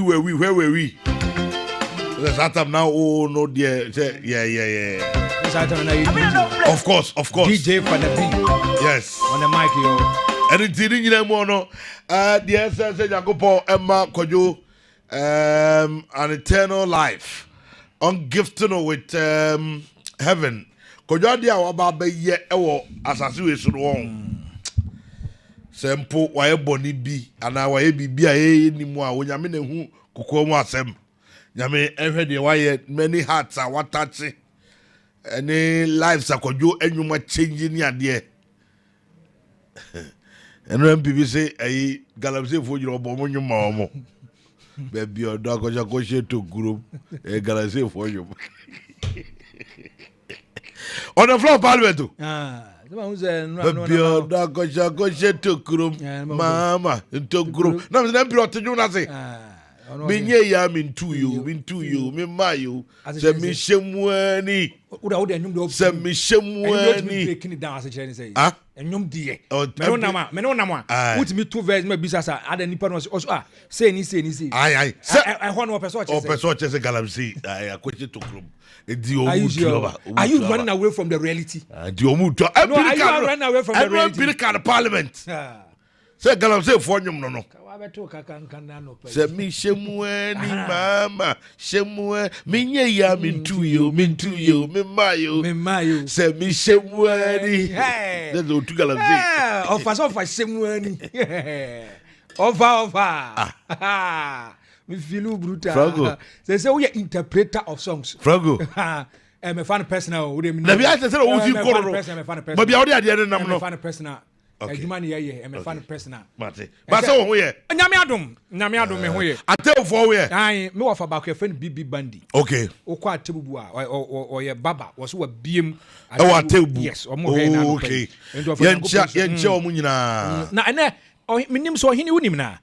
were we? Where were we? That time now, oh no, dear, yeah. Of course. DJ for the beat. Yes. On the mic, yo. And it's in the mono. Dear sir, Jacopo, Emma, Kojo, an eternal life, ungifted with heaven. Kojo, dear, about be yet, as I see it wrong. Sempo, why boni be, and I will be any more when Yamine who Kukoma sem. Yame, every why many hearts are what touching. Any lives are Kojo, and you might change in your dear. And when people say, "I galaxy for your bomb, your mama, baby, your dog was a coach to group, a galaxy for you." On the floor, Palmetto. Baby, your dog was a coach to group, Mama, into group. No, then brought to you nothing. Minye ya mintu you, me mayo. Se mi shemwani. Se mi shemwani. Breaking it down as a Chinese say. Ah? Enyom die. Me no nama. Put me two verse me bisasa. Ada nipa no also say ni. Aye. I want no person say. Person say galamsi. I question to club. Are you running away from the reality? No, are you running away from the reality? Every parliament. Say galamsi for nyum no. Se mi shemweni mama shemwe minye ya mintu you me mayo se mi shemweni that's what you gonna say offer shemweni offer me feel brutal say we are interpreter of songs Franco I'm a fan personal we na bi I say o you go but bi I dey there nam no fan personal Ejumani ye I'm a fan personal. Mate. But so hoe ye? Nyame adom me hoe ye. Atefo hoe? Ai me wa fa ba ko friend BB Bandi. Okay. Okwa atebubu a o ye baba wo so wa biem. E wa atebubu. Yes, o mo he na. Okay. Yenche o mu nyina. Na ene menim so hini unim na.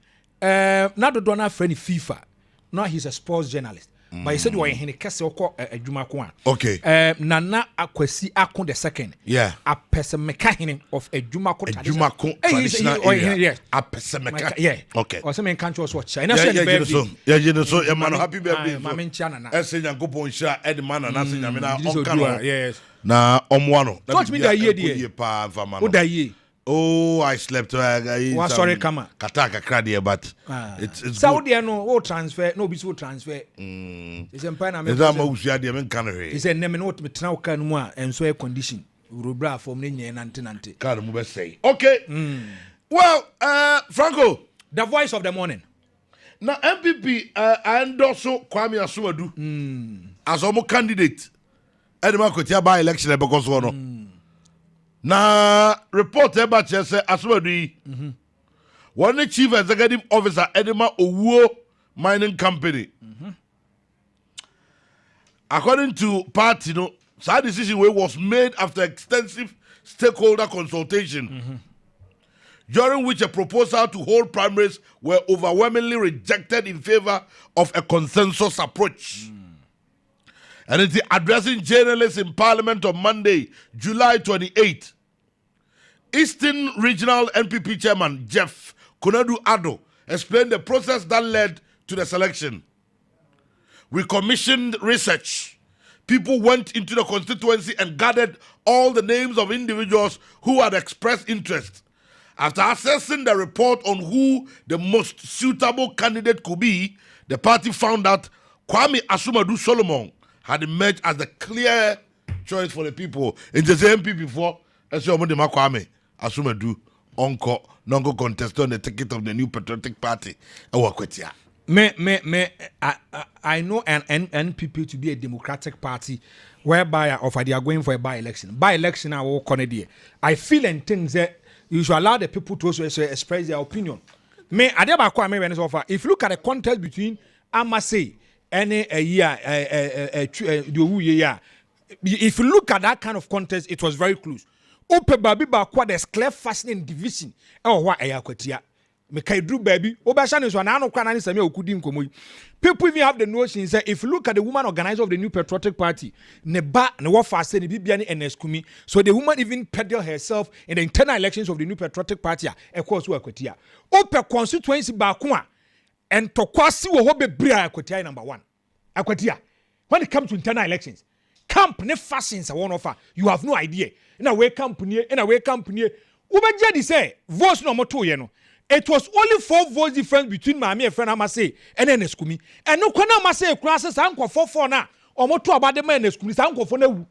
Na dodo na friend FIFA. Now he's a sports journalist. But he said we hini kese okọ adwuma ko a. Okay. Nana Akwasi Akon the second. Yeah. A pesemeka hini of adwuma ko tradition. Adwuma ko traditional area. Yes. A pesemeka. Yeah. Okay. Or some country was watch. And that's the baby. Yeah, you so e man happy birthday. Mama nchana na. Ese Yankopon hira e de man na se nyame na onka. Yes. Na omwa no. Touch me that year there. What that year? Oh, I slept. Sorry, come Kataka crady, but it's Saudi no transfer, no be so transfer. It's empire. It's a mousya de men canary. It's a name not with now can more and so a condition. Rubra from Nene and Antenante. Can't move say. Okay. Well, Franco, the voice of the morning. Now MPP and also Kwame Asumadu as almost candidate. Edema Kotia by election because one. Na report about say Asumadu one chief executive officer Edema Owuo Mining Company. According to party, that decision was made after extensive stakeholder consultation, during which a proposal to hold primaries were overwhelmingly rejected in favor of a consensus approach. And it's addressing journalists in Parliament on Monday, July 28th. Eastern Regional NPP Chairman Jeff Kunadu Ado explained the process that led to the selection. We commissioned research. People went into the constituency and gathered all the names of individuals who had expressed interest. After assessing the report on who the most suitable candidate could be, the party found that Kwame Asumadu Solomon had emerged as the clear choice for the people. In the same MPP before, as you know, Kwame Asumadu Onko non-go contest on the ticket of the New Patriotic Party. I know an NPP to be a democratic party whereby they are going for a by-election. By-election, I feel and think that you should allow the people to also express their opinion. If you look at the contest between Amase and if you look at that kind of contest, it was very close. Ope baby bakwa there's clear fascinating division. What ayakwatia. Mekaidru baby. Obashan is one ano kwana ni sami okudi nkomo. People even have the notion that if you look at the woman organizer of the New Patriotic Party, neba ne wa fast ni bibia ni NSKumi. So the woman even peddled herself in the internal elections of the New Patriotic Party. Ekwo so akwatia. Ope constituency bakwa and to kwasi wo ho bebre Akwatia number 1. Akwatia, when it comes to internal elections, camp ne fashions a one offer. You have no idea. In a way company, Ubajadi say votes no more 2 no. It was only 4 votes difference between Mami and friend Amase and Eskumi. And no kwana Amase crosses uncle 4 na or more 2 about the man Eskumi uncle for no.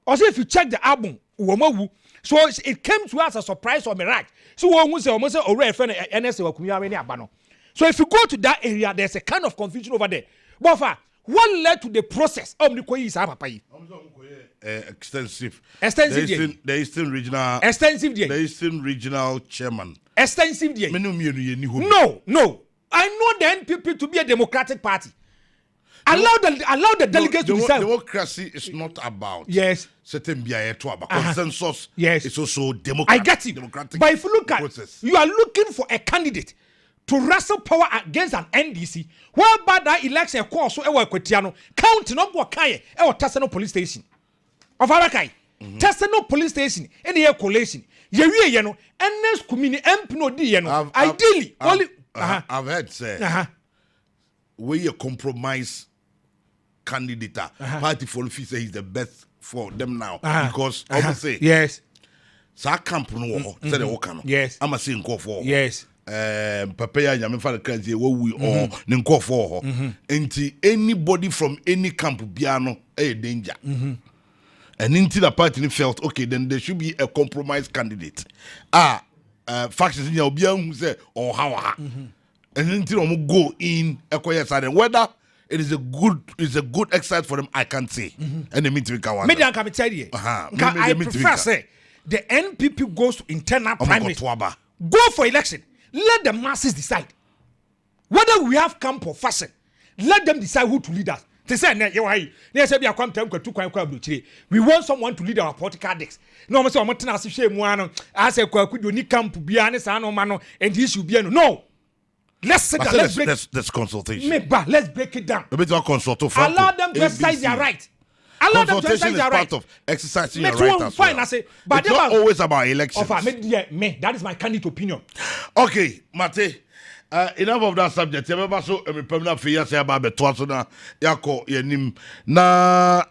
Also, if you check the album, so it came to us as a surprise or mirage. So one say almost a friend NS or Kumia. So if you go to that area, there's a kind of confusion over there. But what led to the process of the Koyi Sapapai? Extensive. The Eastern Regional. Extensive. The Eastern Regional Chairman. Extensive. No. I know the NPP to be a democratic party. Allow the delegates to decide. Democracy is not about certain consensus. Yes, it's also democratic. I get it. But if you look at, you are looking for a candidate to wrestle power against an NDC. Whereby that election course so ewa Kwetiano counting up Wakaye ewa Tasano police station. Of Arakai. Tasano police station any collation. Yewie ye no NS kumini MP no di ye no. Ideally only I've heard say we a compromise candidate party for the say he's the best for them now because obviously yes sa camp no say the work no yes I'm a saying call for yes Papaya nyame fa the crazy we or ne call for enti anybody from any camp bia no danger and into the party felt okay then there should be a compromise candidate factions in your bia who say or how and until we go in a quiet side and whether it is a good exercise for them I can't say and the meeting can maybe I can tell you I prefer say the NPP goes to internal primary go for election, let the masses decide whether we have camp or fashion, let them decide who to lead us. They say we want someone to lead our political decks. No, I say I say could you need camp be honest and he should be no. Let's sit down. Let's consultation. Let's break it down. Allow them to exercise their right. Allow them to exercise their right. Part of exercising your right as well. I say, but it's not always about elections. That is my candid opinion. Okay, Mate. Enough of that subject. Remember, so permanent for years about Betwasona, Yako, Yenim. Now,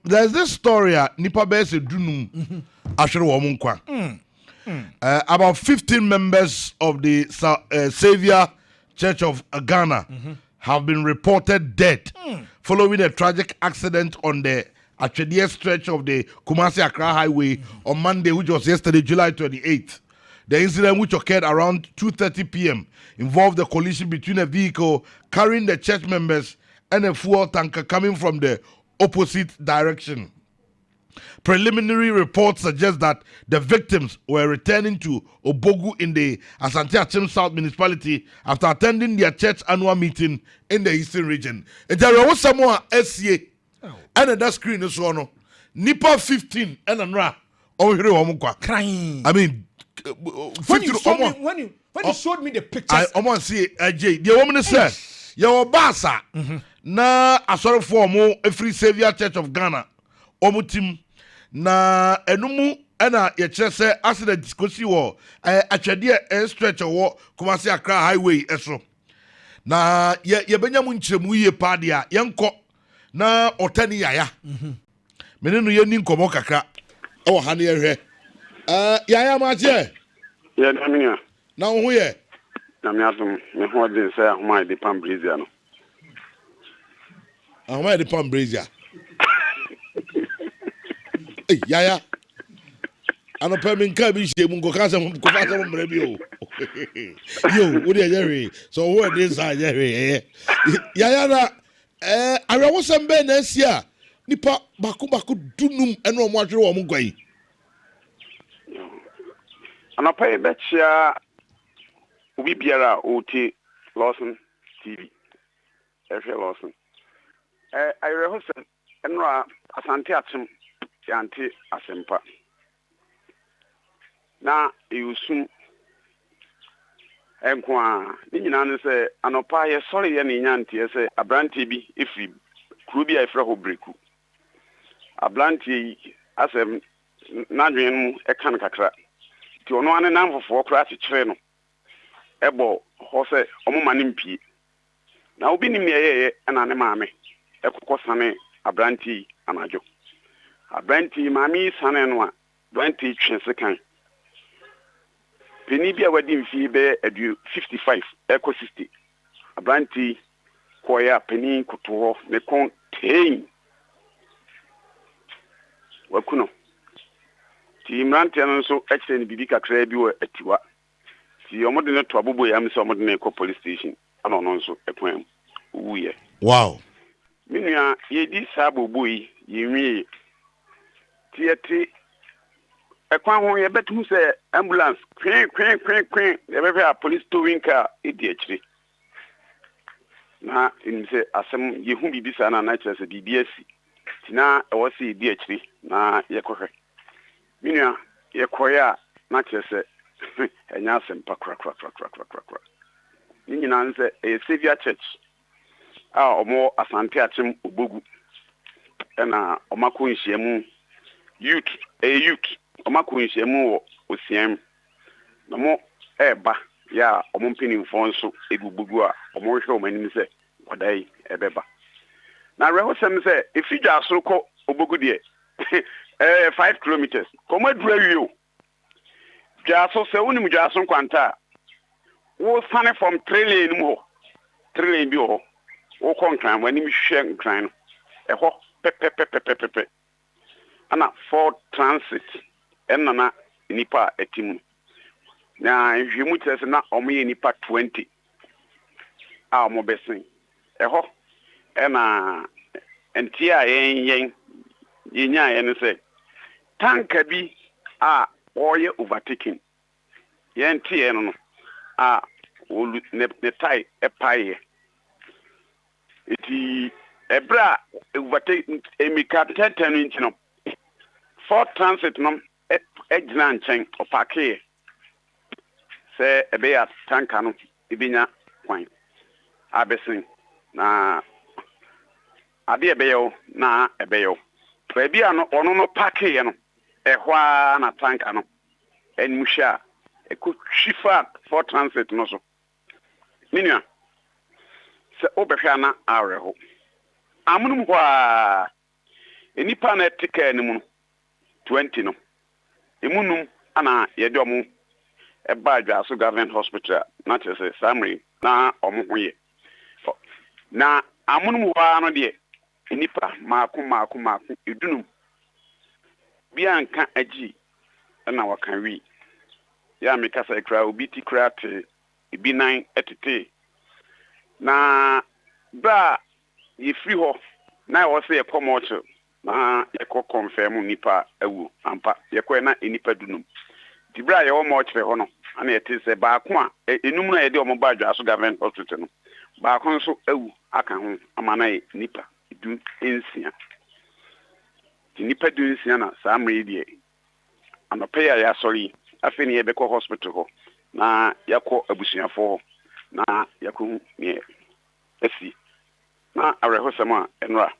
there's this story. Nipa Bese Dunum, Ashero Wamunkwa. About 15 members of the Savior Church of Ghana have been reported dead following a tragic accident on the Achedie stretch of the Kumasi Accra Highway on Monday, which was yesterday, July 28th. The incident, which occurred around 2:30 p.m., involved a collision between a vehicle carrying the church members and a fuel tanker coming from the opposite direction. Preliminary reports suggest that the victims were returning to Obogu in the Asante Achim South municipality after attending their church annual meeting in the eastern region. And there was someone SCA and that screen is one. Nipa 15 and Anra. Crying. I mean, when you showed me the pictures, I want to see AJ. The woman said, "Your basa na asoro for mo a Free Savior Church of Ghana, omutim na enumu ena ye kire say accident discosi wo atwede stretch wo Kumasi Accra Highway eso na ye benya mu nkyeremu ye pa de a yenko na otani yaya menenu ye ni nkomo kakra e wo ha ne ye hwe yaya ma je ye na minia na wo ye na mi atum me ho de say ahoma de pam brazia no ahoma de pam brazia hey yaya ano permin ka bi she mu ko ka sam ko fa sam mra bi o yo wo de jerry so wo de sa jerry yaya na arewo sam be na asia nipa baku dunum eno mo adwere wo mo gwai ana pay betcha ubi biara oti Lawson TV Lawson I rehearse enra Asante Achim yanti asempa na yusun enkwa ni nyina ne se anopa ye sori ye ni nyanti ye se abranti bi efi kru bi afra ho breku abranti asem nadwen mu ekan kakra ti ono ane nan fofo kra ti kire no ebo ho se omo mane mpie na obi nim ye na ne maame ekokọ sane abranti anajo abranti maame sane no a abranti twense kan peni bia wadi mfi be adu 55 eko 60 abranti koya peni kuto ne kon tein wakuno ti mrante no nso ekse ne bibi kakra bi wo atiwa ti omode ne to abobo yam se omode ne ko police station ano no nso ekwan wuye wow minua ye di sabobo yi ye nwie ti eti ekwan ho ye betu se ambulance kwen ye be a police towing car edi akire na inse asem ye hu bibi sa na kire se bibi asi tina e wo se edi akire na ye kohwe minua ye koya na kire se enya asem pa kra ni nyina nse e Savior Church omo asante atem obogu na omako nhyiamu youth omako nhyiamu wo osiam na mo eba ya omo mpinimfo nso egubugu a omo hwe omanim se kwadai ebeba na rehosem se efija asoroko obogu de 5 kilometers komo dura wiyo jaso se unim jaso kwanta wo sane from trailer mu ho trailer bi ho wo konkran wani mi hwe nkran eho pepepepepepe ana for transit enana nipa etim na hwemu tese na omoye nipa 20 a omo besin eho ena entia yen yenya yen se tanka bi a oye overtaking yen tie no a olu ne tai epaye iti ebra overtake emika tetanu ntino for transit no ejina nchen opake se ebe ya tanka no ibinya kwan abesin na ade ebeyo na ebeyo baby ano ono no pake ye no ehwa na tanka no enmusha eko twifa for transit no so minua se obehwa na areho amunum kwa enipa na etika ni mu 20 no emunum ana yede omo eba adwaso government hospital na tese summary na omo hoye na amunum wa no de enipa maako edunum bia nka agi na wakan wi ya mekasa ekra obi ti kra te ebi nan etete na ba ye free ho na wo se ekomocho na eko confirm nipa awu ampa ye ko na enipa dunum tibra ye wo mo kire ho no ana yete se ba ko a enum na ye de omo ba adwaso government hospital no ba ko nso awu aka ho amana nipa du ensia nipa du ensia na samre die anope ya sorry afeni ye be ko hospital ho na yakọ abusuafo na yakọ ne esi na arehosem a enra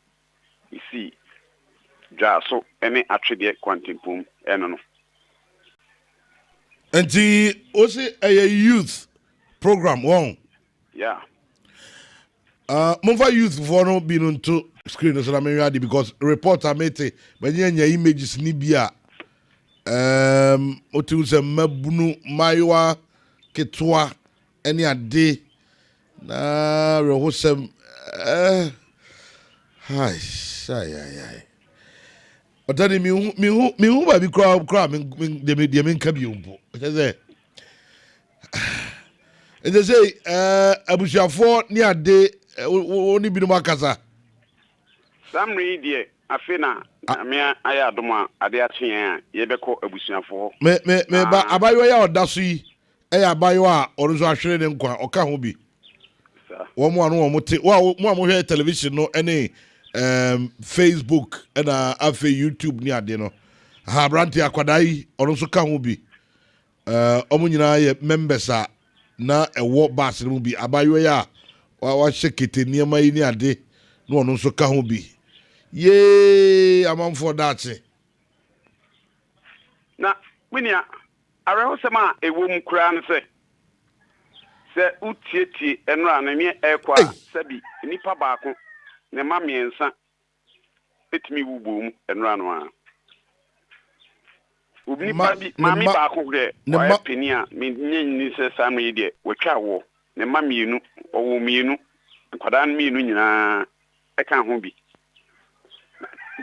isi jaso ene atwede kwantimpum eno no enti osi a youth program won yeah Mova youth for no be into screen so na me ready because reporter mate nya images ni bia otu se mabunu maiwa ketwa eni ade na rehosem hai otani mi hu ba bi kra de me nka bi ompo say they say abusiafo ni ade oni bi no makasa samri die afena me aya adoma ade atwen ye beko abusuafo me ba abayo ya odaso yi abayo a oruzo ahwere ne nkwa oka ho bi wo mo anu wo mote wo mo hwe television no ene Facebook na afa YouTube ni ade no ha branti akwadai oruzo ka ho bi omo nyina ye members a na ewo bas no bi abayo ya wa shekete niema yi ni ade no ono so ka ho bi ye amam for that na winia arehosema ewom kura no se utieti enra na me ekwa sabi nipa baako ne ma miensa etimi wubo mu enra no a obi babi mami baako de wa peni a me nyi se sa me de wotwa wo ne ma mienu owo mienu kwada no mienu nyina eka ho bi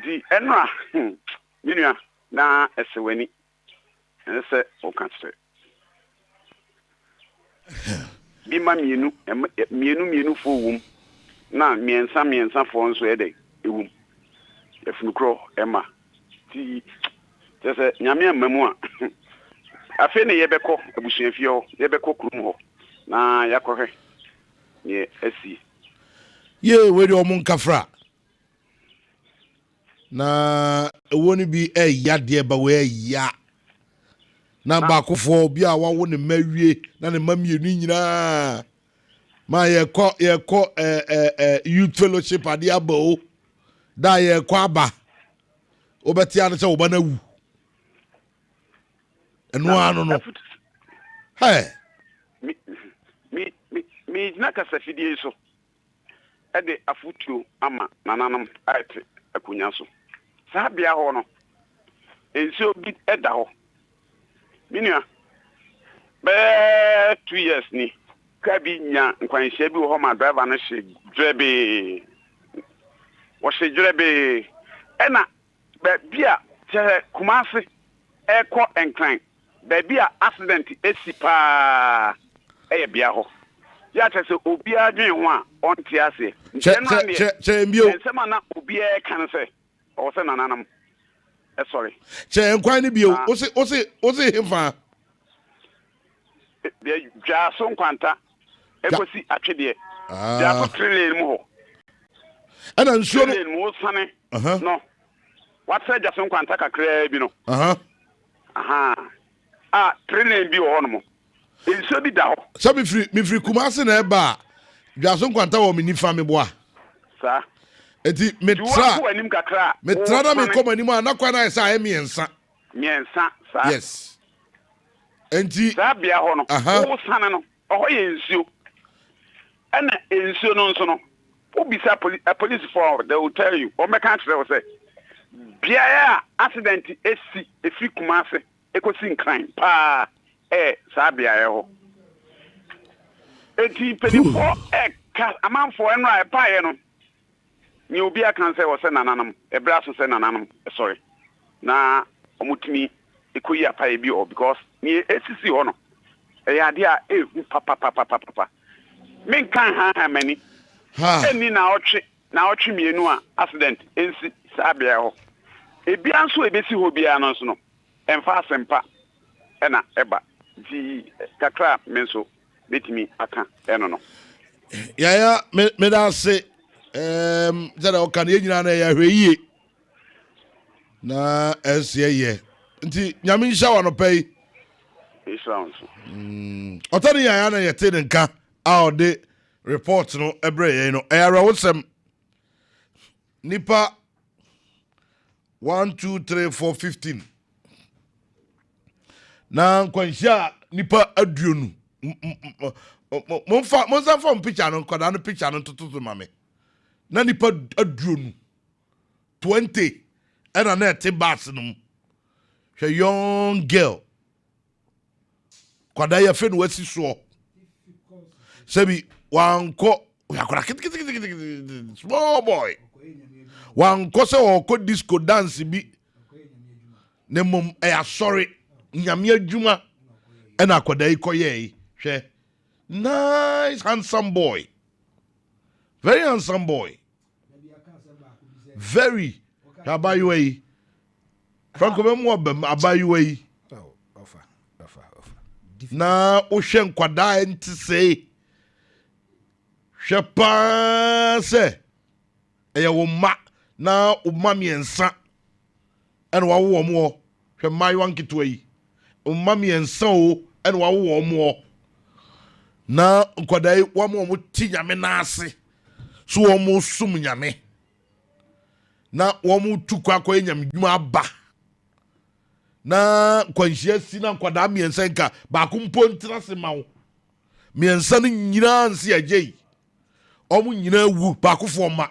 di enra minua na esewani ese o kan se bi ma mienu fo wum na miensa fo nso ede ewum efunukro ema ti tese nyame amamu a afi ne yebekọ abusuafie ho yebekọ kurum ho na yakọhwe ye asi ye we de omun kafra na ewoni bi yade ba we ya na bakofo bi a wawo ne mawie na ne mamienu nyina ma ye ko youth fellowship ade aba da ye ko aba obeti ane se oba na wu eno anu no hey mi na kasafidie so ede afutuo ama nananam ate akunya so sabia ho no ensi obi eda ho minua be 2 years ni kabi nya nkwanhia bi ho ma driver no hye drebe wo hye drebe ena be bia che kumase eko enkran be bia accident esipa eye bia ho ya tese obi adwen ho a onti ase che mbio nsema na obi e kan se o se nananam sorry che nkwan ni bio o se hemfa de jaso nkwanta ekosi atwede jaso trailer mu ho ana nsuo no mu sane no what say jaso nkwanta kakra bi no trailer bi ho no mo nsuo bi da ho so mi free kumase na eba jaso nkwanta wo mi nifa me boa sa eti metra na me komani mu anakwa na esa miensa sa yes enti sabia ho no wo sane no ho ye nsuo ana nsuo no nso no obisa police for they will tell you o meka tell you say bia accident esi efi kumase ekosi nkran pa sabia ho enti pedifo ka amanfo enra pa ye no ni obi akan say wo se nananam ebra so se nananam sorry na omutimi ekoyi apa bi o because ni esisi ho no ya de a papa men kan ha mani eni na otwe mienu a accident ensi sabia ho ebi anso ebesi ho bia no so no emfa asempa ena eba di kakra menso betimi aka eno no ya me da se zara o kan yenyina na ya hweyie na eseye nti nyame nsha wa no pay sounds otani ya na yete nka a de report no ebre ye no era wosem nipa 1 2 3 4 15 na kwanhia nipa aduonu monfa picture no kwada no picture no tututu mame na nipa aduonu 20 era na ete bus no a young girl kwada ya fe no wasi so sebi wanko yakora small boy wanko se o disco dance bi ne mom sorry nyame adwuma ena akwada yi koye hwe nice handsome boy, very handsome boy, very abayuwe Franco memo abayuwe offer na ohwe nkwada enti sei hwe pa se wo ma na umma miensa ene wawo mo hwe mayo ankito yi umma miensa o ene wawo mo na nkwada yi wamo ti nyame na ase so wo sum nyame na wo tukwa kwa nyame dwuma aba na kwanhia si na nkwada miensa nka ba ko mpo ntra se mawo miɛnsa no nyinaa nsi agye ɔmo nyinaa wu baakofoɔ ma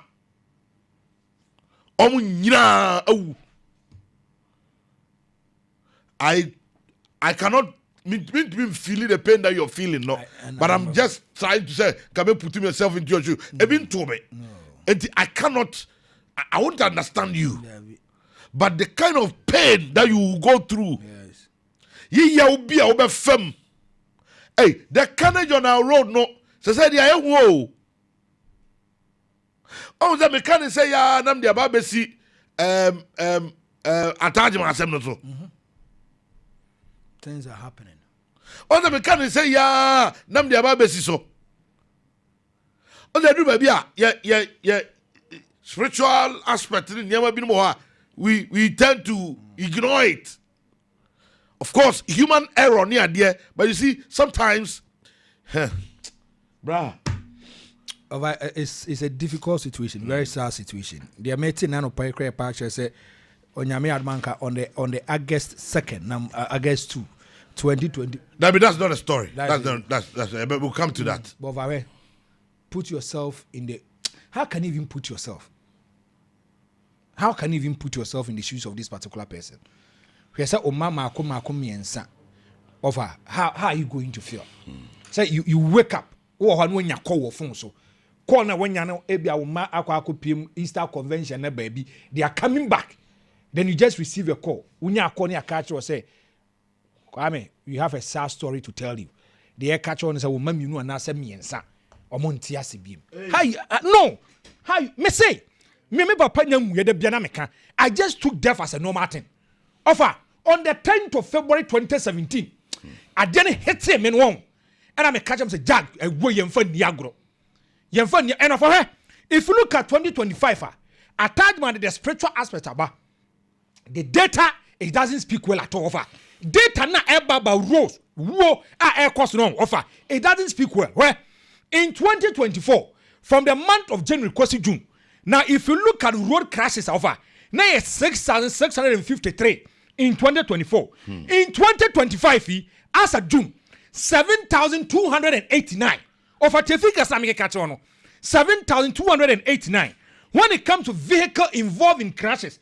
ɔmo nyinaa awu I cannot feel the pain that you're feeling, no. But I'm just trying to say, can you put myself into your shoe? Even to me, and I cannot. I won't understand you, but the kind of pain that you go through, ye will be a fem. Hey, the carnage on our road, no. So said, yeah, whoa. Oh, the mechanic say, yeah, nam the babesi, advertisements. Things are happening. On the mechanic say, yeah, nam the babesi so. On the do baby, yeah, spiritual aspect we tend to ignore it. Of course, human error near there, but you see, sometimes, bruh. It's a difficult situation, very sad situation. The meeting now pay picture say Onyame Admanka on the August 2nd, August 2, 2020. That's not a story. That's but we'll come to that. But put yourself in the. How can you even put yourself? How can you even put yourself in the shoes of this particular person? How are you going to feel? Say you wake up. When you call your phone so. Corner when you know Easter convention, baby, they are coming back. Then you just receive a call. When you call your catcher or say, Kwame, you have a sad story to tell you. The air catcher on say, well, ma'am, you know, and I said me and son. Or Montiasi beam. Hi, no. Hi, me say, me papa nyam we de biana meka. I just took death as a normal thing. Offer on the 10th of February 2017. I didn't hit him in one. And I'm a catch him say, Jag, a way yemfa niagro. Yemfa and for her. If you look at 2025, attachment the spiritual aspect about the data, it doesn't speak well at all. Offer data na about rose, whoa, air cost no offer. It doesn't speak well. Where in 2024, from the month of January to June. Now, if you look at road crashes offer, now it's 6,653 in 2024. In 2025, as of June, 7,289. Offer the figures I'm catch on 7,289. When it comes to vehicle involved in crashes,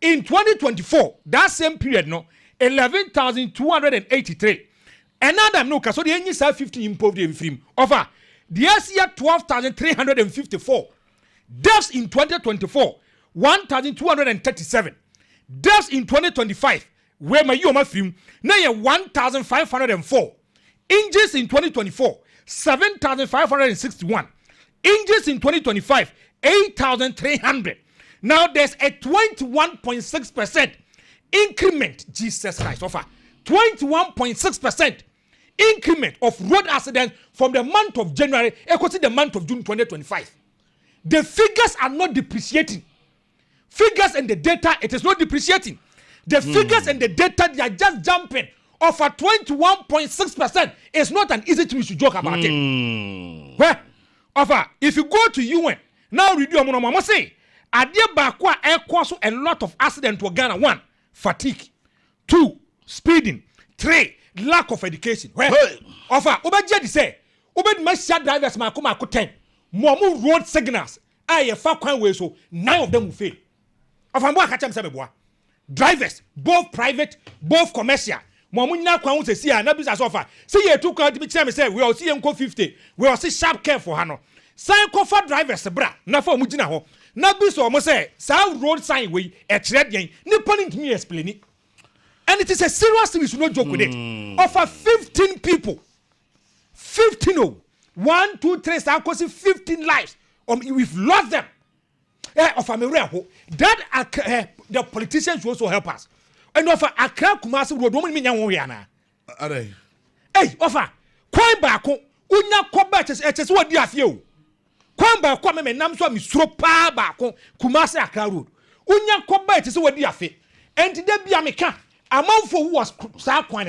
in 2024, that same period, no, 11,283. Another no, so the engine 50 improved in film. Offer the year 12,354. Deaths in 2024, 1,237. Deaths in 2025, where my yoma film, now 1,504. Injuries in 2024, 7,561. Injuries in 2025, 8,300. Now there's a 21.6% increment, Jesus Christ, offer 21.6% increment of road accidents from the month of January equal to the month of June 2025. The figures are not depreciating. Figures and the data, it is not depreciating. The figures and the data, they are just jumping. Of a 21.6%, it's not an easy thing to joke about it. Well, if you go to UN, now read your mama say, Adia Bakwa air cause a lot of accident to Ghana. 1, fatigue. 2, speeding. 3, lack of education. Well, Obajadi say, Obed Messia drivers Makuma 10. Momu road signals. I far way so 9 of them will fail. Drivers, both private, both commercial. Momu na kwa say see na business offer. See you took out to say we all see enko 50. We all see sharp care for hano. Sign for drivers bra. Na for mujina ho. Na biso mo say sa road sign we e kire den. Ni point me explain it. And it is a serious thing, we should not joke with it. Offer 15 people. 15 oh. 1, 2, 3, 15 lives. We've lost them. That the politicians will also help us. And offer Accra Kumasi road. Don't mean yana. Hey, offer. Kwame Tanko. Unya koba it's what dia fio. Kwame Tanko me nam so mi suro pa ba ko Kumasi Accra road. Unya koba it's what dia fe. And today be ameka. Amount for who was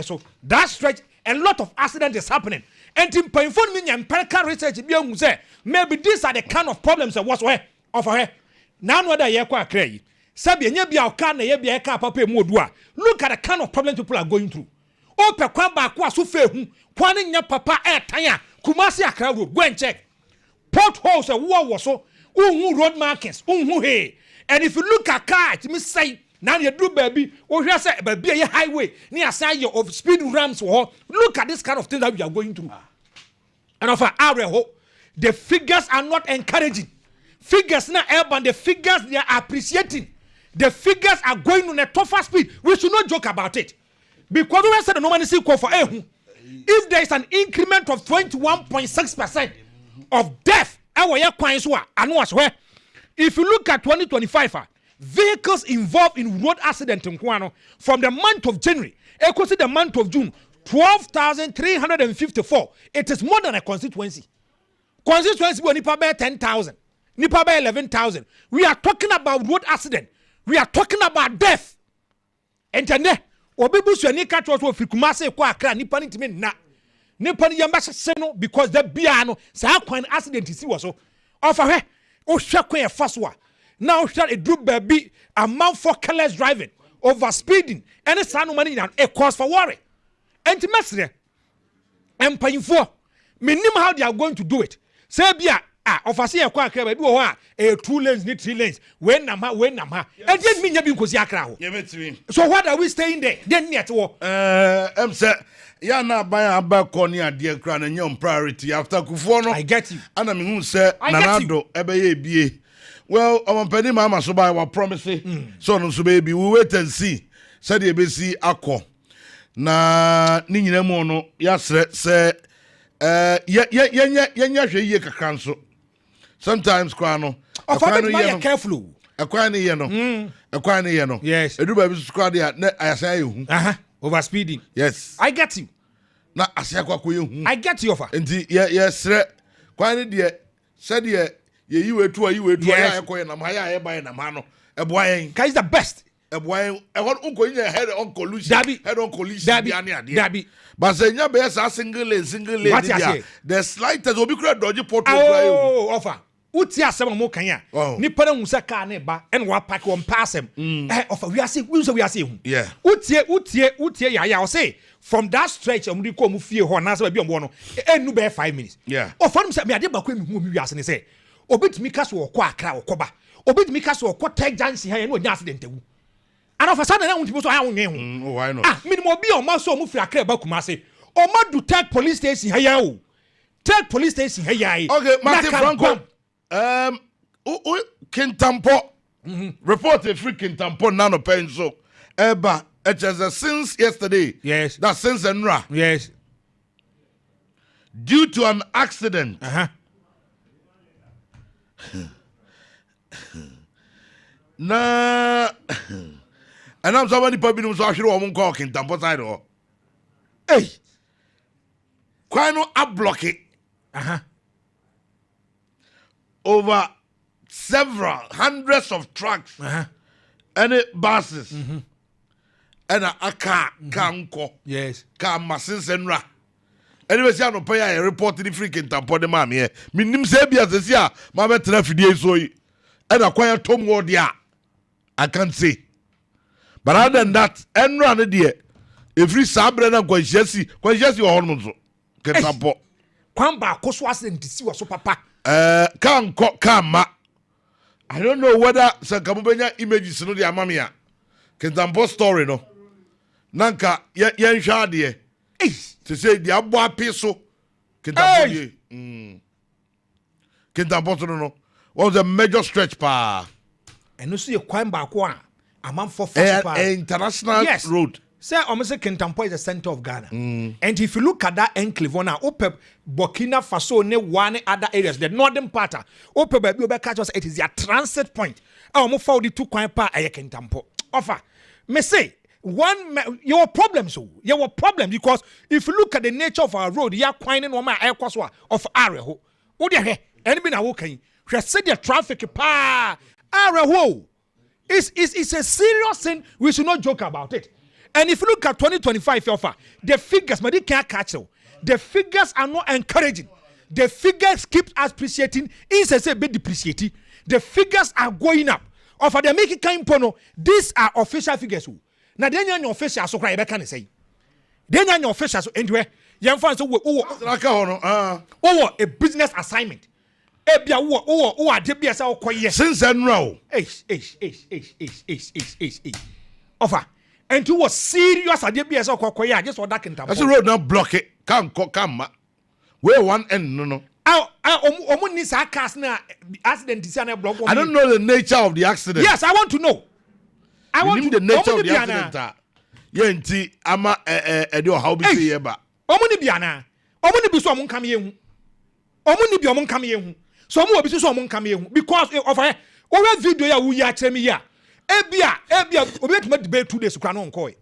so that stretch a lot of accident is happening. And in painful meaning empirical research be say maybe these are the kind of problems that was where of her. Now whether ye kwa kray. Sabi nya bia oka na ye bia ka papa mu odu a. Look at the kind of problems people are going through. Ope kwa ba kwa so fe hu. Kwa nya papa e tan a Kumasi Accra Road, go and check. Potholes and war was so, road markings, hey. And if you look at car, it means say, now you do baby, or you say, baby, a highway, near side of speed ramps, or look at this kind of thing that we are going through. And of our the figures are not encouraging. Figures now, urban, the figures they are appreciating. The figures are going on a tougher speed. We should not joke about it. Because we said the normally see call for if there is an increment of 21.6% of death, if you look at 2025, vehicles involved in road accident in Kwano from the month of January, equal to the month of June, 12,354. It is more than a constituency. Constituency will nipa by 10,000, nipa by 11,000. We are talking about road accident. We are talking about death. And then, obibu so ni catch what we Kumasi kwa Accra nipa ni timi na. Nipa ni yamba seno because the bia no sa kwan accident si wo so. Ofa hwe o hwe kwan e faswa. Now start a group baby amount for careless driving, over speeding, and it's no money now a cause for worry. And to mesre and paying for minimum how they are going to do it. Say bia ofasi e kwa Accra baby ho 2 lanes ni 3 lanes when nama and then me nyabi nkosi Accra ho. So what are we staying there? Then net wo say ya na ban abako ni ade kra na nyom priority after Kufo no. I get you. Ana me hu say nanado ebeye bie. Well, I'm penny mama so by our promise. So no so baby we wait and see. Said the besi akọ. Na ni nyina mu no ya se yenya hwe ye kakra nso. Sometimes kwa no. Be careful. Akwa ni ye no. Akwa ni ye no. Yes. Edu ba bi so dia na ayasa ye hu. Over speeding. Yes. I get you. Na asia kwa ye hu. I get you offer. Enti ye sre kwa ni de said ye you were to I coin am higher by a man. A boy is the best. A boy, I want uncle in your head on collusion. Head on collusion. Dabby. But say your best are single lady. The slightest will be crowd dodgy port. Oh, offer. Utia some more kanya. Nippon Musaka neba and what pack on pass him. Offer we are seeing, we are seeing. Yeah. Utia, I'll say from that stretch of Rico Mufio Hornas will be on one and no bear 5 minutes. Yeah. Or from me, I did back when we are saying. Obit Mikas or Qua Crow Coba. Obit Mikas or Quat Tag Jansi here and no accident. And of a sudden, I want to go to our name. Oh, I know. Minimum be on Maso Mufia Bakumasi. Or Madu Tag Police Station here. Tag Police Station here. Okay, Martin Franco. Kintampo. Report a free Kintampo nano penso. Eba, it has since yesterday. Yes. That since Enra. Yes. Due to an accident. Nah, and I'm somebody probably knows I should have call Kintampo side or hey, quite no up block it. Over several hundreds of trucks and buses and a car can call. Yes, car masses and ra. Anyway, I don't pay a report to the freaking Tampo de man here. Minim Sabia says, yeah, my better so and acquire Tom Wardia. I can't say. But other than that, and run a dear. Every Sabrina quite Jesse or hormones. Tampo. Quamba Coswas and see was so papa. Come, I don't know whether Sakamubenya images no the Amamia. Tampo story no. Nanka, yan shadi. To say the abwa peso Kintampo no was a major stretch pa. And you see a Kwamba Kwa a month for international road. Say almost Kintampo is the center of Ghana. And if you look at that enclave on Ope Burkina Faso ne one other areas, the northern part, Ope catch us, it is their transit point. I almost found the 2 Kwamba a Kintampo. Offer me say your problem because if you look at the nature of our road, you are quining on my air kwaswa of Areho. What the heck? Anybody now okay? We said the traffic pa Areho. It's a serious thing. We should not joke about it. And if you look at 2025 offer, the figures, but they can't catch them. The figures are not encouraging. The figures keep appreciating. It's a bit depreciating. The figures are going up. Offer they make it kind pono. These are official figures. Now then your official so cry can say. Then your official so anyway Young fans, a business assignment. Ebia wo ade bia sa okoye since then row offer and you was serious ade bia sa okoye just for that kintam that's the road now block it come where one end no omu ni sa cars na accident is na block. I don't know the nature of the accident. Yes, I want to know. I want to know the nature of the accident. Yenti ama edo how be say ba omu ni bia na omu ni bi so omu nkam ye hu omu ni bi omu nkam ye hu. So mo obi so mo nkam ye hu because of over video ya wu ya kyerɛ me ya ebia obi betima debate 2 days kra no nkoi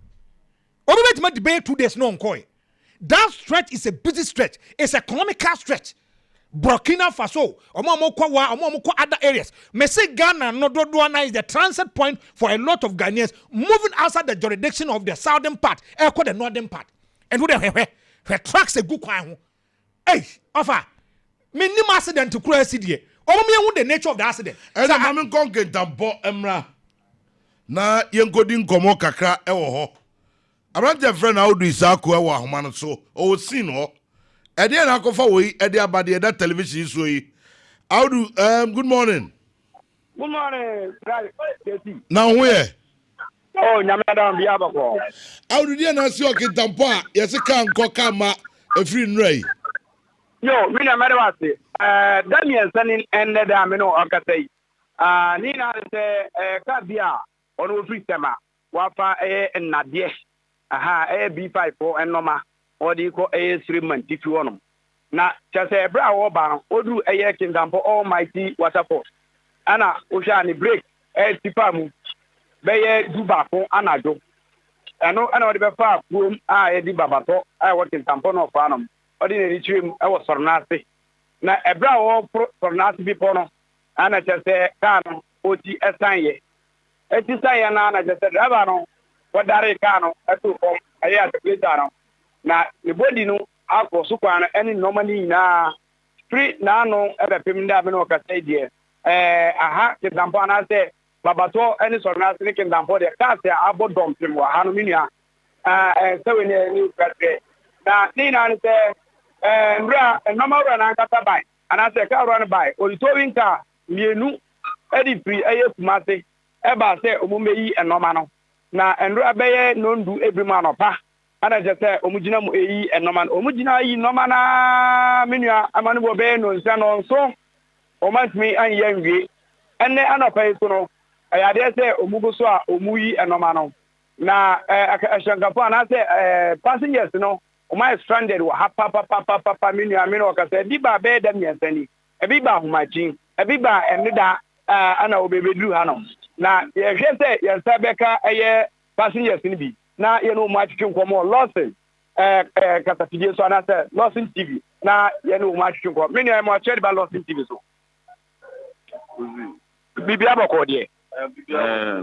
obi betima debate 2 days no nkoi. That stretch is a busy stretch. It's economical stretch. Burkina Faso omo kwa other areas. Me say Ghana no do is the transit point for a lot of Ghanaians moving outside the jurisdiction of the southern part the northern part. And who the tracks a good kwan ho. Hey, offer minimum accident to cross city. Omo the nature of the accident. And I'm konke tampo emra. Na yenkodi nkomo kakra ewo ho. Abrante friend na odu isako ewo ahoma no so. O sin ho. E dey na akofa wo yi, e dey abade that television so yi. Audu good morning. Good morning, guys. Now where? Oh, nyamada bia bako. Audu dey na si okitampo a yesi kan koka ma efri nrai. Yo, me na mada wase. Daniel sanin ende da me no akasai. Ni na se ka bia ono free tema. Wafa nnade. Aha B5 for enoma. Odi ko 3 months if you want. Na chase bra wo ba no odu kingdom almighty waterfall. Ana osha ni break tipa mu. Beye duba ko anajo. Ano ana odi be fa kuom di babato working tampo no fa no. Odi na richim was sornase. Na ebra wo sornase bi pono. Ana chase kan oti esanye. Eti sanye na ana chase driver no. Wadare kano etu form aya secretary no. Na the body no akọ so kwan any normally na free na no ebe pem nda me no ka say there aha ke dampo na say babato any sorna sne ke dampo there ka say abodom pem wa ha no minua say we ni katre na ni na say nra normal run na kata by and say ka run by o to winka mienu edi free aye kumase eba say omume yi enoma no na nra beye nondu ebrima no pa ana jete omugina mu eyi enoman omugina yi nomana menua amane bo be no nsa no so omantimi anye nwie enne anopai so no ayade se omugo so a omuyi enoma no na ashangapo ana se passengers no omai stranded wa papa menua me no ka se di ba be da miensani ebi ba humachin ebi ba enida ana obebedu ha no na ye hwe se yensa beka eye passengers ni bi na yenu matching komo Lawson katafidie so na say Lawson TV na yenu matching komo me no mo chere ba Lawson TV so bibia bako de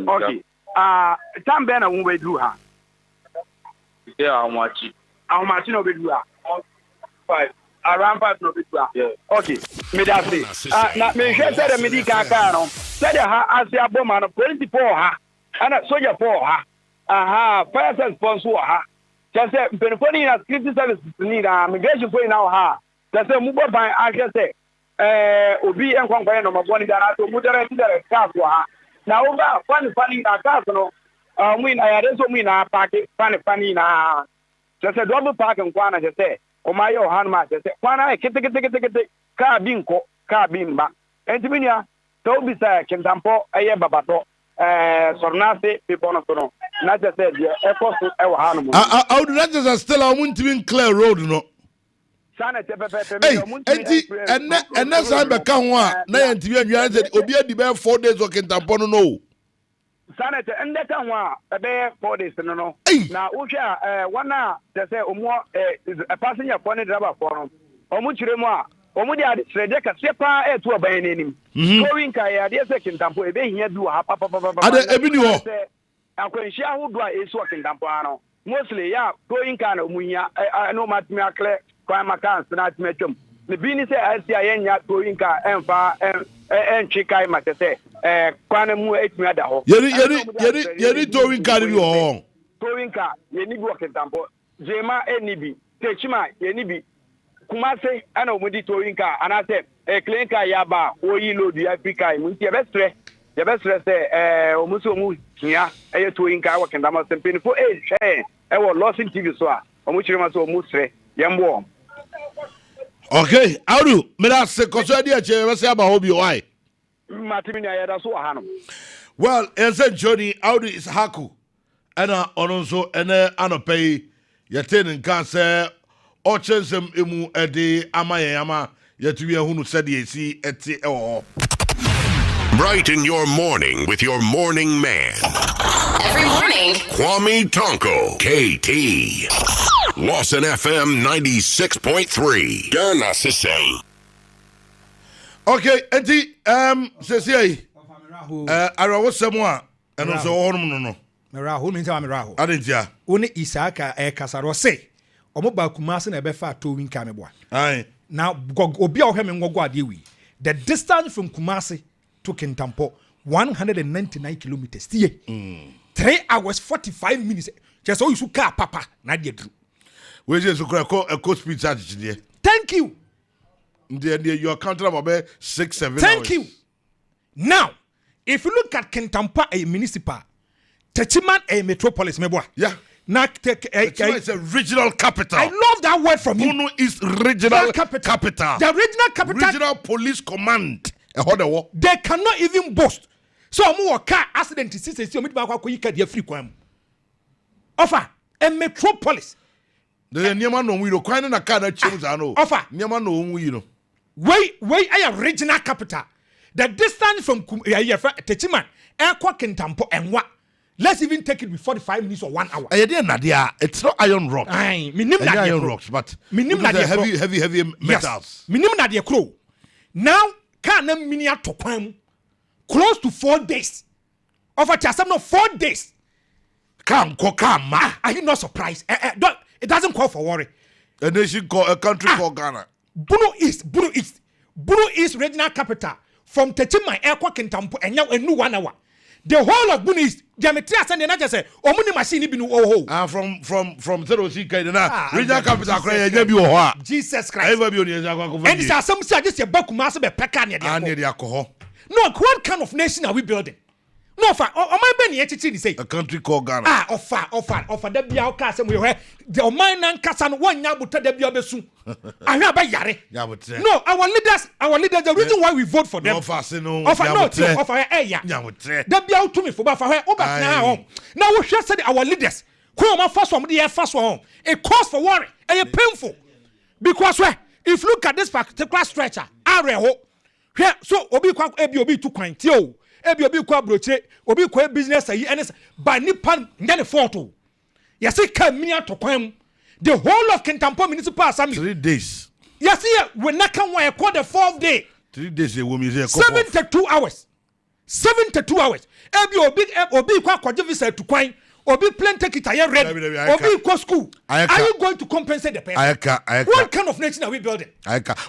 okay tambe na wo we do ha how much no be do ha 5 around 5 no be do ha okay me da say na me hwe say the medical car no say the ha asia boma no 24 ha ana soldier 4 ha aha fire service sponsor ha just say penifoni na security service ni na migration for now ha just say mubo ban ahwe say obi enkwankwan no maboni da na to mudere ndere car so ha na over funny na car no mu na ya reso mu na park funny na just say double park nkwana just say o ma yo han ma just say kwana kete car bi nko car bi mba entiminia to bi sa kentampo eye babato sornase people no so no na just said yeah effort e wa ha no mo how do that just still I want to clear road no sana tepepepe me enti enne san be ka ho a na yentimi anwia say obi adi be 4 days working tampo no sana te ende ka ho a be 4 days no na wo hwa wana te say omo passenger for ne driver for no omo chire mu a omo di ade sreje ka sepa etu oban nenim going ka ya de say kintampo e be hia du ha papa ade ebi ni ho akwanshi ahodo a esu kintampo ano mostly ya going ka na omuhia no matimi akle kwa makanse na atmetwam ne bi ni say asia yenya going ka emfa enchikai matete kwana mu etimi ada ho yeri towing ka ni ho towing ka ye ni bi kintampo jema enibi Techima yenibi Kumase ana omudi towing car and I said clean car yaba oyi load the Africa mu ti best say omuso mu hia e towing car work and am simping for e wo Lawson TV so a omu chirema so omu sre yembo. Okay, Audu, me da se koso dia che we say about obi why. Matimi na yada so hanom. Well, ense Johnny Audu is haku. Ana ononso ene anopay yeten nkan se ochensem emu ede amayama yetuwe hunu said yesi eti ewo. Brighten your morning with your morning man. Every morning. Kwame Tanko, KT. Lawson FM 96.3. Ghana Sisay. Okay, enti sesi arawo semwa eno so honum no. Meraho me nta meraho. Adentia. Woni Isaka kasaro say omoba Kumase na befa towing car meboa. Aye. Now obi a ohwe me ngogo ade wi. The distance from Kumase to Kintampo 199 kilometers. 3 hours 45 minutes. Just so you should car papa na de dru. We just a speed charge there. Thank you. You are counting about 6-7 hours. Thank you. Now, if you look at Kintampo a municipal, Techiman a metropolis meboa. Yeah. It's a regional capital. I love that word from you. Kuno is regional capital. The regional capital. Regional police command. They cannot even boast. So I'm car accident is say me ba kwa yika de free kwam. Offer a metropolis. The nyama no we no kwan na car na chemu za no. Offer nyama no we no. Wait I am regional capital. The distance from Techiman Airport Kintampo and what? Let's even take it with 45 minutes or 1 hour. It's not iron rocks. Aye, iron rocks, but heavy metals. Yes. Minim na de crow. Now, can minia to kwam close to 4 days. Over chasam no 4 days. Come. Are you not surprised? It doesn't call for worry. A nation called a country called Ghana. Bunu East regional capital from Techima Airport Kintampo and now a new 1 hour. The whole of Bunu East, geometry and the just say, Omuni machine been from Terosi Kaidana, regional capital, Jesus Christ. And it's some say just a Bakumasa be Pekania. No, what kind of nation are we building? No, for my Benny say a country called Ghana. Offer the Biao and we were the mine and Cassan 1 Yabuta de Biabesu. I have a yare. No, our leaders, the reason why we vote for them. Offer the Biao to me for her over now. Now we should say our leaders. Who first one, the first one. It calls for worry and painful. Because if you look at this particular stretcher, so Obi to quaint you. Obi kwa broche, obi kwa business ayi and by nipan nyane photo. Yesi ka minia to kwam. The whole of Kintampo Municipal Assembly 3 days. Yesi we naka one call the 4th day. 3 days we will 72 hours. 72 hours. Obi kwa kwa visa to kwam. Obi plan take it aye ready. Obi kwa school. Are you going to compensate the person? What kind of nation are we building?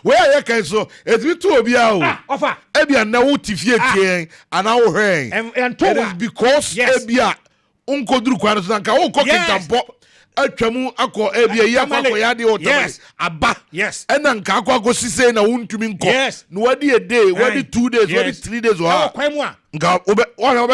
Where ayeka so it be to obi a o. Offer. Ebia na wo tifie tie ana wo hwen. And it is because ebia unkoduru kwano so nka wo Kintampo atwamu akọ ebia yi akọ ya de otomas aba. Yes. Ena nka akọ sise na wuntumi nko. No wadi a day, wadi 2 days, wadi 3 days o ha. Nka obe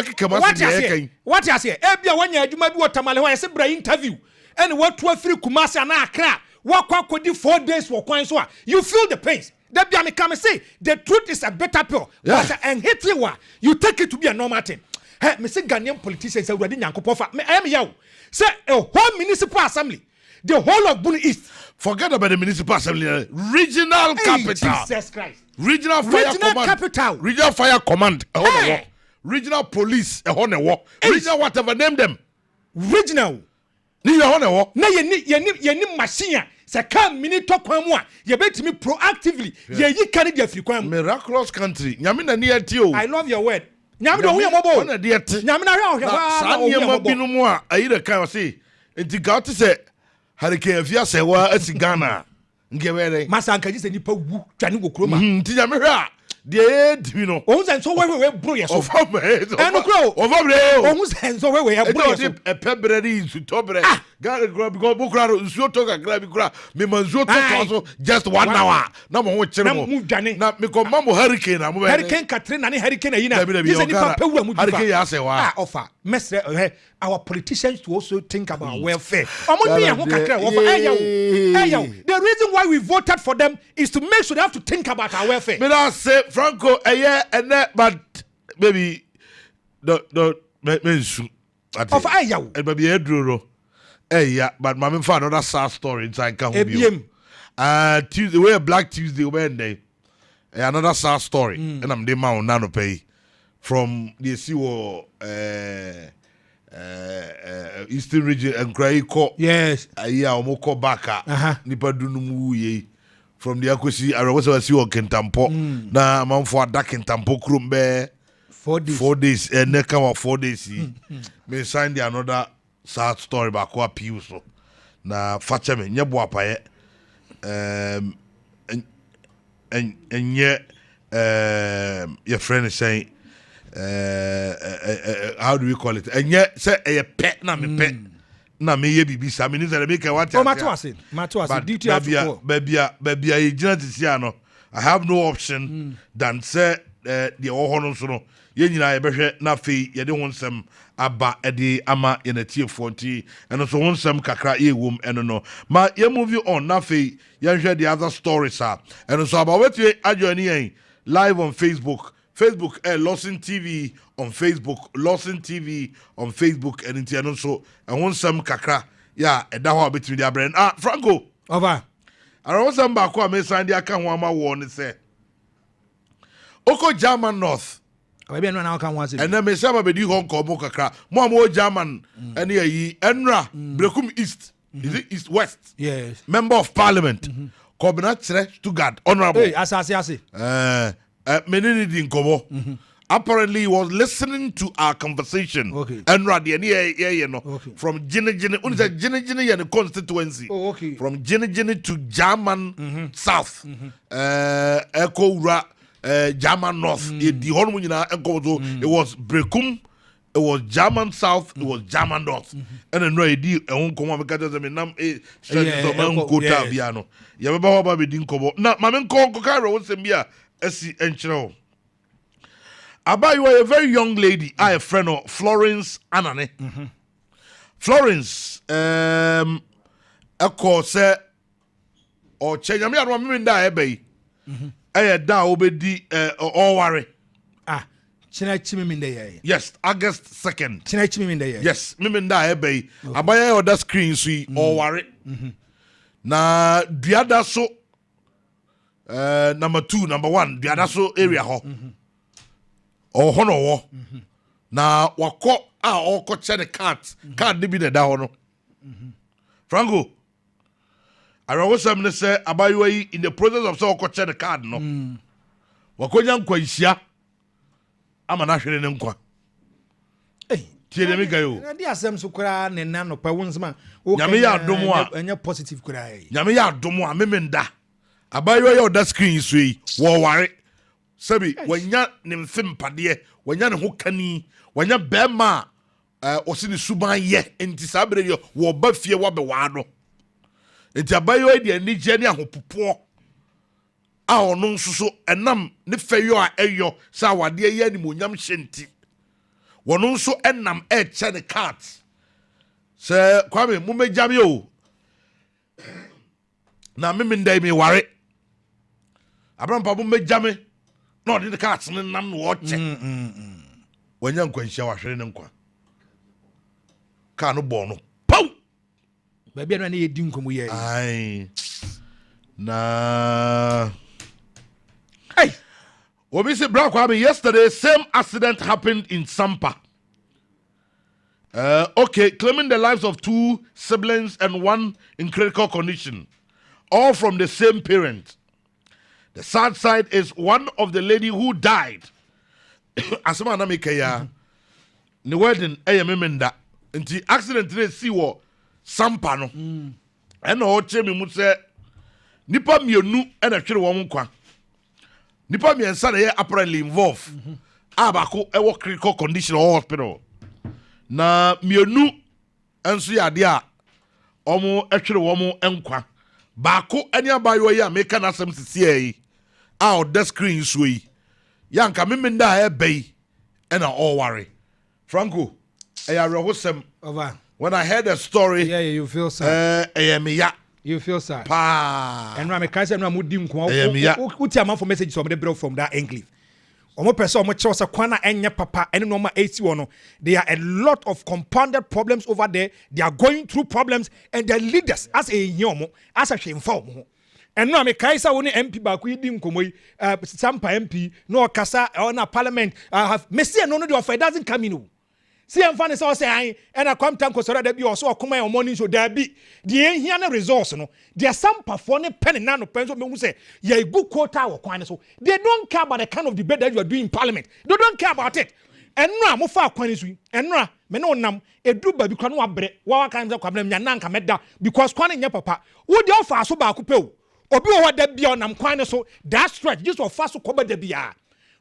kekema se ye What you say? Ebia wanya adwuma bi wotamale ho yese bra interview. And what to free Kumase na Accra. What kwakodi 4 days for kwan so you feel the pains. That be come say the truth is a better pill. But and hate you take it to be a normal thing. Hey, me say Ghanaian politicians say we dey nyankopon fa. I am yaw. Say a whole municipal assembly, the whole of Bunu East. Forget about the municipal assembly. Regional capital. Jesus Christ. Regional fire command. Capital. Regional fire command. Regional police. Regional whatever name them. Regional. Ni na ye machine. Se kan mini to kwan mu a ye betimi proactively ye yi kan dia free kwan. Miraculous country. Nyame na ne yeti o. I love your word. Nyame do hu yamobo. Na de yeti. Nyame na hwe ohwa. Sa nyama binu mu a ayi de kan o say enti ga o se hurricane afia se wa asi Ghana. Ngewere. Masa ankaji se nipa wu twane go kroma. Enti nyame hwe a the you know. Oh, and so we bro yes. Of me. And grow. Of me. Oh, and so we have bro. A pepperoni to tobre. God grab go bukra so talk grab kura. Me manzo to just 1 hour. Na mo ho kire mo. Na me ko mamo hurricane na mo. Hurricane Katrina ni hurricane ayina. This is nipa pewu amu. Hurricane ya se wa. Offer. Mesre our politicians to also think about welfare. Omo bi ho kakra offer. The reason why we voted for them is to make sure they have to think about our welfare. Me I say Franco and but maybe the mention of ayaw. And maybe Edro. But my found another sad story inside Tuesday, where Black Tuesday Wednesday. Another sad story. And I'm the man nano pay from the CWO Eastern region and Kraiko. Yes. Omoko Baka. Nipa Dunumu ye. From the Akwesi, I was a see on Kentampo. Na man for that Kentampo Krumbe 4 days and next come 4 days. Me sign the another sad story about kwa piuso. Na facha me nye boapa ye. And yet your friend is saying how do we call it? And yet say a pet na me pet. Na me ye bibi sa me ni say make what Matuase duty have to baby I I have no option than say the ohono so no ye nyina ye behwe na fe ye de wonsem aba ede ama ye na tie 40 and so wonsem kakra ye wom eno no ma ye move on na fe ye hwe the other stories are and so about what we adjourn here live on Facebook Lawson TV on Facebook, Lawson TV on Facebook, and in so and one some kakra, yeah, and that one between their brain. Franco, over. I want some back who may sign the account one more warning say. Oko German North. Maybe I can once. And then me say be di Hong Kong kakra. More German and ye Enra Brekum East. Is it East West? Yes. Member of Parliament. Kobina Stuttgart, honorable. Hey, asasi. Apparently, he was listening to our conversation. Okay. And from Ginny and the constituency. Oh, okay. From Ginny to German South. Echo German North. It was Brekum. It was German South, it was German North. And then no idea, I won't come on because I'm in Piano. Yababa be dinkobo. Now, Mamen Kokara was a mere SC Enchino. Aba, you are a very young lady. I a friend of Florence Anane. Florence, a course, or change. I mean, I remember that ebay. I da obedi or worry. Yes, August 2nd. Yes, Miminda Ebe. Abaya or that screen sweet or worry. Na Diada so number 2, number 1, Diada so area ho. Or honor. Na wako or coach the cards. Card be the down. Franco. I was some say Abayo in the process of so coach the card no. Wakoyan Quaisia. I'm a national nkwa. Hey, tie me gayo. Na dia asem so kura ne na no pa wonsma. Nyame ya adomo a enya positive kura. Nyame ya adomo a memenda. Abayo ya oda screen so yi wo ware. Sabi wanya ne mfempade, wanya ne ho kani, wanya bema osi ne suban ye enti sabre yo wo ba fie wo be wado. Enti abayo de ani je ne ahopopo. A ono nsuso enam ne feyo a eyo sa wade ye ni monyam hyenti wono nso enam e che ne cards se Kwame mu mejame o na me ndai me ware abrampa mu mejame na ode the cards ne nam no wo che wanya nkwanhia wahwere ne nkwa ka no bo no pau ba bia no na ye di nkomo ye ai na hey, Obisi Kwame, yesterday, same accident happened in Sampa. Okay, claiming the lives of 2 siblings and 1 in critical condition, all from the same parent. The sad side is one of the lady who died. Asama na mekeya, ni wedding memenda. Nti accident today see wo Sampa no. Ena o che me mu se nipa mienu ena twere wo nkwa. nipa miɛnsa na yɛ apparently involved a baako ɛwɔ critical condition or hospital na mienu nso yɛ adeɛ a ɔmo ɛtwere wɔn nkwa baako ɛne abayewa yi a meka n'asɛm sisi yi a ɔda screen so yi yanka memenda a ɛbɛ yi ɛna ɔware Franco ɛyɛ awerɛhosɛm over when I heard the story yeah you feel sad you feel sad and I can say no mudi nko uti am for message from the bro from that English omo person omo che say kwana enye papa ene no ma 81 there are a lot of compounded problems over there they are going through problems and their leaders as a yomo as a shemfa omo and no me kai say woni MP ba ko yidi nkomo yi sampa MP no kasa na parliament have messi no the offer it doesn't come in. See, I'm funny, so say, and I come tanko so that be also a common morning so there be the here no resource, no. There are some performing pen and nano pens who say, yeah, good quota or quine so. They don't care about the kind of debate that you are doing in parliament. They don't care about it. And no, mo far quine and no, me no nam, a do baby can wa bre, wa kinds of problem, yananka medda, because quine your papa, would you offer so back kupel? Or be what that be on am quine so, that stretch, just for fast to cover the beer.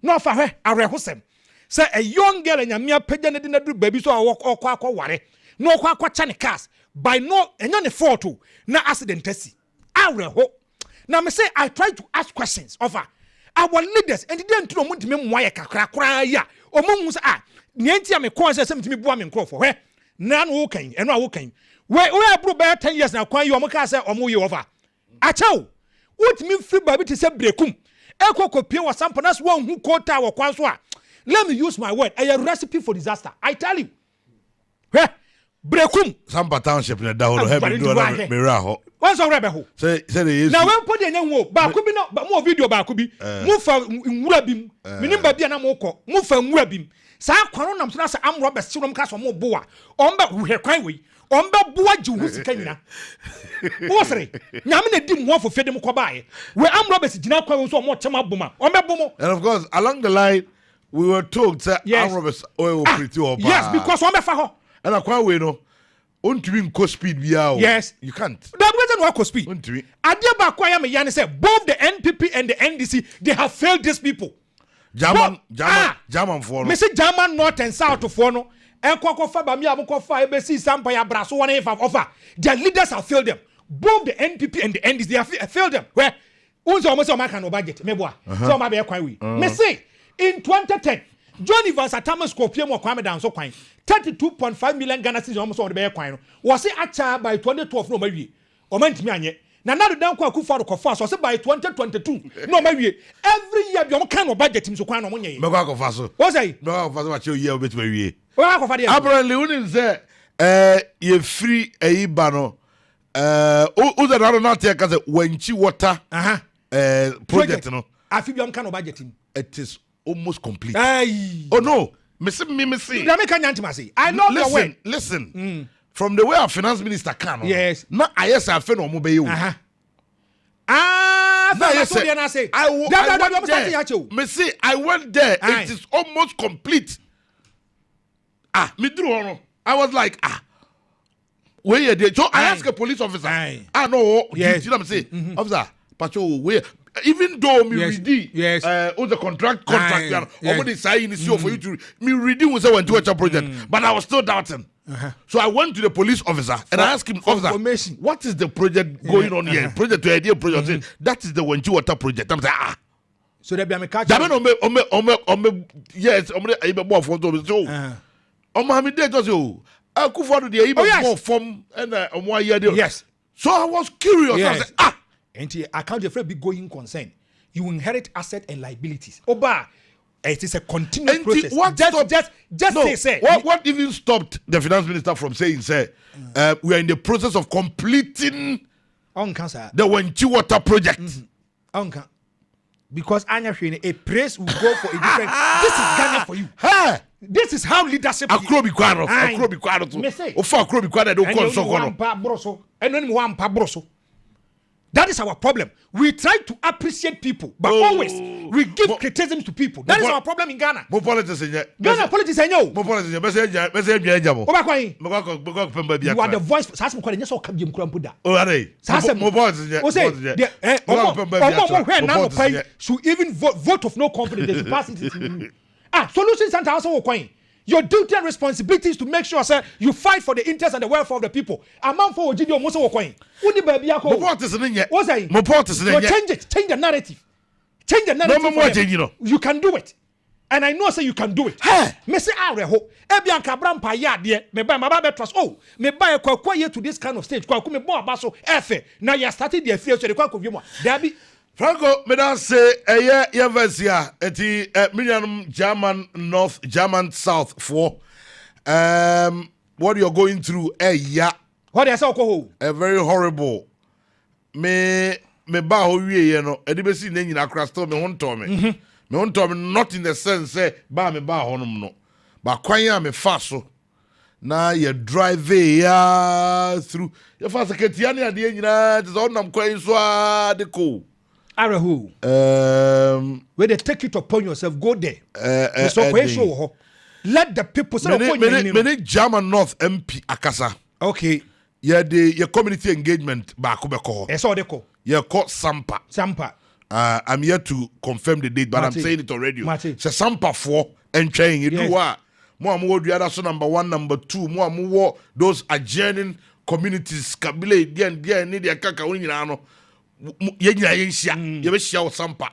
No for her, I rehosem. Say a young girl and your mere pagan didn't do baby so I walk or quack or worry. No quack chani cars. By no and on a photo, no accident testy. I will hope. Now me say I try to ask questions of her. Our leaders and didn't know to me why cry ya. Or mongs Nientia me concept to me booming crow for where none walking and no walking. Where I broke by 10 years now, quite your mocasa or move over. I tell what me free baby to say breakum. Echo copy or something else one who called tower quanswa. Let me use my word. A recipe for disaster. I tell you. Brekum. Some township in the down heavy do a mirror. What's a rebel? Say they now when put in young but could be not but more video back could be move from Wabim. Minimum Biana Moko. Move from Wabim. Sa Coronam Snas am Robert Suram Castle more boa. Omba who hear kindly. Omba boa Jews Kenya. What's it? Yamina didn't want for Fedem Kobai. Where am Roberts did not call so more Chama Buma. Omba Bomo. And of course, along the line, we were told that Roberts oil pretty or yes, because one befa and I quite we know. Untwin co speed biao. Yes, you can't. That wasn't what co speed. Untwin. Adiaba Kwame Tanko said both the NPP and the NDC they have failed these people. German for no. Mr. German North and South for no. And Kwako Faba mi amuko fa ebesi sampa ya braso one if offer. Their leaders have failed them. Both the NPP and the NDC they have failed them. Where unzo almost a man no budget. Meboa. So ma be kwai we. Me say in 2010, John Evans Ataman Scorpion or Kwame Tanko coin 32.5 million Ghana cedis almost on the bear coin. Was it acha by 2012 no maybe? Or meant me anye. Now the down kwaku for the coffers was by 2022. No maybe every year you kind of budget him so kwan money. Megako faso. What's I? No faso what you year bit we. Apparently unin say you free e bano uza na not take as wenchi water project no. Afibiam kind of budget him. It is almost complete. Aye. Oh no, me see. I know your way. Listen. From the way our finance minister can. Yes. Now I yes I feel no mo be you. I went there. It is almost complete. Me drew. I was like where you there? So I asked a police officer. No. Yes. You know what I'm saying? Officer, patrol where. Even though me ready, all the contract, already sign is for you to me ready was went to a project, but I was still doubting. So I went to the police officer and I asked him, officer, what is the project going on here? Project to idea project. That is the Wenchi Water project. I'm like, so there be a catch. Yes, I'm more for those. So, I'm there just you. I could follow the even more from and 1 year. Yes. So I was curious. Yes. I was like, and account your be going concern. You inherit asset and liabilities. Oba, it is a continuous process. What say. What even stopped the finance minister from saying, we are in the process of completing the Wenchi Water project? Because a praise will go for a different. This is Ghana for you. This is how leadership is. Akrobi kwano. Ofa akrobi kwano don't call so kono. And then one pa broso. That is our problem. We try to appreciate people, but always we give criticism to people. That is our problem in Ghana. Mo politics Ghana politics are no. Mo politics you are the voice. Sasem kwa nyesa okabiem kura mpoda. Oh, are. Sasem. Mo politics. So even vote of no confidence they should pass it. Solution center also kwan. Your duty and responsibility is to make sure, sir, you fight for the interests and the welfare of the people. A man for Ojidio Moso Wakwain. Who the baby ako? What's saying? So change it. Change the narrative. Change the narrative. No, you can do it. And I know, say you can do it. Messi Areho. Ebian Cabram Paya, dear. Me buy my baby trust. Oh, me buy a quack to this kind of stage. Quack me more basso. Now you started the affairs to the quack of you. Debbie. Franco, me don't say a year versia at the million German North, German South for what you're going through what is alcohol? A very horrible. Me ba ho wie ye no, e de besi na nyina krasto me won to me. Me won to me not in the sense say ba me ba ho no. Ba kwan ya me fa so. Na ye drive ya through. Ye fa sekretia na ade nyina, it on nam kwan so a de ko. Arahu. Where they take it upon yourself, go there. So let the people say many German North MP Akasa. Okay. Yeah, the community engagement back ko. That's all they call. Yeah, called Sampa. Sampa. I'm here to confirm the date, but Martin. I'm saying it already. So Sampa 4 and trying you do what? More the other so number 1, number 2, more those adjoining communities kabile dia need their kaka no. Sampa.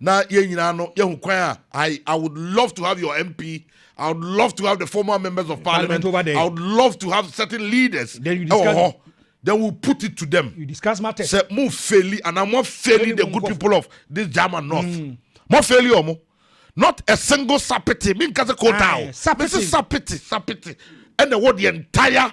Now, I would love to have your MP. I would love to have the former members of parliament over there. I would love to have certain leaders. Then you discuss. Then we'll put it to them. You discuss matters. Say, more fairly, and I'm more fairly the good people of this German North. More fairly, Omo. Not a single sapiti. Mean kase kota. Sapiti. And the word the entire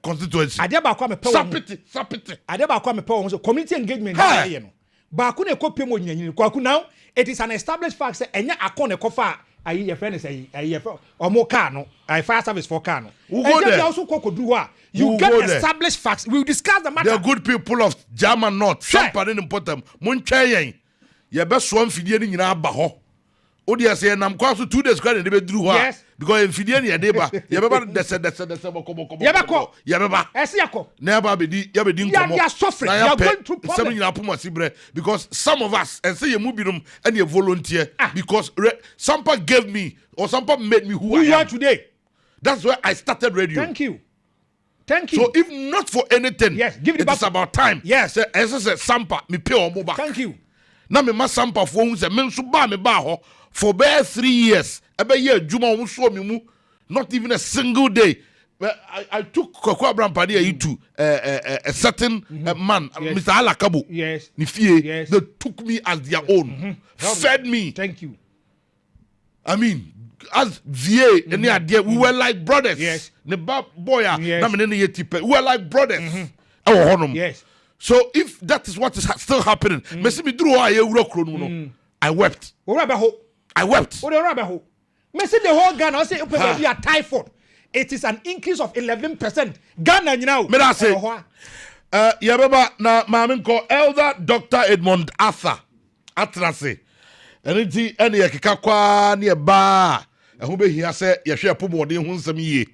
constituency. Adeba kwa me pe sapiti. Adeba kwa me pe community engagement na ye no. Ba ku na ekopie mo nyanyini kwa ku now it is an established fact say enya akon ekofa ayi your friend say ayi your omo car no ayi fire service for car no. We go there. Also kokodu ho you get established facts. We will discuss the matter. The good people of German North. Sampa ne important. Mon twayen. Ye be so amfidie ni nyina aba ho. Odi ase nam kwa so 2 days kwa ne be duru ho. Yes. Because amfidie ni ye dey ba. Ye be ba dese boko. Ye be ko. Ye be ba. Ese yakọ. Na ba be di ye be di nkomo. You are suffering. You are going through problem. Some nyina poma sibre because some of us and say ye mu binom and ye volunteer because Sampa gave me or Sampa made me who I am today. That's why I started radio. Thank you. So if not for anything, yes, give it back. It's about time. Yes, as I said, Sampa me pay omo back. Thank you. Now me ma Sampa for who say me so ba me ba ho for bare 3 years. Ebe ye adwuma won so me mu not even a single day. I took Kwakwa Brampadi to a certain man, Mr. Alakabu. Yes. Nifie, they took me as their own, fed me. Thank you. I mean, as VA and idea, we were like brothers. Yes. The boya, yes. We were like brothers. Yes. So if that is what is still happening, I wept. I wept. Messi the whole Ghana say be a typhoid. It is an increase of 11%. Ghana now. Me da say. Yababa na maame ko Elder Dr. Edmond Arthur Atrase. Eniti ene yekeka kwa ne ba. Eho be hia se ye hwe pomode ho nsam yie.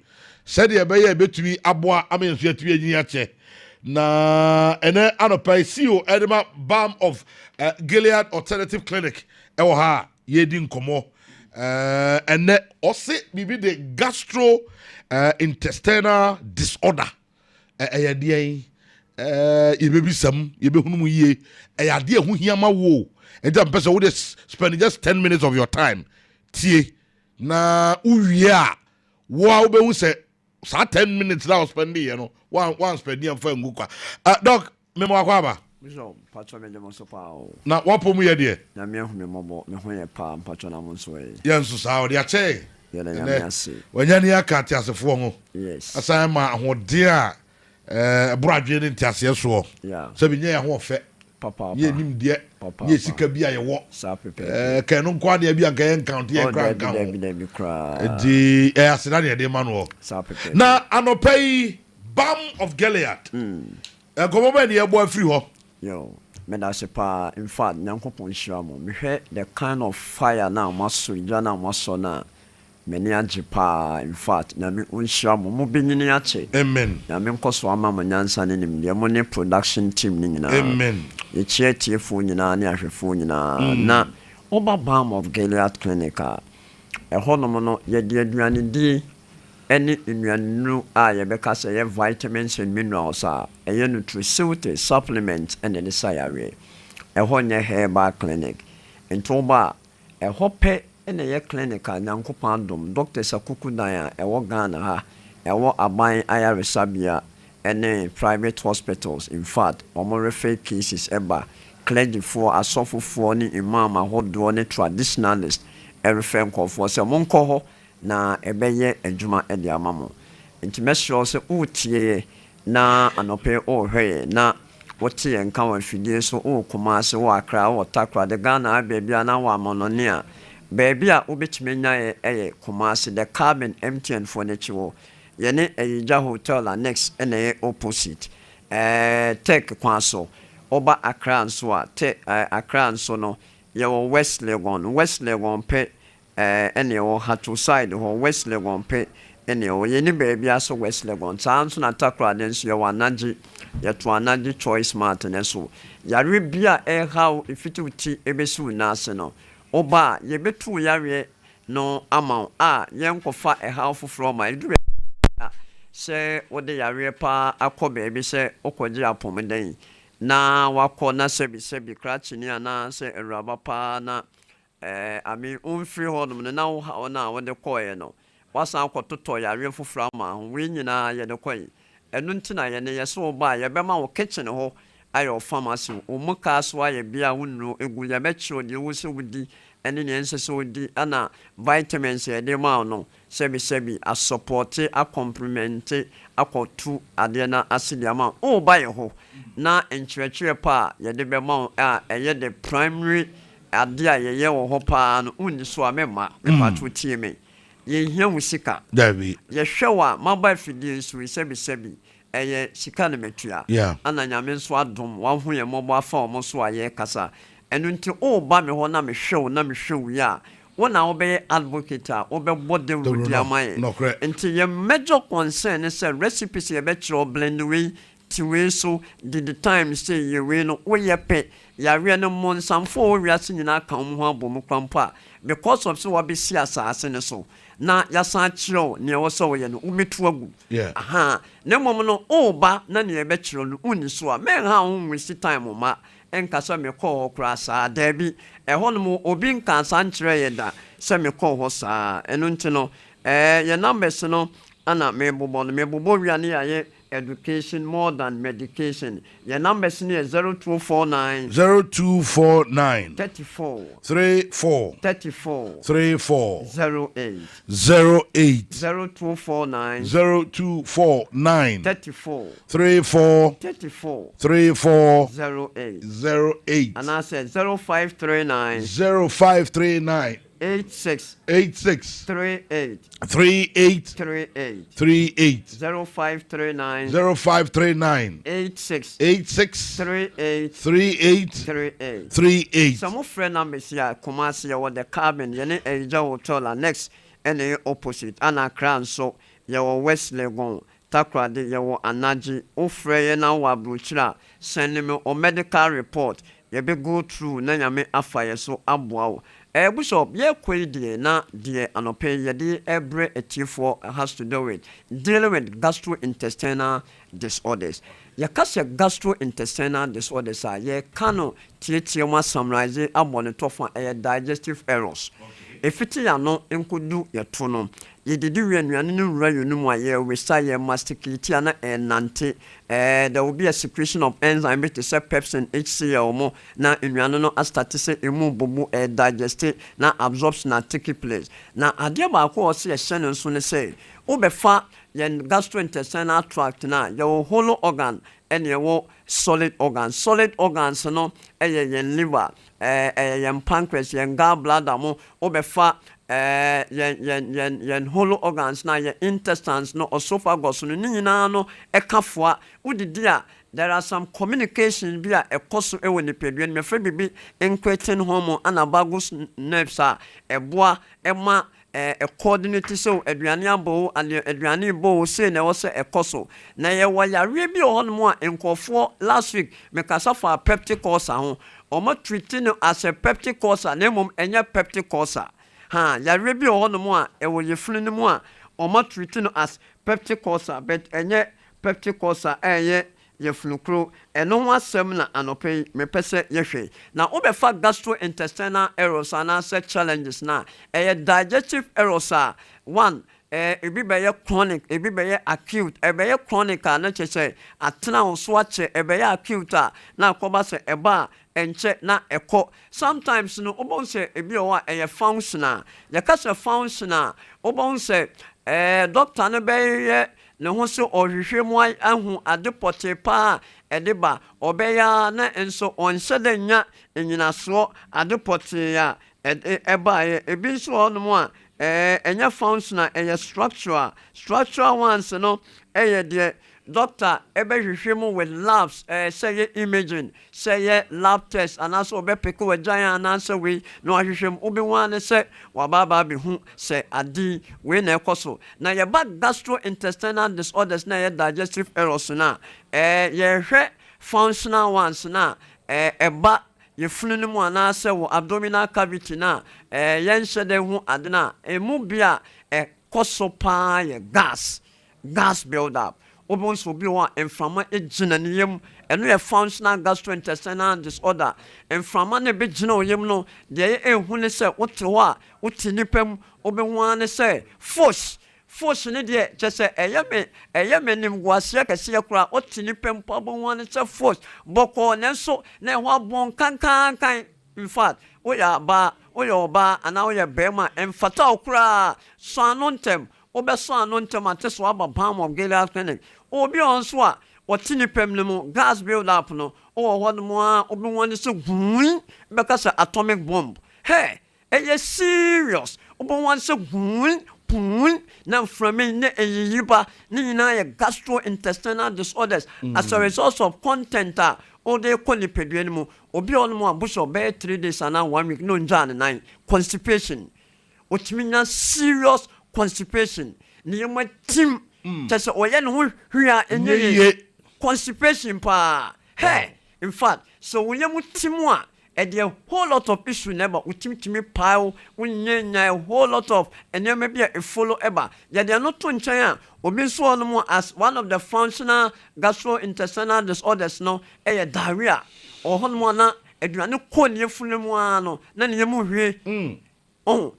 Said ye be ye betumi aboa amenso atui anyi ache. Na ene anopai CEO Edema Balm of Gilead Alternative Clinic. Ewo ha ye di nkomo. And also maybe the gastro intestinal disorder. You baby some you be hunu ye a dear who hear my woe. And that person would spend just 10 minutes of your time. Tie na uya wow be say 10 minutes now spending, you know. One spending for nguka. Doc, memo akwaba. Miso patro me demo so pa o. Na wapo mu ye de. Na me hu me mobo me ho ye pa patro na mo so e. Yensu sa o de ache. Ye na me ase. Wanya ni aka tiasefo ho. Yes. Asan ma ahode a buradwe ni tiase so. Yeah. So bi nye ya ho fe. Papa. Ye nim de. Ye sika bi a ye wo. Sa pepe. Kan no kwa de bi an kan count ye kra kan. Dem kra. Di asena de manu. Sa pepe. Na anopai Balm of Gilead. Gomo be ne ye bo afiri ho. Yo, Medasepa, in fact, Nankopon Shamo, me heard the kind of fire now, Masu, Jana Masona, many Japan, in fact, Nami Unshamo, Mubiniache. Amen. Namin Koswama Manyansan in the money production team, Nina. Amen. The chair Funina, Niafunina, na Oba Balm of Gilead Clinica. A honomono, yet the Adriani any new yebeka say vitamins and minerals are a nutrition supplement and a desire. A honey hair clinic. In Toba, a hope and a clinic and Uncle Pandum, Dr. Sakukudaya, a Wagana, a wa abine Aya Sabia, and private hospitals. In fact, more fake cases ever clergy for a soft for any imam, a hot doing traditionalist, every fan call for some monko. Na ebeye adwuma e de amamo nti mesro se utie na anope o hwe na wote enka wa fidie so o kuma se wo akra wo takra de Ghana baby na wa monone a baby a obetime nya eye kuma se de carbon MTN for nechi wo ye ne Eyija hotel annex ene opposite tech kwaso oba akra nso a akra nso no ye wo West Legon pe any or Hatu side or West Legon pay any or any baby as West Legon. Sounds na takra dance your wanaji yet wanaji choice martin so. Yaribia how if it would tea ebesu naseno. Oba ye betu yare no amount yanko fa a half from my say what the yare pa akko baby say okoji apomeden na wako na sebi cratching na say a rubber pa na. I mean, free home now how when the coy no. What's our to ya real for frama, winning ya the coy. And Nuntina and ya so by a bema kitchen ho, I your pharmacy, or Mukas why a beer window, a good metro, you also with the and in answer so the Anna vitamins a demano, sebi, a support, a compliment, a call two adena acid amount, oh by a ho. Na in church pa, ya de bemont a yet the primary. Adia ye wo hopa no unni so amema me patu tie me ye hia musika David ye hwewa mobile fidie so sebi eye sika ne metua ana nyame nso adom wa ho ye mobo afa omo so aye kasa enu nti o ba me ho na me hwew ya wona wo be advocate a wo be bode wudi amaye nti ye major concern is recipes ye be chiro blend we tiwe so did the time say ye we no wo ye pe yare no monsamfo wiase nyina kan ho abom kwampa because of so wabe si asase ne so na yasan kiro ne wo so ye no umetu agu aha ne mom no o ba na ne be kiro no uni so a men ha ho wisi time ma enka so me call kra sa da bi e hono mo obi nka san kire ye da se me call ho sa eno nti no ye numbers no ana me bobo wiane ya education more than medication. Your numbers near 0249 34 08 0249 34 08 and I said 0539 86 38 0539 86 38 some friend numbers here Kumasi or the cabin yene Eyija hotel next and opposite ana crown so your West Legon takra de your anaji ofre na wa bruchira send me or medical report you be go through na nyame afa so aboa Bishop, ye kwedi na de anope ye de every etifo has to do with dealing with gastrointestinal disorders. Ye kase gastrointestinal disorders are ye kano tie ma summarize abonito for digestive errors. If it ya no enkodu ye to no ye didi wianuane no wura yonu mu aye we say ye masticate na nante there will be a secretion of enzyme which is pepsin HCl mo na nnuane no start say emu bobu digest na absorption na take place na ade ba ko o se ye hye nso ne say obefa ye gastrointestinal tract na ye hollow organ and ye solid organs no eye ye liver yen pancreas yen gallbladder mo obefa yen hollow organs na yen intestines no esophagus no nyina no ekafoa udidia. There are some communications via a course ewe ni peduen me fe bibi incretin hormone anabagus nerves a eboa ema a coordinate so aduane abo and aduane bo say na wo se ekoso na ye wa yare bi ohonmo a enkofo last week me kasa for peptic ulcer ho omo treating as a peptic ulcer na mom enya peptic ulcer ha yare bi ohonmo a ewo yefunu ni mu a omo treating as peptic ulcer but enye peptic ulcer eye yeflukro eno wasem na anope mepese yehwe na obefa gastrointestinal errors and set challenges na digestive errors one ebi be chronic ebi be acute ebe chronic na chese atena so ache ebe acute na akoba se eba enche na eko sometimes no obon se ebi o wa functional yakase functional obon se doctor no be ne ho so ohwehwe mu ahu adepote pa edeba obeya na enso onhyede nya enyinaso adepote ya eba ebi so onmo a enya functional structural ones no de doctor hwehwe mu with labs say imaging say lab test and also be pick we giant answer we no hwehwe mu obi wan say wababa be hu say adi we na ekoso na ye back gastrointestinal disorders na ye digestive errors na ye hwe functional ones na eba ye funu mu anase wo abdominal cavity na ye nhyede hu adena emu bia ekoso pa ye gas build up obonso bi wa enframa ejina ne yem eno ye functional gastrointestinal disorder enframa ne be gina oyem no de ehu ne se wote ho a wote nipam obehu ne se force ne de chese eyeme nim gwase kase yakura wote nipam pa obehu ne se force boko ne so ne ho abon kankan in fact oya ba ana oya bema emfata okura so anontem obeso anontem ateso aba palm of Gilead clinic obi onso a wotini pem no mu gas build up no o ho no mu a obi won so gun beka say atomic bomb hey serious obi won so gun na from ne eyiba ni na ye gastrointestinal disorders as a result of content o de konipedue mu obi on mu abuso be 3 days and 1 week no njan 9 constipation otiminya serious constipation ni yema tim tese oye no hwia enye constipation pa hey in fact so we yemu timu a a whole lot of issue never utimtimi pile unyenya a whole lot of enema bia e follow eba ya de no to nchen a obi so no mo as one of the functional gastrointestinal disorders no diarrhea or hono na aduane ko ne funu mu ano na ne yemu hwie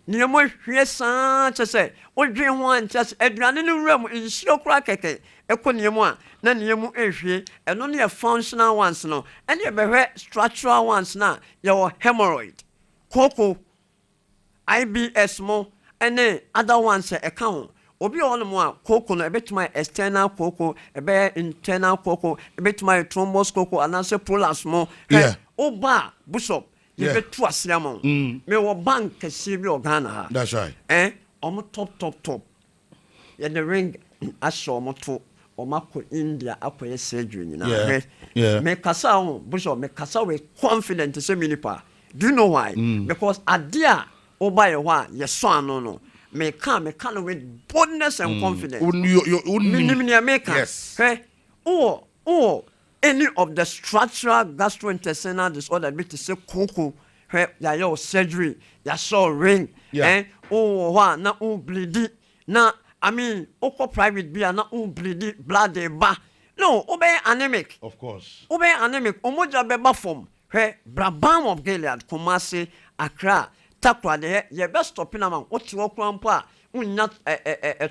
ni mo hwie san chese odwen ho an chese aduane no wura mu insiro kura keke ekoniemu a na niemu ehwie eno ne functional ones no ene e behwe structural ones na ye wo hemorrhoid koko IBS mo ene other ones e ka ho obi on mo a koko no ebetuma external koko ebe internal koko ebetuma thrombus koko anase prolapse mo oba bishop you be to asiamo me wo bank kesi bi Ghana. That's right. Omo top ye the ring asho omo to omako India akoye surgery nyina me kasa ho bishop me kasa we confident say minipa. Do you know why? Because adia oba ye ho a ye so ano no me can with boldness and confidence. Yes. Any of the structural gastrointestinal disorder be to say koko ya your surgery ya saw ring na bleed na I mean private be na bleed blood ba no obey anemic of course obey anemic omoja beba form Brabham of Gilead Kumasi Accra Takwa de ye best stopping am what you krampa unya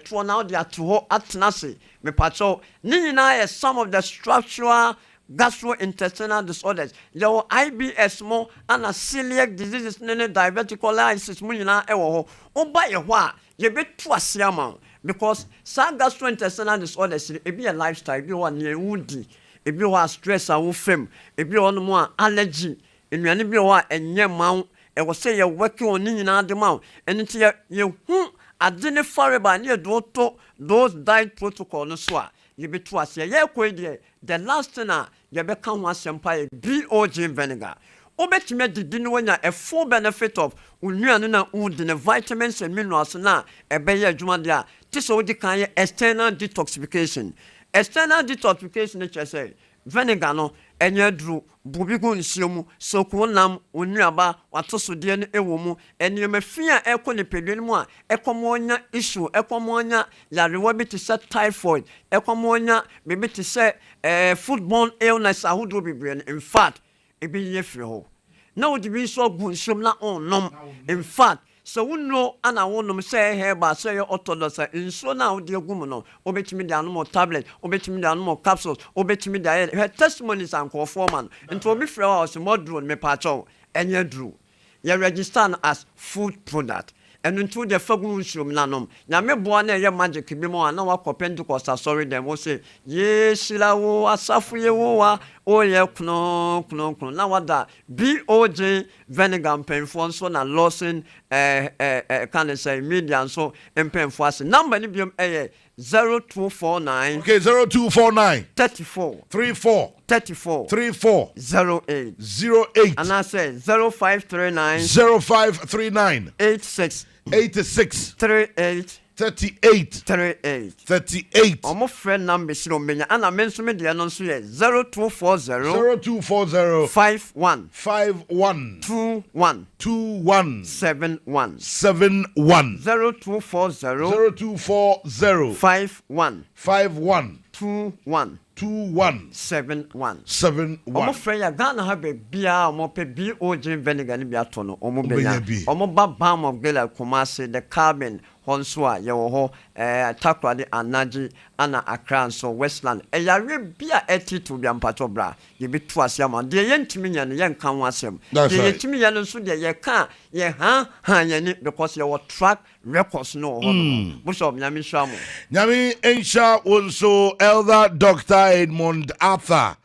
to now they are to atnase me pacho ni na some of the structural gastrointestinal disorders your IBS mo and celiac diseases nene diverticulitis mo nyina e wo ho oba ye ho a ye betu asiama because some gastrointestinal disorders e be a lifestyle be one ye wudi e be wa stress a wo fam e be on mo allergy enuane bi wo a enye mawo was say you're working on in the mouth, and it's you I didn't fire by near those diet protocol no swa. You be to us, the last thing you become one empire BOG vinegar. Obet the dinner when a full benefit of Unuana wood in vitamins and minerals na a bayer jumandia. This all the external detoxification. External detoxification, I say. Vinegar no enye dru bubigu nsiemu sokunam onuaba watoso de ne ewomu eniyemafia ekọ ne pedwene mu a ekomonya issue ekomonya yarewa bi te se typhoid ekomonya bi te se foodborne illness ahodo bibre. In fact ebi ye firi ho na odi bi so gu nsiemu na onnom. In fact so we know ana wonum say herba say your orthodox nso na wo de agum no obetimi de anu mo tablet obetimi de anu mo capsules obetimi de her testimonies and call foreman into obi frɛ wa so modron me pacho enye dru ye register as food product and into the fagun shum nanom na me boa na ye magic bi mo na wa Pentecost sorry dem wo say ye shilawo asafu ye wo wa o ye kuno na wada BOJ vinegar penfo so na Lawson can say media so penfo as number ni biom 0249 Okay, 0249 34 34 34 34 08 08 and I say 0539 0539 86 86 38 38 38 38 Omo friend number sino menya ana menso me de no so ye 0240 0240 51 51 21 21 71 71 0240 0240 51 51 21 21 71 71 Omo friend ya Ghana ha be bia omo pe BOJ vinegar ni bia to no omo be ya bi. omo ba balm of Gilead Kumasi the carbon Honswa yewo ho takwade anaji ana Accra so Westland yare bia etitu bia mpato bra ye bitu asiama de ye ntimi nya no ye nka ho asem de ye ntimi nya no so de ye ka ye ha ye ni because ye track records no ho bishop nyami shamo Nyami Ensha also Elder Dr. Edmund Arthur,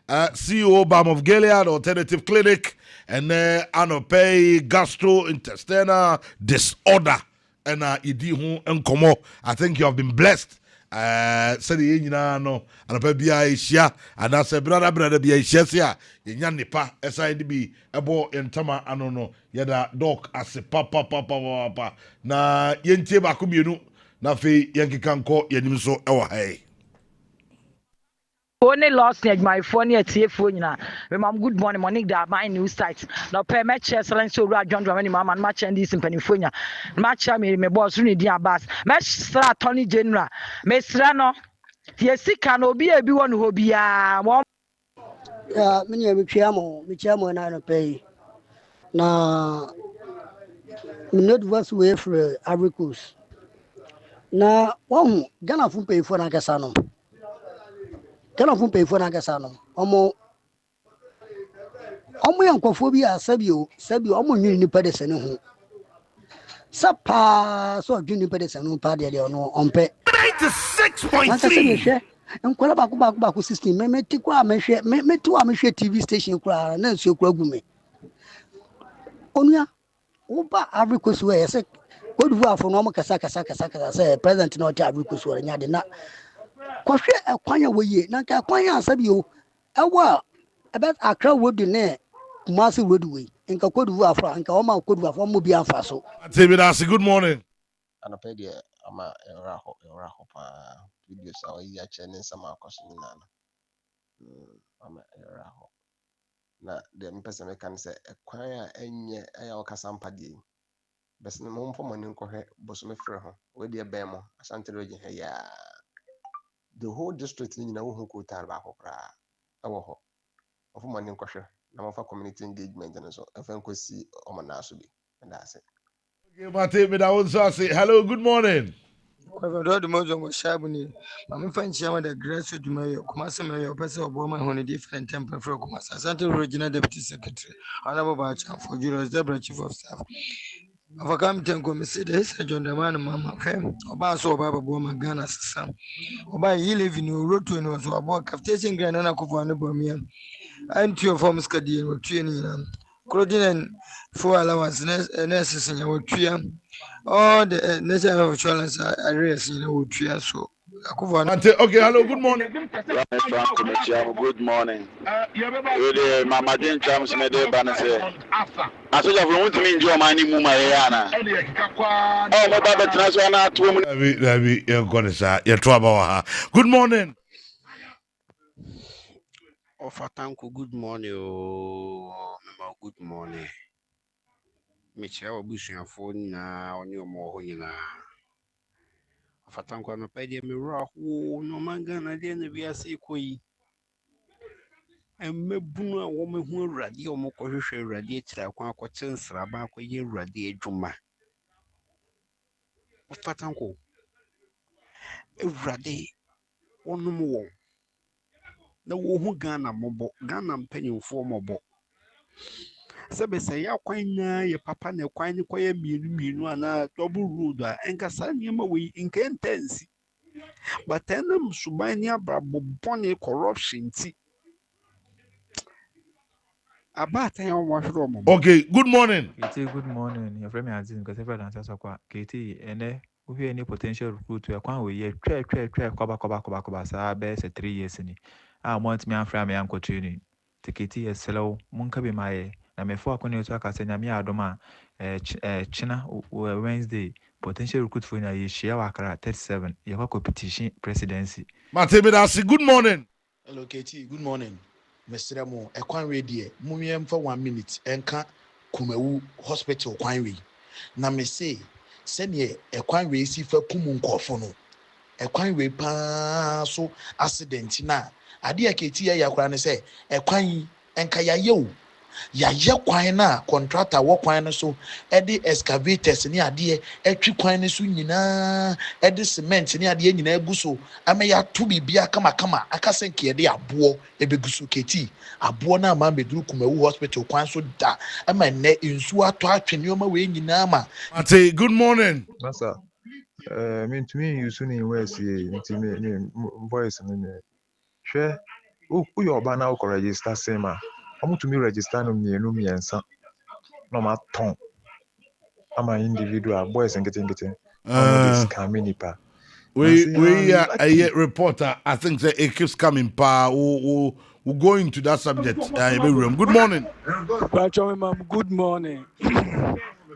CEO Balm of Gilead Alternative Clinic, and Anopay gastrointestinal disorder. And idi hu enkomo. I think you have been blessed. Said the no Anopay bia ishia, and I said brother bia ishia. Yenya nipa SIDB ebo entama anono yada doc as papa na yentie ba kumienu na fe yankikanko yenim so ewa hai. Only lost my phone at TF. Remember, good morning, Monique, that my news site. Now, pay match, excellent, so John Dramani, Mamma, and match and this in Pennyfunia. Match, I mean, my boss, really dear bass. Match, Sir Tony General. Miss Rano, yes, he can be a one who be a one. Many of Michamo, and I don't pay. Now, not was way for Abricus. Now, one Ghana for pay for Nagasano. Cannot pay for Nagasano. Omo Yankophobia, Sabio, Omo Uni Pedesano. Sapa, so Junior Pedesano, Paddy, on pay 96.3 and Kolabaku system, me tikwa me to a TV station cry, and then so me. Onya, Oba Abricus way, I said, good work for Norma Casaka, say, President not Abricus or any other. Kwahwe akwanya woye na ka akwanya asabio ewa about Accra wood ne Kumasi roadway nka kodu afra nka o ma kodu afra mo bi afa so That's good morning. Anapedia ama eraho pa videos awo ya chene sama akoso na ama eraho na de mpesa me kan se ekwan a enye aya okasa mpade bes ne mo mpo mani nkohwe boso me frɛ ho we de ben mo asante roje he ya the whole district ni na wo hu ko tar ba ko kra awo ho ofo mani nkohwe na mo fa community engagement and so afa nkosi o mana so bi and that's it. Okay, Mate, but I also say hello, good morning. Kwado mojo mo shabuni mama fanchi ama the grassroots mayor Kumasi mayor person oboma hone different temple for Kumasi Asante Regional Deputy Secretary Honorable Bacha for Julius Debra Chief of Staff Kwame Tanko Mr. John Damani Mama Fem Oba so Baba Boma Ghana Sam Oba he live in road to no so about captation grand na kufa ne bomia anti of forms kadi no tueni clothing and full allowance, nurses in your tree. All the national insurance arrears in your tree. So, okay, hello, good morning. Good morning. Mama Jane Chams made a banner say, I said, I want to enjoy my new Mayana. Oh, my Baba Transwana, 2 minutes. Let me, you're going to say, you're trouble. Good morning. Tanko, good morning. Oh, good morning. Michelle Bushing phone now on your more. Tanko, I'm a pay me rock. Oh, no man gonna then be a sequel. And me buna woman who radio mokoshi radiator, I can't cotton Rabako ye radiate Juma. Tanko, a radi, one more. The woman Ghana mobo, Ghana penny for mobo. Sabe say ya kwanya ye papa na kwanya kwaya mienu ana double road a enkasa niema we intense but enam suban ni abrabo bone corruption ti abata ya wo hwero mo. Okay, good morning. Kiti, good morning. Your friend has been because everyone answers kwa Kiti ene we any potential recruit to akwan we ye twa koba sa be se 3 years ni I want me afra me anko training tiketi ye slow munka be my na me fo akoni to aka se nyame adoma china Wednesday potential recruit for na ye share wakara 37 ye competition presidency. Matebe Dasi, good morning. Hello KT, good morning. Mr. Mo, ekwan we die mumiem for 1 minute enka Kumewu hospital kwan we na me say sene ekwan we si fa kumu nkofo no ekwan we pa so accident na ade aketi ya yakora ne say ekwan enka yaye kwan na contractor wo kwan no so ede excavators ni ade etwi kwan no so nyina ede cement ni ade nyina eguso ame ya to bibia kama akasenke ede abo ebeguso keti abo na ma meduru Kumewu hospital kwan so da ama ne nsu ato atwene oma we nyina ma. Ate, good morning. Masa me to me you soon in west me voice me hwe u your bana ko register sema omo to me register no miensa no ma ton ama individual boys and getting this coming nipa we a reporter I think that it keeps coming pa we go into that subject room. Good morning. Pacho ma'am, good morning.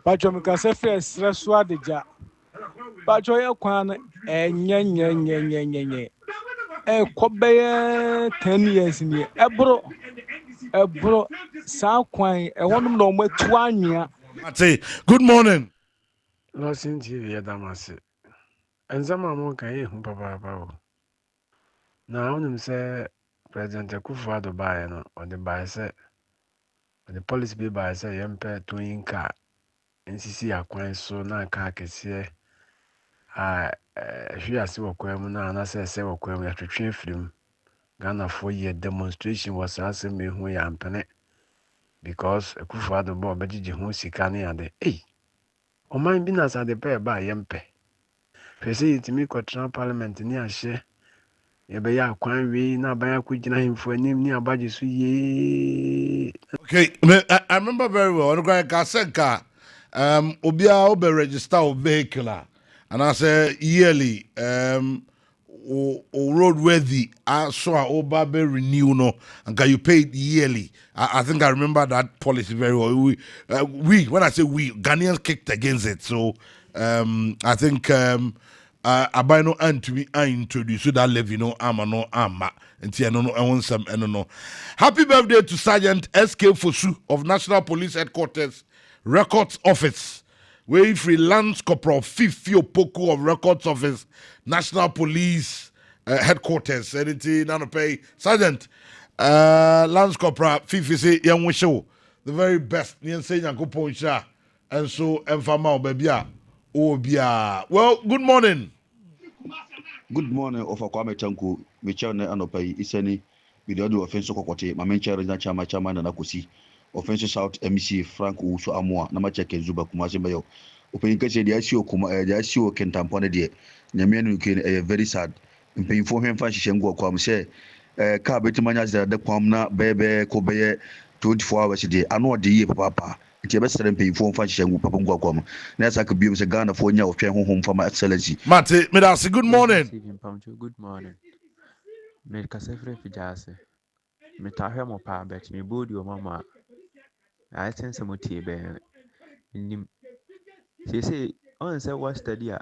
Pacho me ka se first reswa deja. Pacho ye kwan nye kobe 10 years ni ebro sa kwan wonum no matu anwea. Ate, good morning. Lawson TV ya damase. Enzama mo kan ye hu papa o. Na onum se President Akufo-Addo bae no o de bae se the policy be bae se yempe twin car nsisi akwan so na aka kese hwi ase wokwan mu na na se wokwan mu ya twetwe firim Ghana for year demonstration was as me hu ya mpene because Akufo-Addo bo begigi hu sika ne ade o man bi na sa de pe ba yempe pese yitimi kwatra parliament ni ahye ye ya kwan we na ban akugina himfo anim ni abaje so ye. Okay, I remember very well. I said obia obe register o vehicle and I say yearly roadworthy so oba be renew no and you pay it yearly. I think I remember that policy very well. We when I say we, Ghanaians kicked against it. So I think I buy no and to me I introduce that levy no ama until I want some no. Happy birthday to Sergeant SK Fosu of National Police Headquarters Records Office. Where freelance corporal Fifi Opoku of Records Office National Police Headquarters. Anything none pay Sergeant Lance Corporal Fifi say young show the very best. And so Enfama Babia. Well, good morning. Good morning, of Kwame Tanko, Michel Anopai, Iseni, with the other offensive Kokote, Mamencha Reza Chairman and Akusi, offensive South MC Frank Uso Amoa, Namachek Zuba Kumazimayo, opening the ICO Kentampone de Namian Ukin, very sad. In paying for him, Fashion Go Kwam say, Carbetimania, the Kwamna, Bebe, Kobe, 24 hours a day. I know the year, papa. It's a best selling pay for fashion papa Guacom. That's like a be a Ghana for your home from my excellency. Mate, Medasi, good morning. Good morning. Me kasefre fijase. Me tahwe mo pa bet me bodi o mama. I sense mo tie be. Nim. Say on say what study a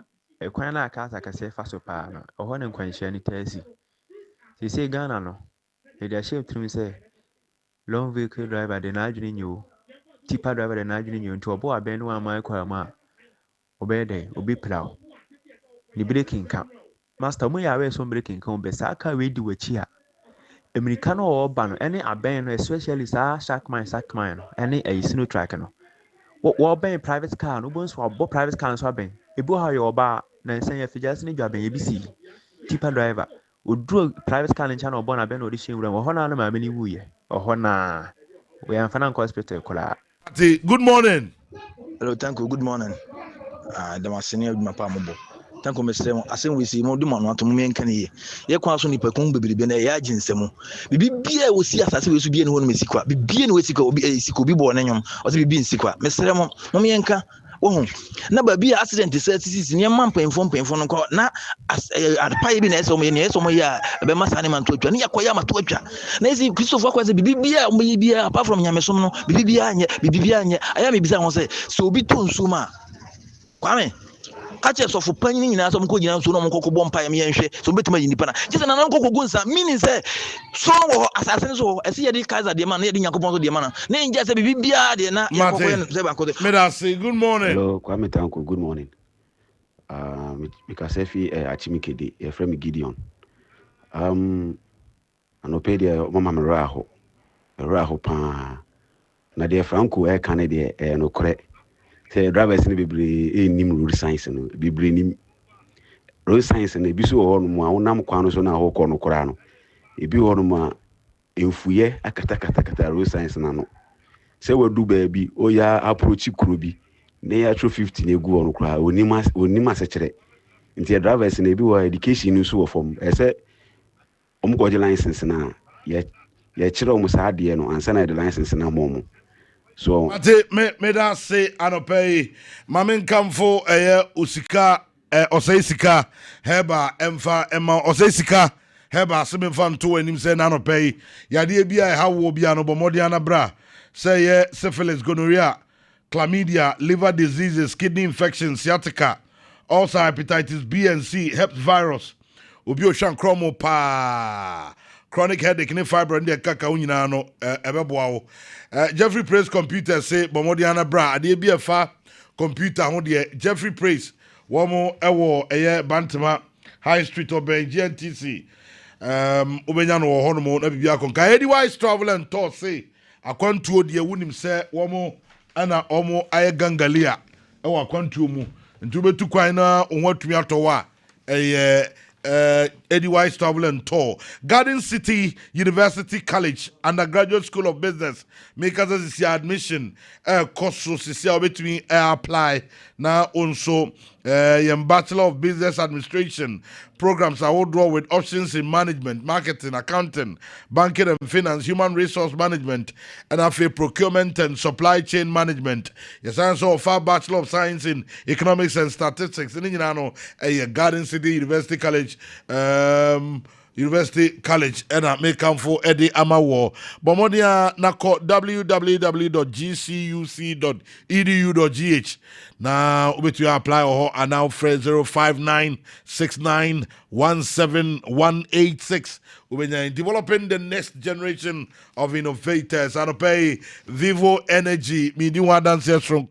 kwan na aka kase fa so pa no. Oho ne nkwanhia ni tasi. Say Ghana no. E dey shame trim say long vehicle driver de na adwene nyo. Tipa driver de na adwene nyo nti obo aben no ama kwa ma. Obe dey obi plow. Ni breaking ka. Master mo ya we so breaking ka be sa aka we di wachi a. America no oba no any aben no especially sa shark mine no any a sino track no. What ben private car no bonso obo private car so aben. Ebu ha yo oba na nsen ya fijas ni dwaben ebisi. Tipa driver oduro private car ncha no obo na ben no audition wura ho na na ma mani wuye. Oho na we am fanan hospital kola. Good morning. Hello, thank you. Good morning. The senior my pamobo. Thank you, Mr. Asen we see more demand to me and can ye. Ye kwaso ni pekun bebre na ya jinsemo. Bibi bia wo si asase we so bia ne wonu mesikwa. Bibi ne we sika obi sika obi bo na nyom. O se bibi nsikwa. Mr. mo me enka wo na ba bia accident se sisi ne man pemfo no ko na adpa bi na eso mo ye ne eso mo ya be masane man to atwa ne yakoya ma to atwa. Na esi Christopher akwa se bibi bia mo ye bia apart from nyamesom no bibi bia anye aya me bisa won se obi to nsuma Kwame Kache so for panyin nyina so mko nyina so no mko ko bompa yam yenhwe so betima yinipa na jese na nko ko gunsa meaning say so wo asase so ese ye di kaiser de man na ye di yakobon so de man na nja se bibia de na yakobon se ba ko de Medasi, good morning. Hello, Kwame Tanko, good morning. Because if Achimikedi, a friend Gideon. Anopedia mama raho pa na de Franco e Canada e no correct. Say drivers ni bebre nim road science no bebre nim road science na bi so ho no mu a wonam kwan no so na ho ko no kora no e bi ho no ma enfuye akata road science na no say wadu ba bi o ya approach kuro bi na ya tro 50 na egu ho no kora onim asechere nti drivers na bi wo education no so wo form e say omko je license na ya kire omo sa ade no ansa na de license na mo so me da say anopay mamen kamfo usika osisika heba emfa ema osisika heba semfa nto anim say na anopay yade bia hawo bia no bomode anabra say syphilis, gonorrhea, chlamydia, liver diseases, kidney infection, sciatica, also hepatitis B and C, herpes virus, obi oshan chromo pa chronic headache ne fiber and kaka unyina no ebeboa Jeffrey Praise computer say bomodiana bra ade bi efa computer ho de Jeffrey Praise womo ewo Bantama High Street oben GNTC obenya no ho no mo na bibia konka Advertisements travel and tour say akwantuo de wunim say womo ana omo aye gangalia ewo akwantuo mu ntu betu kwan na onwatumi atowa Advertisements travel and tour. Garden City University College Undergraduate School of Business makers as your admission course so between apply now also Bachelor of Business Administration programs are all draw with options in management, marketing, accounting, banking and finance, human resource management, and after procurement and supply chain management. Yes, also a Bachelor of Science in Economics and Statistics in Garden City University College. University College and make come for Eddie Amawo. Bomodia nako www.gcuc.edu.gh. Now we to apply or and now phrase 05969171186. We developing the next generation of innovators and pay Vivo Energy. Medium dancers from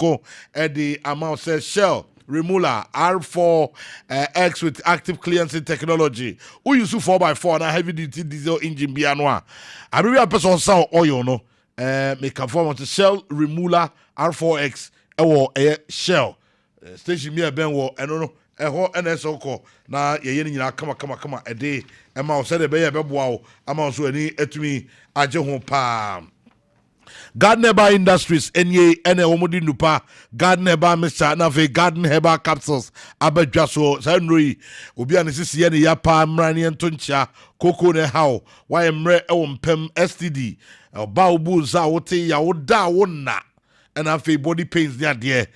Eddie Amawo says Shell Remula R4X with active cleansing technology. Who use 4x4 and a heavy duty diesel engine bianwa. I mean, a person sound oil no. Make a form of the Shell Remula R4X or a Shell station me a ben wo eno no NSO na ye nyina kama a day e ma o se de be ye beboa o ama so ani atumi agye ho pa. Garden Herbal Industries enye ene omodi nupa Garden Herbal Mixture na ve Garden Herbal Capsules abadwa so sanroi obi anesisi ye ne yapa mrani entoncha koko ne hawo wa emre ewo mpem STD oba obu za wote ya woda wona and have a body pains there there.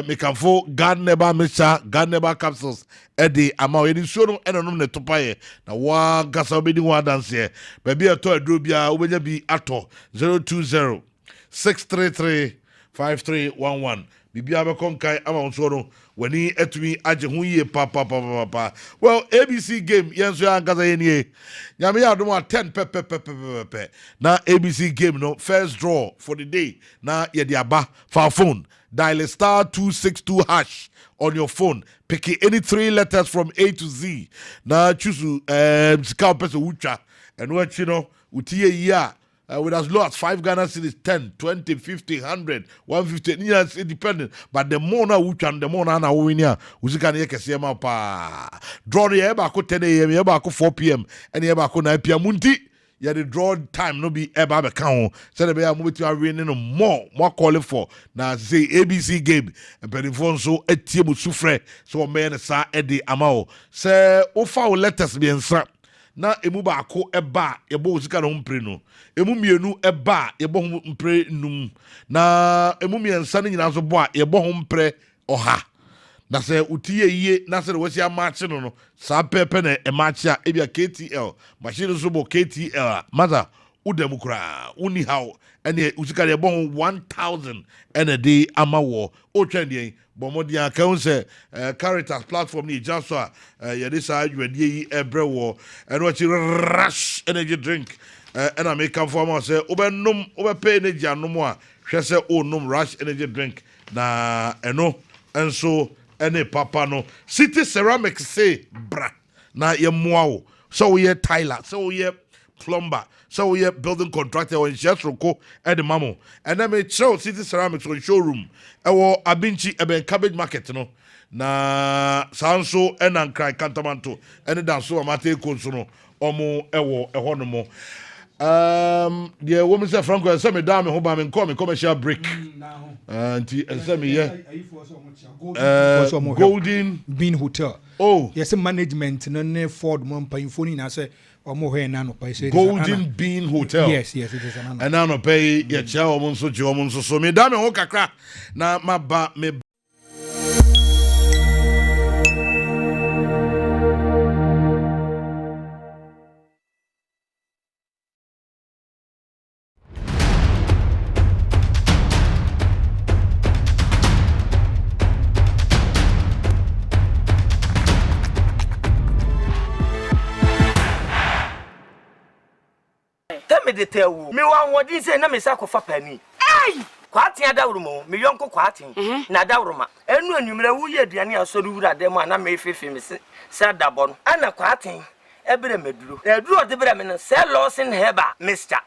Make a full Garden Herbal Mixture, Garden Herbal Capsules. Eddie, I'm already sure and I'm not to pay. Now, one gas of bidding one dance here. Baby, a toy drubia, will be ato 020 633 5311. Bibi abakonkai amansoro wani etumi aje hu ye papa. Well, ABC game yenso ya ngaza yenie. Nyame ya adom 10 pepe. Na ABC game no first draw for the day. Na ye di aba for phone. Dial *262# on your phone. Pick any 3 letters from A to Z. Na choose sika person ucha and what you know utiye ya. With as low as 5 Ghana cedis, 10, 20, 50, 100, 150, yes, it depending. But the more now, the more now we win here. We can hear pa. Draw the eba 10 a.m., eba 4 p.m., and eba 9 p.m. Munti. Yeah, the draw time no be eba be count. So the be a movie to are winning more calling for. Now say ABC game. And penifon so etiemu sufre. So man sa edi amao. Say ofa letters be answer. Na emu ba ako eba yebo usika no mpre no emu mienu eba yebo mpre num na emu miensa ne nyina so bo a yebo mpre oha na se utiye yiye na se wasi amache no sa pepe na emache a ebia KTL machine so bo KTL maza udem kura uni how ene usika yebo 1000 ene dey amawo o twende Bomodia Council Caritas platform ni just yedi sa adwade yi ebrewo and what you rush energy drink and I make come for say obenum obepe energy anom a hwe se onum rush energy drink na eno enso ene papa no City Ceramics say bra na ye moawo so we Tyler so we plumber so we building contractor on Jesroko and the mamo and then me show City Ceramics on showroom ewo abinchi eben cabbage market no na sanso enan cry cantamanto ene danso amate konso no omo ewo eho no mo the woman say Franco say me down me ho ba me come commercial break anti say me Golden Bean Hotel yes management no ne Ford mo mpanfoni na say Golden Bean Hotel. Yes, it is an and now pay ya cha omunso so me da me ho kakra na maba me de tewu me wa wodi say na me sa ko fa pani ai kwati adawru mo me yonko kwati na adawru ma enu anwumre wu ye aduane asori wura dem ana me fefe me se adabo no ana kwati ebere meduro eduro de bere me no se Lawson heba Mr.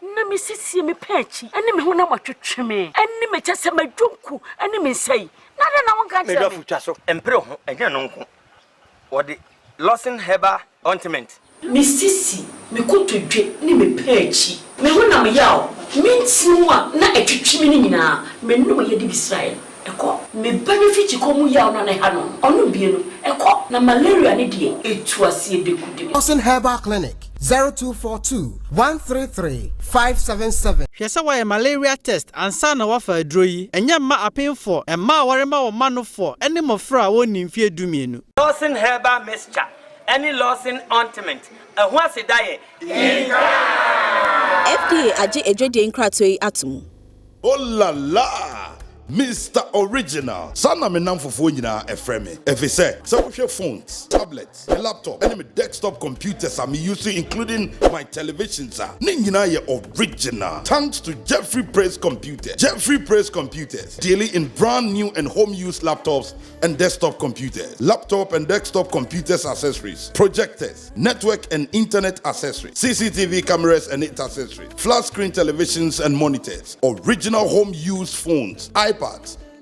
na me sisi me pechi ene me ho na matwetwe me ene me kyese madwonku ene me sei na de na wonka me do futwa so empre ho enya no nko wodi Lawson heba ointment me sisi me kotodwe ni me pechi me ho na me yawo me ntiwa na etwetwe me nyina me no ye de Israel eko me benefit ko mu yawo na ne ha no ono bie no eko na malaria ne de etuase de kude Lawson Herbal Clinic 0242 133 577 hwese wa malaria test ansa na wafa aduro yi enya ma apenfo emma warema wo manofo ene mofra woni mfie dumienu Lawson Herbal Mixture any Lawson ointment who has a diet FDA aje ejwede nkratoi atum oh la la Mr. Original. Sana me nam for nyina efreme. Efise, so with your phones, tablets, a laptop, and my desktop computers I'm using including my televisions are. Nyina ye original. Thanks to Jeffrey Praise Computers. Jeffrey Praise Computers dealing in brand new and home use laptops and desktop computers. Laptop and desktop computers accessories, projectors, network and internet accessories, CCTV cameras and its accessories, flat screen televisions and monitors, original home use phones, iPads,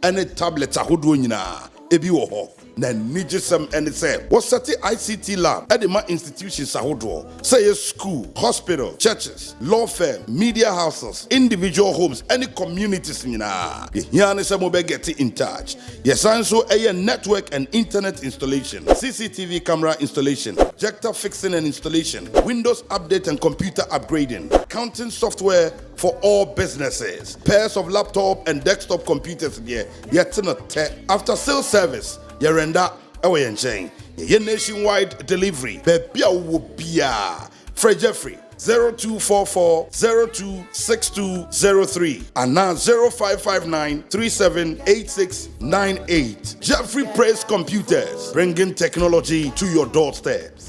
and a tablet ahodoɔ nyinaa ebi wɔ hɔ na nigesem ene se was set ICT lab at the ma institutions ahodo say school, hospital, churches, law firm, media houses, individual homes, any communities nyina. Here ne se mo be get in charge. Yes, so a network and internet installation, CCTV camera installation, projector fixing and installation, Windows update and computer upgrading, accounting software for all businesses, pairs of laptop and desktop computers here. Yet not after sales service, you render away and chain. Your nationwide delivery, baby, will be Fred Jeffrey 0244 026203 and now 0559 378698. Jeffrey Praise Computers, bringing technology to your doorsteps.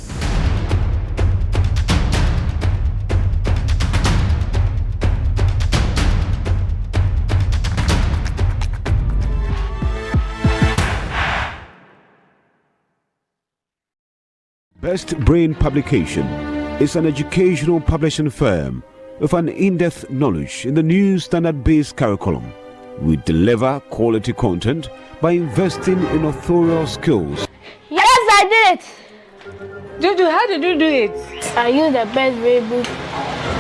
Best Brain Publication is an educational publishing firm with an in-depth knowledge in the new standard-based curriculum. We deliver quality content by investing in authorial skills. Yes, I did it! Dudu, how did you do it? I used the best brain book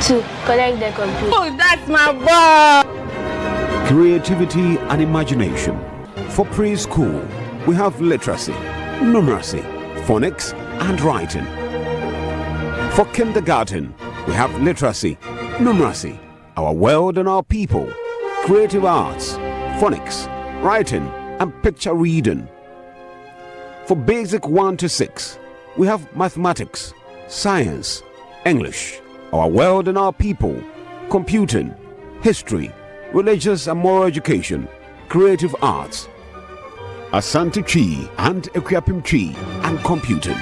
to connect the computer. Oh, that's my boy! Creativity and imagination. For preschool, we have literacy, numeracy, phonics, and writing. For kindergarten, we have literacy, numeracy, our world and our people, creative arts, phonics, writing, and picture reading. For basic 1 to 6, we have mathematics, science, English, our world and our people, computing, history, religious and moral education, creative arts, Asante Chi and Equiapim Chi, and computing.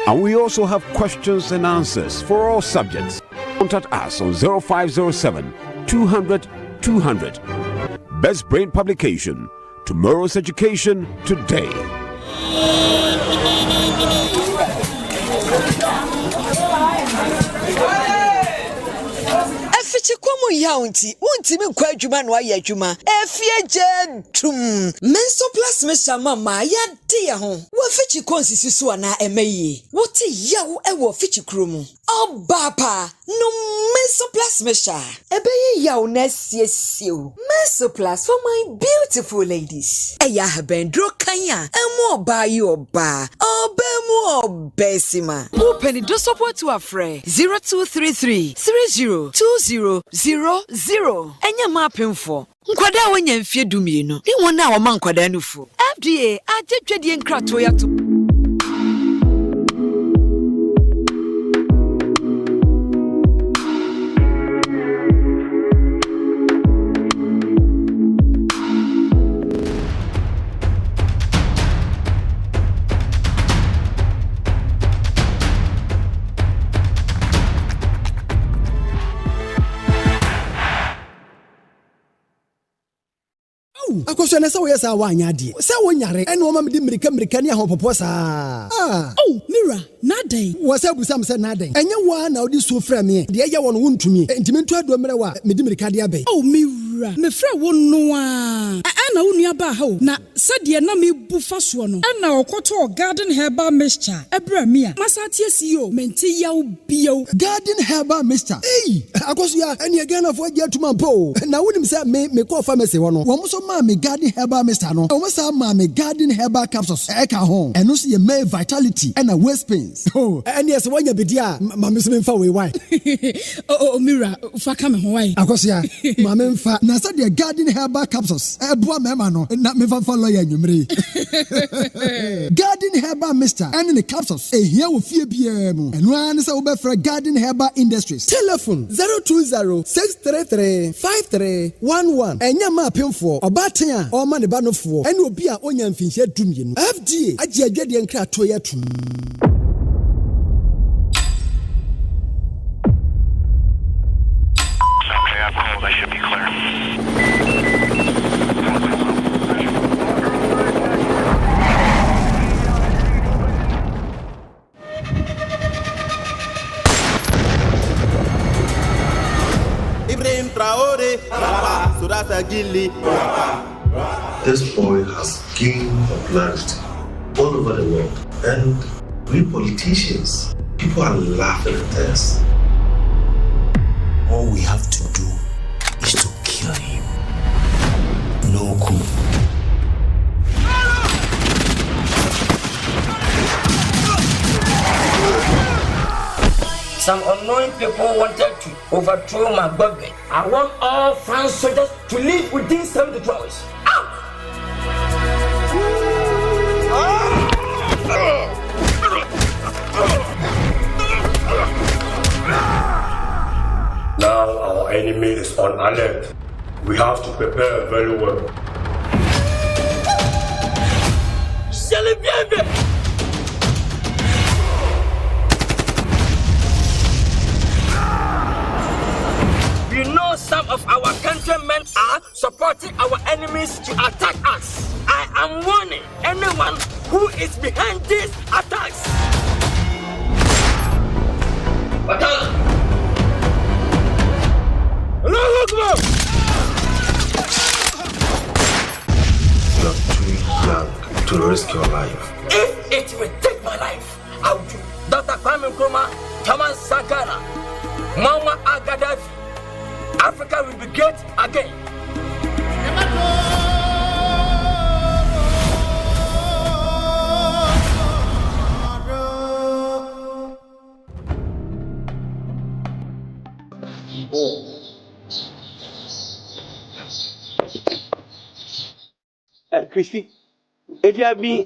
And we also have questions and answers for all subjects. Contact us on 0507 200 200. Best Brain Publication. Tomorrow's education today. Chikomo yaunti wonti me kwa adwuma no aye adwuma efie jedum menso plus me shama ma ya de ho wo fichi konsisi so na emayi wote yawo e wo fichi kromu obapa no menso plus me sha ebeye yawo na siesio menso plus for my beautiful ladies eya habendro kanya emo oba yi oba obemu obesima open do support to afre 0233 302000 Enya mapemfo nkwada wonya mfie dumienu ni wona wo man nkwada nufu FDA agedwedie nkrato ya to Akoso na say we say wanya de say wonyare ene o ma me di mirika ni ahopopo saa Mira na den wo say busam say na den enye wa na odi so fra me de ye wo no wontumi ntimi ntu ado mere wa me di mirika de abai Mira me fra wo no a na wo nua ba ha o na sade na me bu fa so no na okoto garden herbal mixture ebra me a masate CEO menti yaw bio garden herbal mixture akoso ya ene gana fo agya tuma po na wonim say me call pharmacy wo no wo mo so ma me garden herbal mixture no wo sa ma me garden herbal capsules eka ho eno so ye me vitality and a waist pains ene yes wanya bidi a ma me so me fa we why Mira fa ka me ho why akoso ya ma me fa na say the garden herbal capsules ebo mema no na me fa follow ya nwumre garden herbal mixture and the capsules here wo fie bia mu eno an say wo be fra garden herbal industries telephone 020 633 5311 enya ma pemfo obaten a o ma ne ba no fo ene obi a onya mfinhye dumye FDA agi adwede nkra to ya tum That should be clear. Ibrahim Traore, Surasa Gilly. This boy has gained popularity all over the world. And we politicians, people are laughing at us. All we have to do is to kill him. No coup. Some unknown people wanted to overthrow my government. I want all France soldiers to leave within 72 hours. Now our enemy is on alert. We have to prepare very well. You know some of our countrymen are supporting our enemies to attack us. I am warning anyone who is behind these attacks. You're too young to risk your life. If it will take my life, I will do. Dr. Kwame Nkrumah, Thomas Sankara, Muammar al-Gaddafi, Africa will be great again. Christy, if you have been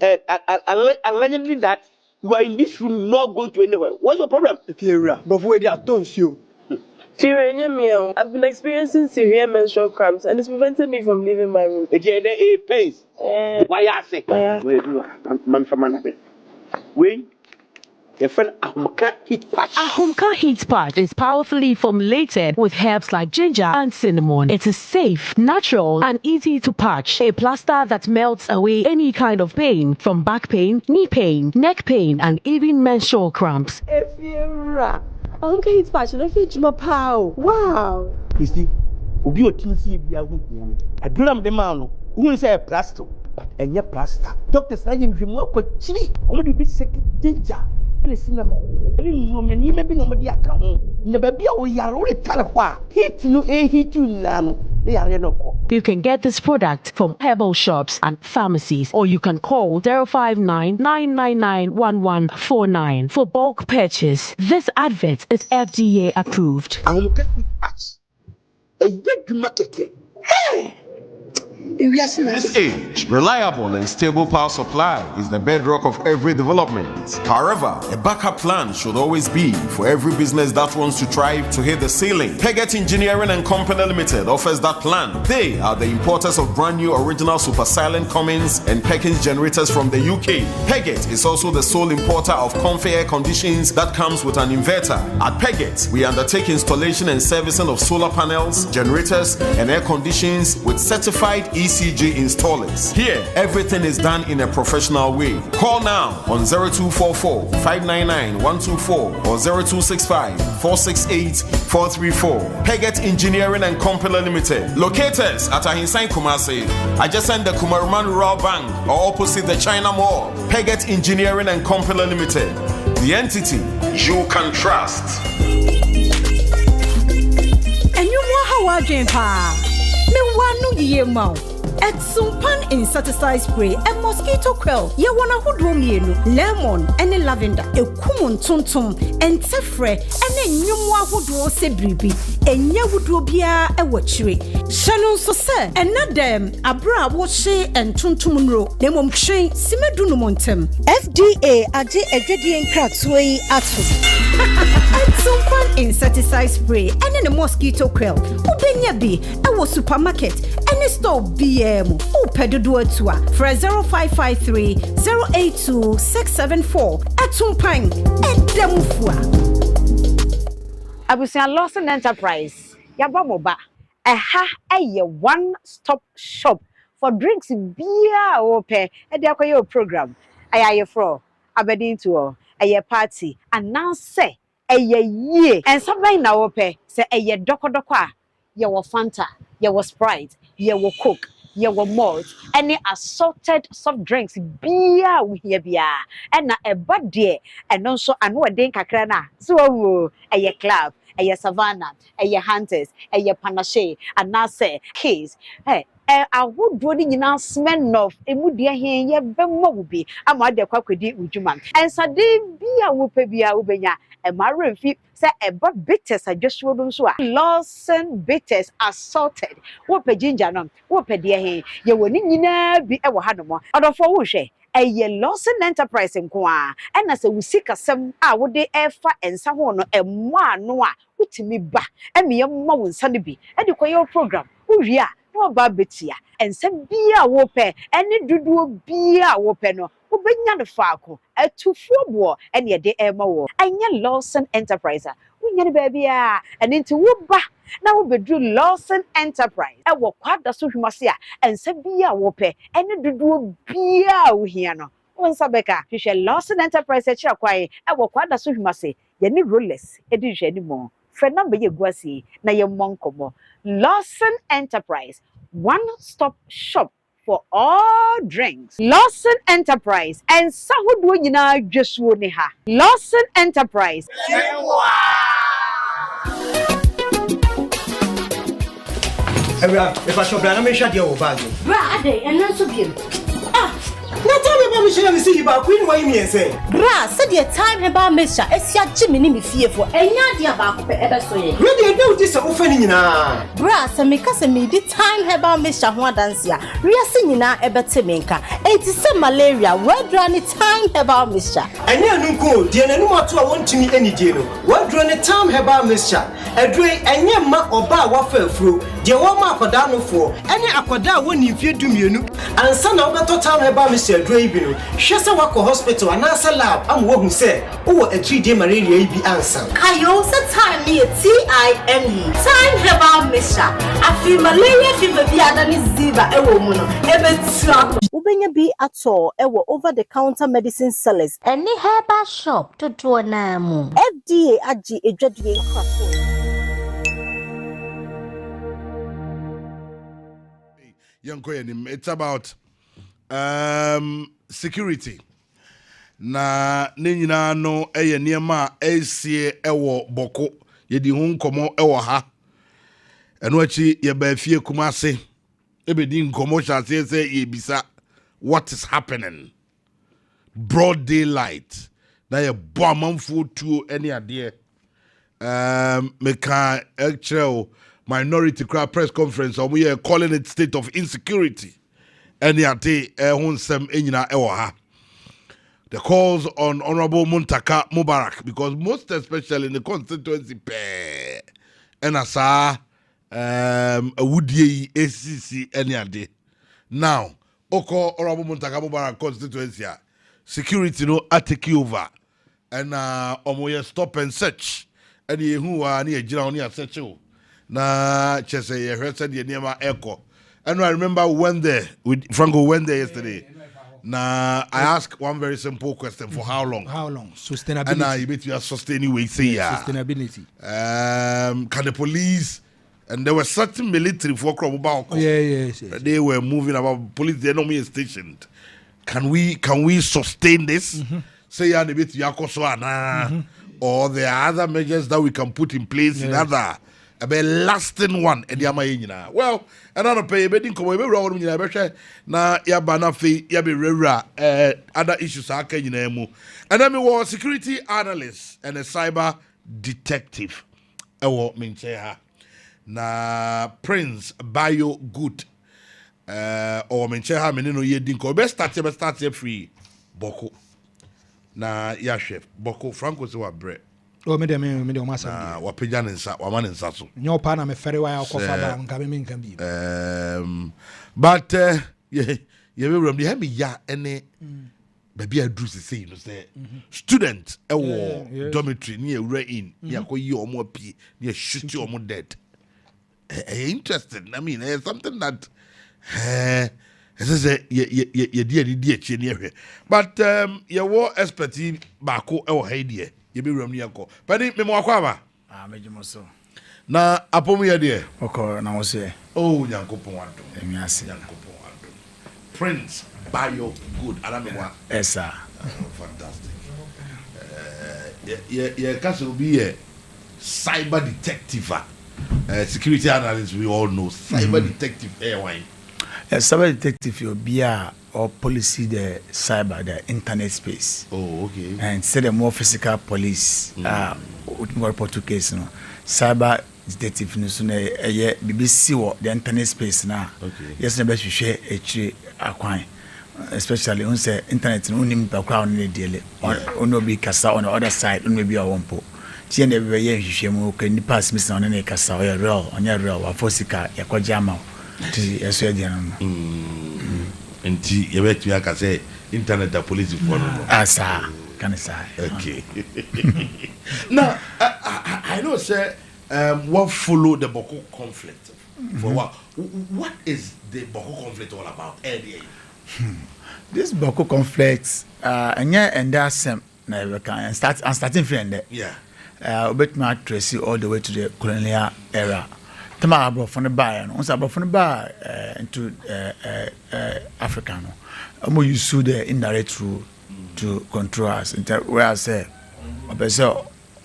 allegedly that you are in this room not going to anywhere, what's your problem? But where they are don't you? I've been experiencing severe menstrual cramps and it's prevented me from leaving my room. It pains. Why are you Wait. Your friend Ahumka Heat Patch. Ahumka Heat Patch is powerfully formulated with herbs like ginger and cinnamon. It is safe, natural, and easy to patch. A plaster that melts away any kind of pain, from back pain, knee pain, neck pain, and even menstrual cramps. Ahumka Heat Patch, wow. You see, Ubi Otinsi Biagu, I do them the man who say plaster, and yet plaster. Doctor Sergeant Grimlock, but chili, only be sick danger. Cinema. Woman, you may be nobody account. Never be a we are only telephone. Hit no a hit you now. They are no. You can get this product from herbal shops and pharmacies, or you can call 059-999-1149 for bulk purchase. This advert is FDA approved. I will get the patch. A big market. Hey! In this age, reliable and stable power supply is the bedrock of every development. However, a backup plan should always be for every business that wants to thrive to hit the ceiling. Peggett Engineering and Company Limited offers that plan. They are the importers of brand new original super silent Cummins and Perkins generators from the UK. Peggett is also the sole importer of comfy air conditions that comes with an inverter. At Peggett, we undertake installation and servicing of solar panels, generators, and air conditions with certified ECG installers. Here, everything is done in a professional way. Call now on 0244-599-124 or 0265-468-434. Peggett Engineering and Company Limited. Locators at Ahinsan Kumasi, adjacent the Kumaruman Rural Bank or opposite the China Mall. Peggett Engineering and Company Limited. The entity you can trust. And you want how I drink me want no ye mouth. At Sumpan insecticide spray and mosquito quell. Ye wanna who do me lemon and lavender, a kumun tuntum and tefre and a nyumwa who do se bribi and ya would robia a watchery. Shannon so say and not them a bra washe and tuntum ro, demom train simedunumontem. FDA aje edredian cracks way atu. At Sumpan insecticide spray and in a mosquito quell. Ubenya be a supermarket and a store be Pedodo Tua for 0553 082 674 at Tumpang and Demufua. Abusia Lawson Enterprise, Yabamoba, a one-stop shop for drinks, beer, or pay a decoyo program. A fro, aberdeen to a party, and now say a ye, and somebody now pay say a doco, you were Fanta, you were Sprite, you were Coke. ye wo malt any assorted soft drinks bia wo hia bia and na eba de eno so ano den kakra na so wo eye club eye savannah eye hunters eye panache anase keys ahodo ni nyina smell of emudie hen ye bemmo wo bi ama de kwakwedi udwuma ensade bia wo pe bia wo benya maremfi say eba bitters adwasuo do so a Lawson bitters assorted wo pe ginger no wo pe de hen ye woni nyina bi e wo ha no mo odofo wo hwe eye Lawson enterprise nko a na se wusika sem a wo de efa ensa ho no emo ano a wutimi ba eme ye mma wo nsa ne bi e de koyo program wo wi a no ba betia ensa bia wo pe ene duduo bia wo pe no wo benya ne faako atufuo bo ene ye de ema wo anya Lawson enterprise wo nya ne ba bia ene nti wo ba na wo bedru Lawson enterprise e wo kwada so hwimase a ensa bia wo pe ene duduo bia wo hia no wonsa beka hwehwe Lawson enterprise e kira kwai e wo kwada so hwimase ye ne rollers e di hwe ni mo fe number ye guasi na ye monkomo Lawson enterprise one-stop shop for all drinks. Lawson Enterprise and sahudu nyina dwesuo ne ha. Lawson Enterprise. If I shop na me shade your bag. Bra ade eno so biem. Na tell me about me share me see you ba queen why me say. Bra said the time about Misha esia gimi ni me fie for enya dia ba ko pe ebe so ye. We dey do this ofa ni nyina. Bra se me ka se me di time about Misha ho adanse a riase nyina ebe te me nka enti se malaria wadra ni time about Misha. Enya anu ko die nanu ato a wontumi anidie no wadra ni time about Misha edre enya ma oba wa fa afuro die wo ma akoda no fo ene akoda woni fie dumienu ansa na obeto time about Misha edre bi no hwe se wako hospital anasa lab am wo hu se wo a 3-day malaria ibi ansa Kayo se time ni TIME time about Misha afi malaria fever bi adani ziva ewo mu no ebe tua ubenya bi ato ewo over the counter medicine sellers any herbal shop to do na mu FDA agi edwadie kwaso. It's about security. Na nyina no eye niema esie ewo boko ye di hu nkomo ewo ha eno achi ye ba fie kumase ebe di nkomo chase se ye bisa what is happening broad daylight na ye bo amanfo tuo ene ade meka actual minority crowd press conference omo ye calling it state of insecurity ene ade hunsem enyina ewo ha. The calls on Honorable Muntaka Mubarak, because most especially in the constituency, and as a Woody ACC any day. Now, Oko Honorable Muntaka Mubarak constituency, security no take over, and omoye stop and search, and ye who are near General near search. Na chese ye heard the Nema Echo, and I remember when there with Franco went there yesterday. Now I ask one very simple question: for how long? How long? Sustainability. And now you bet you are sustaining. We say yeah. Sustainability. Can the police? And there were certain military for Krobaba. Yes. They were moving about police. They're not stationed. Can we sustain this? Say yeah, the bit Yakoswana, or there are other measures that we can put in place in other. A lasting one and the well, another pay bedding come away wrong na yabana fee yabi rera other issues are can and then we were a security analyst and a cyber detective. I won't mean na Prince Bio Good or mencheha menino ye dinko best start free boko na ya chef boko Franco so bread. Oh, me masa. Wapijan insa, waman insa so. Nyo pa na me fere wa akofa ba nka me nka bi. But ye be me ya ene baby adru se you know say student e wo dormitory ni ewura in ya ko yi omo apie ni shoot omo dead. Interesting. I mean, something that ye die ni ehwe. But ye wo expertise ba ko e wo ha die. You be rum yako. But me mo akwa ba. Mejumoso. Na apomu ya dear. Okay, now say. Oh, Yankopon Wando. Yankopon Wando. Prince Bayo Good. Alamewa. Yes, sir. Fantastic. Yeah, Castle be a cyber detective. Security analyst, we all know. Cyber detective airwine. A cyber detective will be or policy the cyber, the internet space. Oh, okay. And instead of more physical police, more report to case, no. Cyber detective, no sooner a BBC or the internet space now. Okay. Yes, never should share a coin. Especially on say internet, only background in the daily. Or no be cassa on the other side, only be a wompo. She never hear you can pass Miss on any cassa or your real, on your real, or Fosica, Yakojama. Yes, we are. And you bet me, I can say internet the police for sir. Can I say? Okay. Now, I know, sir, what follow the Boko conflict? For what is the Boko conflict all about? This Boko conflict, and that's some, and starting friend. Yeah. But my tracy all the way to the colonial era. Tama brought from the bar, and once I brought from the bar into Africa. I'm used to the indirect rule to control us. Where I say,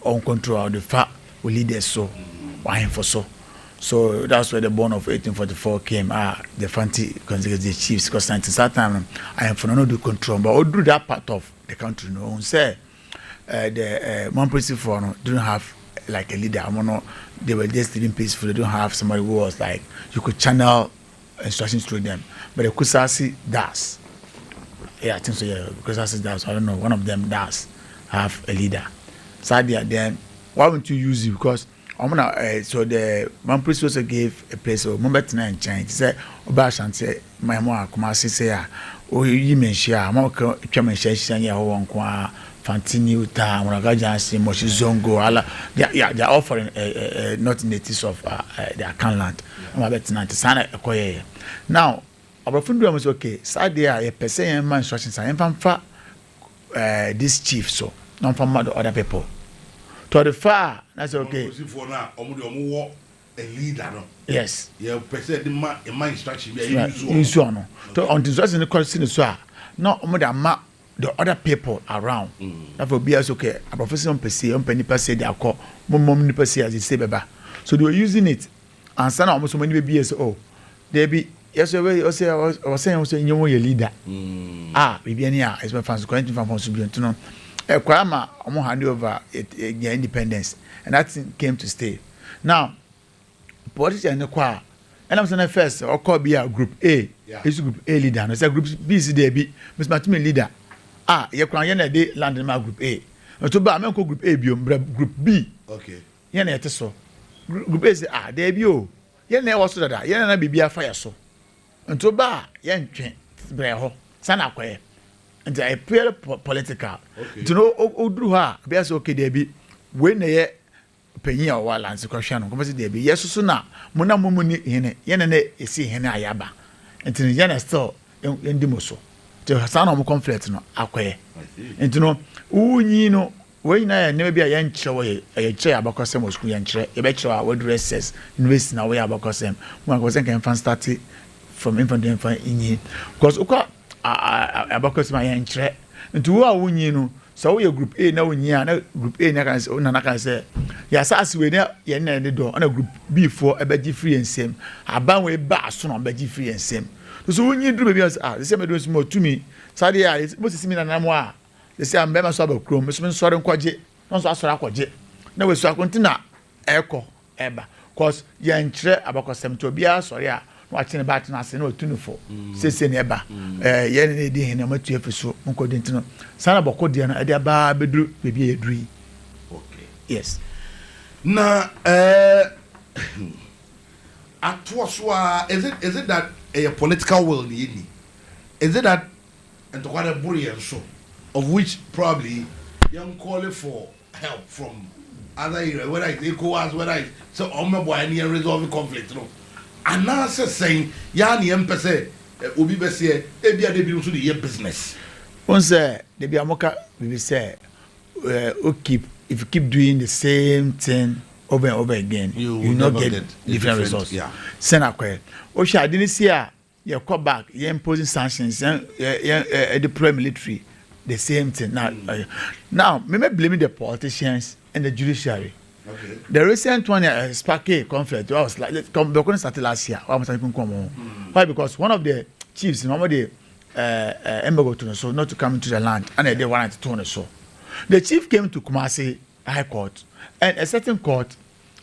on control the fact we lead us so, why for so. So that's where the bond of 1844 came. The fancy consecutive chiefs, because at that time I am for no do control, but all do that part of the country. No, say the one principal didn't have like a leader. They were just living peaceful. They don't have somebody who was like you could channel instructions through them. But the Kusasi does. Yeah, I think so. Yeah, Kusasi does. I don't know. One of them does have a leader. So then, why won't you use it? Because I'm gonna. So the one priest also gave a place. So remember tonight change. He said, "Obashan say my mom Kumasi say oh you mention I'm gonna come and share ya ho wonko Fantini Uta, Monagajansi, Moshi Zongo, they are offering not natives of their can land. I'm about to Sana Okoye. Now, our friend was okay. Sadia, a person man instructions, I am from this chief, so not from other people. To the far, that's okay. For now, a leader, no? Yes. Yeah, person in my instruction, you saw no. To on the instruction, the question is no, mother the other people around. That will be as okay. A professor on PC, on penny per se, they are called mom per se as they say, baba. So they were using it. And son almost many babies. Oh, they be yes, I was saying, you your leader. Maybe any is my fans going from Subian to know. A Kwama almost hand over their independence, and that came to stay. Now, politicians and the choir, and I'm saying first, or call be a group A. It's group A leader. And it's a group B, C, D, B. Miss Matumi leader. You can de land in my group A. To buy a group A, group B. Okay. Yana so. Group A say, there be you. Yana also that. Yana be a fire so. And to buy, yan train, breho, sana quay. And I appear political. To know, Drew her, be as okay, there be when they penny or while answer question. Come there be yes, so now. Mona mumuni in Yana is see Hena Ayaba. And to Yana still in Dimoso. To son of conflict no akwaye enti no unyi no we na never be a yan chwe a chair abakosem o school yan chre e be chre we dresses university na we abakosem mo akosem kan fan start from infantry fan inyi because uko abakosem yan chre enti wo a unyi no so we group A na unyi na group A na kan say ya sase we na yan na de do na group B for e be gi free ensem aban we ba so na be gi free ensem. So when you do maybe the same do small to me. Sadia, most is me na moi. They say I'm better so about chrome, Mr. Sorry kwaje, non so asora kwaje. Na we so continue echo eba. Cause ya nchre abakosem to bia sorry a watching about na se na otunu for. Say eba. Ye ne di hin na matu efiso nko de ntino. Sana boko de na e ba bedru bebi edru. Okay. Yes. Na atwaswa is it that a political will need? Is it that and to what a bully so of which probably young calling for help from other areas, whether it's ECOWAS, whether it's so on my boy any resolving conflict, no. And now saying Yani empese ubi bese ebia de bi so the business. Once the biamoka we say if you keep doing the same thing over and over again, you not get different results. Yeah. Senakwe. Osha, I didn't see you come back, you imposing sanctions, deploy military, the same thing. Now, maybe blaming the politicians and the judiciary. Okay. The recent one, Sparky conflict, I was like, let's come back started last year. Why? Because one of the chiefs, normally, embargo to so not to come into the land, and they wanted to turn so. The chief came to Kumasi High Court, and a certain court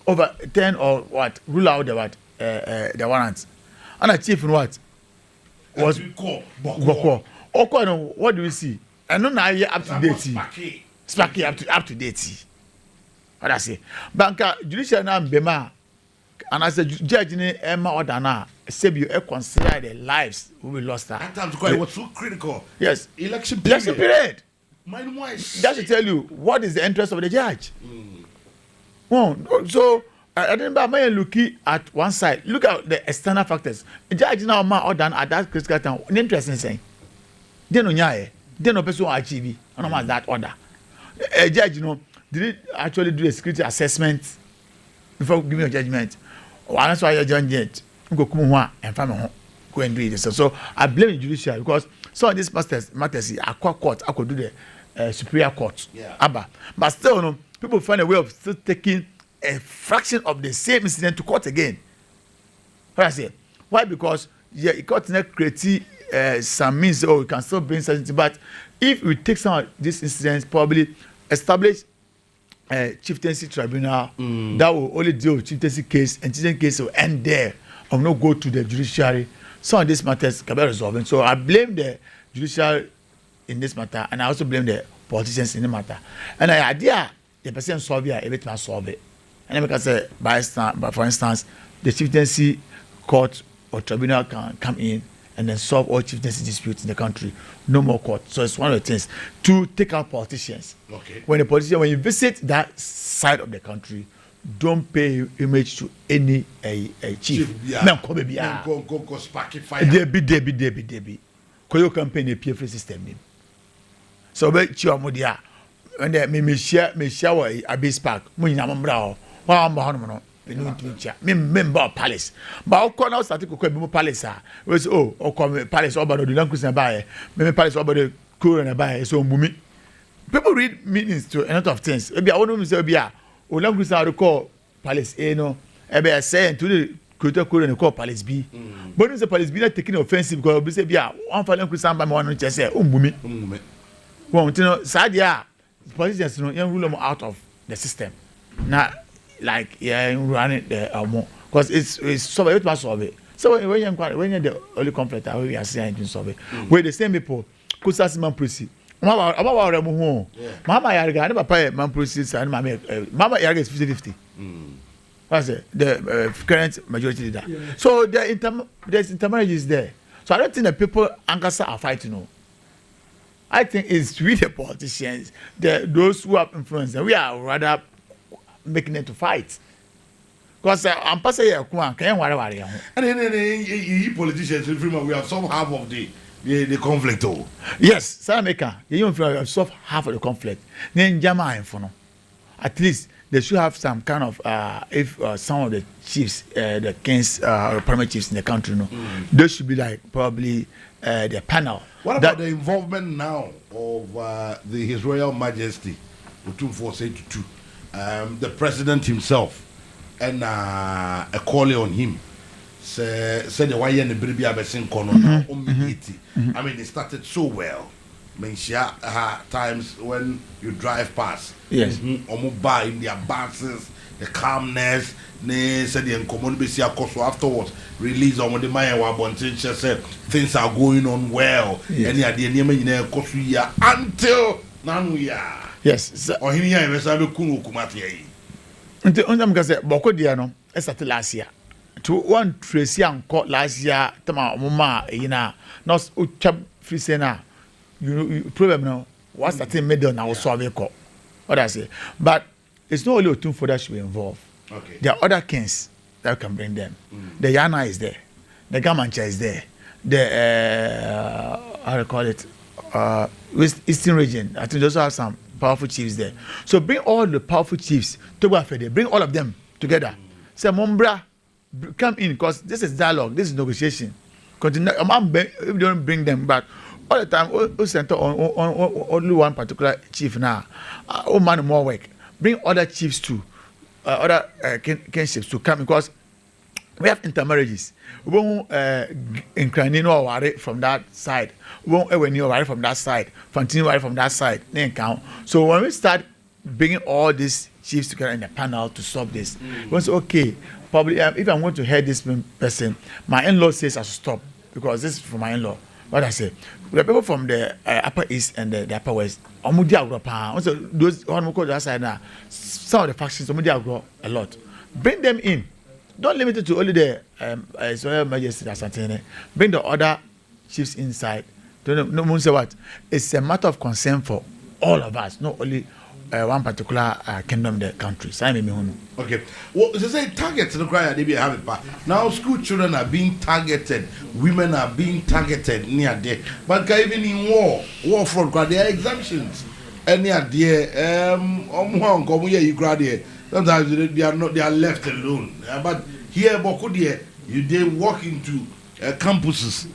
overturn or what rule out the warrants, and a chief in what was Boko. Okay, what do we see? And no, now up to date. Sparky up to date. What I say, banker judicial now bema, and as a judge in Emma or Dana, say you consider the lives who we lost. At times, because it was so critical. Yes, election period. Just to tell you what is the interest of the judge. So I didn't buy my looking at one side. Look at the external factors. The judge now more or than at that critical time. Interesting saying. They no nyaye. They no person achieve. No matter that order. A judge, did it actually do a security assessment before giving a judgment? Or that's why you're judged. Go come home and find me go and do it. So I blame the judiciary because some of these matters are court. I could do the superior court. Yeah. But still, people find a way of still taking a fraction of the same incident to court again. What I say? Why? Because the court not create some means. Oh, we can still bring certainty. But if we take some of these incidents, probably establish chieftaincy tribunal that will only deal with chieftaincy case, and chieftaincy case will end there. I will not go to the judiciary. Some of these matters can be resolved. So I blame the judiciary in this matter, and I also blame the politicians in the matter. And the idea the person solve it, everything solve it. And then because but for instance, the chieftaincy court or tribunal can come in and then solve all chieftaincy disputes in the country. No more court. So it's one of the things to take out politicians. Okay. When you visit that side of the country, don't pay homage to any chief. Yeah. Go sparky fire. Debi. Koyo campaign a PFA system. So be chiwa modia. When they me share a base park. Mo nyina mbra o. Wa mba hono no. Me member palace. But o ko na start ko be mo palace ah. We say o come palace oba no do lan kusin ba e. Me palace oba do cool na ba e so mbumi. People read meanings to a lot of things. Ebi a wonu say obi a o lan kusin a call palace A no. Ebe a say to the Kuro and call Palace B. But it's a Palace B not taking offensive because we say, yeah, one for them could stand by one just say, Bumi. Well, Sadia, politicians, young rule them out of the system. Not like, running the more. Because it's so it must solve it. So when you're the only conflict, we are saying to solve it. Where the same people, Kusasiman Prissy. Mama Yarga, I never pay Man Prissy, and Mama Yarga is 50-50. What's it? The current majority leader. Yeah. So there's intermarriages there. So I don't think that people Ankasa are fighting. I think it's with the politicians, those who have influence. We are rather making them to fight. Because I'm passing here, can't worry. And then politicians, we have solved half of the conflict. Yes, Sarameka, you have solved half of the conflict. Then Jama at least. They should have some kind of if some of the chiefs, the kings, primary chiefs in the country, they should be like probably the panel. What about the involvement now of His Royal Majesty, the president himself, and a call on him? Said the YN baby abesin kono. I mean, it started so well. Times when you drive past, yes, buy in their buses, the calmness, said the common so afterwards, release on the Maya Wabontin said things are going on well. Yes. And the until now we are. Yes, or here is a kumati. Until Bokodiano, I started last year. To one Tracy and caught last year, Tama Muma, not Uchab Frisena. You problem now. What's that thing made on our solve call? What I say, but it's not only two for that should be involved. Okay. There are other kings that can bring them. The Yana is there, the Gamancha is there, the how do you call it? Eastern region. I think those are some powerful chiefs there. So bring all the powerful chiefs to go after there. Bring all of them together. Say, Mombra, come in, because this is dialogue, this is negotiation. Continue. If you don't bring them back, all the time, we center on only one particular chief now. Oh man, more work. Bring other chiefs too, other kinships to come, because we have intermarriages. We won't incline no from that side. We won't worry from that side. Continue worry from that side. Then count. So when we start bringing all these chiefs together in a panel to solve this, we say, okay, probably if I'm going to hear this person, my in-law says I should stop because this is for my in-law. What I say, the people from the upper east and the upper west, also those on the other side now, some of the factions, a lot. Bring them in. Don't limit it to only the Israel Majesty or something. Bring the other chiefs inside. No say what? It's a matter of concern for all of us, not only one particular kingdom, the country. Okay. Well, they say targets the cry they have it, but now school children are being targeted, women are being targeted near there. But even in war front, there are exemptions. And near there, you graduate. Sometimes they are left alone. But here, you they walk into campuses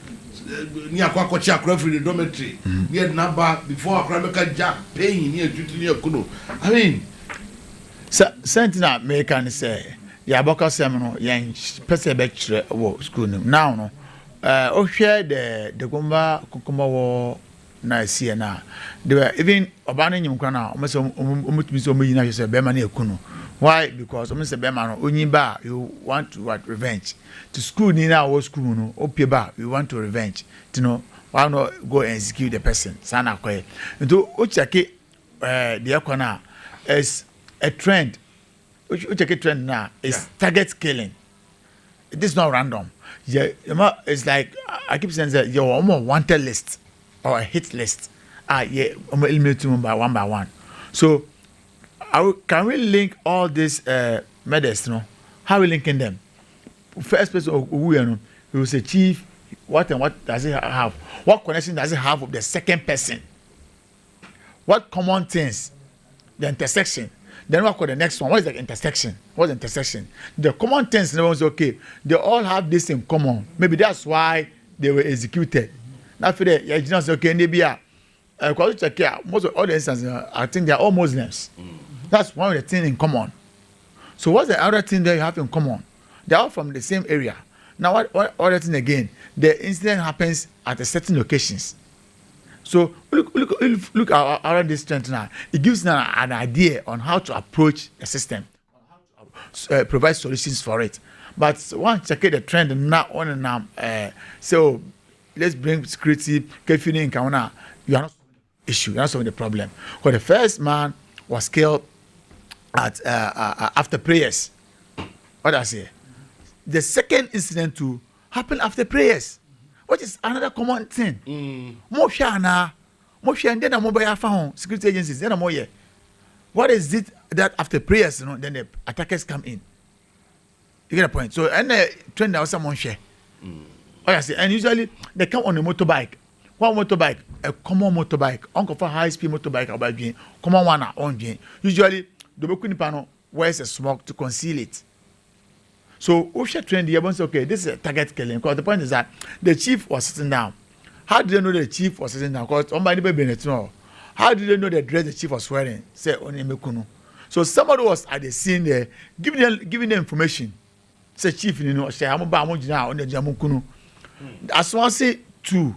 near Kwakocha, the dormitory, near Naba, before Akrameka Jack paying near Kuno. I mean, Sentinel American say, Yaboka Seminole, Yang Pesebek school now. No, share the Gumba Kukuma war. Nice here now. They were even abandoning Ukraina, almost so many years ago, Bemani Kuno. Why? Because Mr. Bemano, Uniba, you want to what revenge. To school Nina or school, no, Opiba, you want to revenge. To know, why not go and execute the person? Sana Kwe. And to Uchaki, the Akona is a trend. Uchaki trend now is target killing. It is not random. Yeah, it's like, I keep saying that you're almost wanted list. Or a hit list, eliminate by one. So, can we link all these medals? No, how we linking them? First person who will say, Chief, what and what does it have? What connection does it have with the second person? What common things? The intersection. Then what called the next one? What is the intersection? What's the intersection? The common things. No one's okay. They all have this in common. Maybe that's why they were executed. After that, you just okay, most of all the instances, I think they are all Muslims. That's one of the things in common. So what's the other thing that you have in common? They are all from the same area. Now, what other thing again? The incident happens at a certain locations. So look around this trend now. It gives now an idea on how to approach the system, provide solutions for it. But once check the trend now on and now, so. Let's bring security, curfew in Kawana. You are not solving the issue, you are not solving the problem. Because the first man was killed at after prayers. What I say? The second incident too happened after prayers, which is another common thing. Then the mobile phone security agencies, then more. What is it that after prayers, then the attackers come in? You get a point. So and the trend that someone share. I say, and usually they come on a motorbike. One motorbike, a common motorbike, uncle for high speed motorbike about being common one on being. Usually the Bokuni panel wears a smoke to conceal it. So Osha trend the say, okay, this is a target killing. Because the point is that the chief was sitting down. How did they know the chief was sitting down? Because somebody be no. How did they know the dress the chief was wearing? Say Onimekuno. So somebody was at the scene there, giving them information. Say chief, say I'm about on the Jamukunu. As one say two,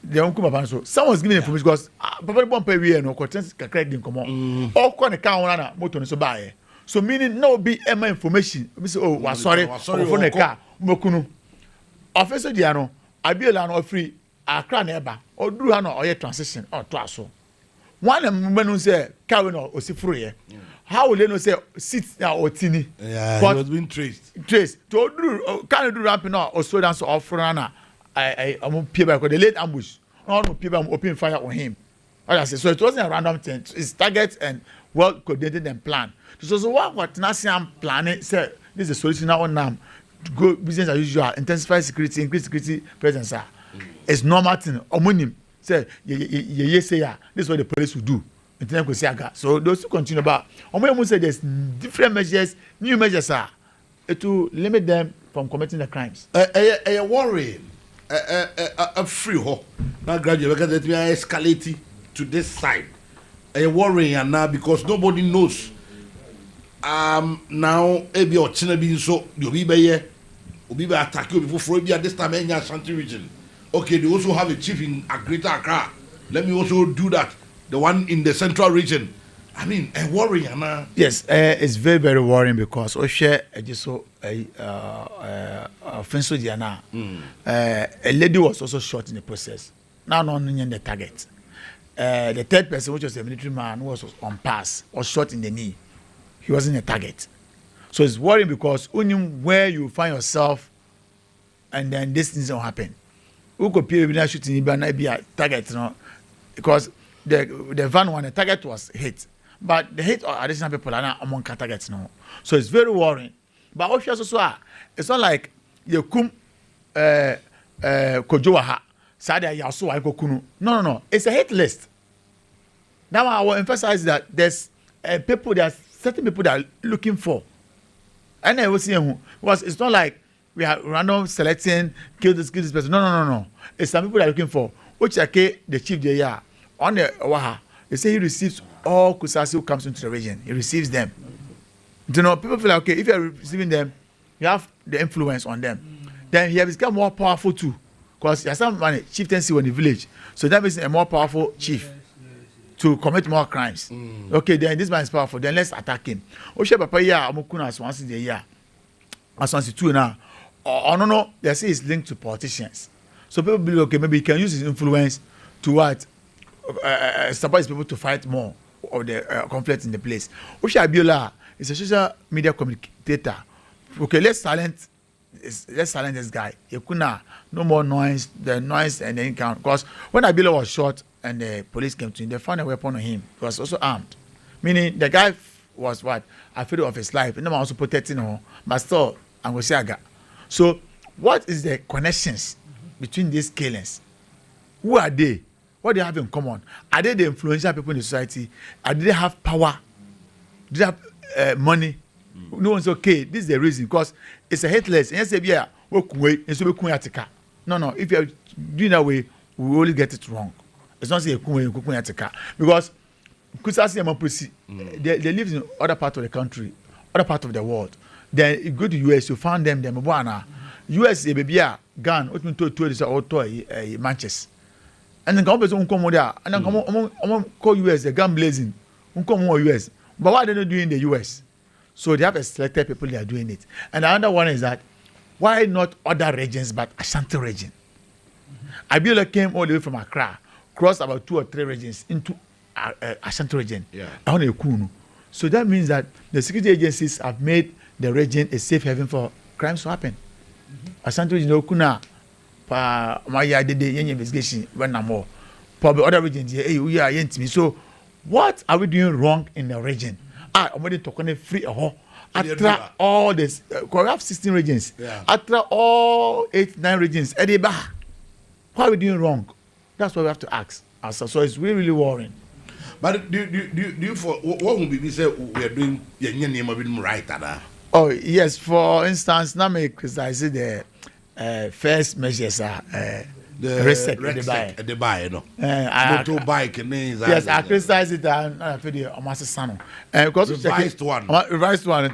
the uncle so someone's giving information because probably one pay we no contents correct in common. All kind of car motor so buy. So meaning no be any information. We say oh sorry for the car mokunu. Officer Diano, I be a free Accra neighbor or do an or transition or twaso. One man who say car no or see free. How will they know say sit now or tini? Yeah, it was being traced. To do can do ramping or slow down so off runner. I'm people because the late ambush. All people open fire on him. Like I say, so it wasn't a random thing. It's target and well coordinated and planned. So what Nasiam planning say this is a solution now on to go business as usual, intensify security, increase security presence. It's normal thing. Omonim say say this is what the police will do. So those who continue about, we say there's different measures, new measures are to limit them from committing the crimes. A worry, a free ho. Now gradually because we are escalating to this side. A worry and now because nobody knows. Now ebi or China being so you be here, be attack you before for at this time in Ashanti region. Okay, they also have a chief in Greater Accra. Let me also do that. The one in the central region. I mean, a worry, Anna. Yes, it's very, very worrying because Oshe just so offensive Diana. A lady was also shot in the process. Now, not only the target. The third person, which was a military man, who was on pass, was shot in the knee. He wasn't a target. So it's worrying because only where you find yourself, and then this things don't happen. Who could be shooting be a target, you know, because the van one, the target was hit. But the hit or additional people are not among targets now. So it's very worrying. But what you also it's not like you come kojoaha, sada yaso I kunu. No. It's a hit list. Now I will emphasize that there's certain people that are looking for. And I will see who because it's not like we are random selecting kill this person. No. It's some people that are looking for. Which the chief there on the Waha. They say he receives all Kusasi who comes into the region. He receives them. You know, people feel like, okay, if you're receiving them, you have the influence on them. Then he has become more powerful too. Because he has some money, chieftaincy in the village. So that makes him a more powerful chief to commit more crimes. Okay, then this man is powerful. Then let's attack him. Oshe Papa ya amukuna as once in the year. As once two now. No, they say it's linked to politicians. So people believe, okay, maybe he can use his influence to what? Support people to fight more of the conflict in the place. Osha Abiola is a social media communicator. Okay, let's silence this guy. Yekuna, no more noise, the noise and the encounter. Because when Abiola was shot and the police came to him, they found a weapon on him. He was also armed. Meaning the guy was what? Afraid of his life. And also protecting him, but still, Angosiaga. So, what is the connections between these killings? Who are they? What do they have in common? Are they the influential people in the society? Do they have power? Do they have money? No one's okay. This is the reason because it's a hateless. And you say, yeah, no. If you're doing that way, we only get it wrong. It's not say because they live in other parts of the country, other parts of the world. Then you go to US, you find them. US baby gun. What mean to this or to Manchester. And then come come there, and then come call US the gun blazing. Come US. But why are they not doing the US? So they have a selected people that are doing it. And another one is that why not other regions but Ashanti region? Abiola came all the way from Accra, crossed about 2 or 3 regions into Ashanti region. So that means that the security agencies have made the region a safe haven for crimes to happen. Ashanti region kuna pa maya did the investigation when more. Probably other regions here, we are me. So what are we doing wrong in the region? I'm going to free after all this. We have 16 regions. After all 8-9 regions, what are we doing wrong? That's what we have to ask ourselves. So it's really, really worrying. But do you for what would be say we are doing right? Oh yes, for instance, now me criticize the first measures are the reset the buy, no. Motorbike names. Yes, I criticize it and I feel the almost sano. Because revised one.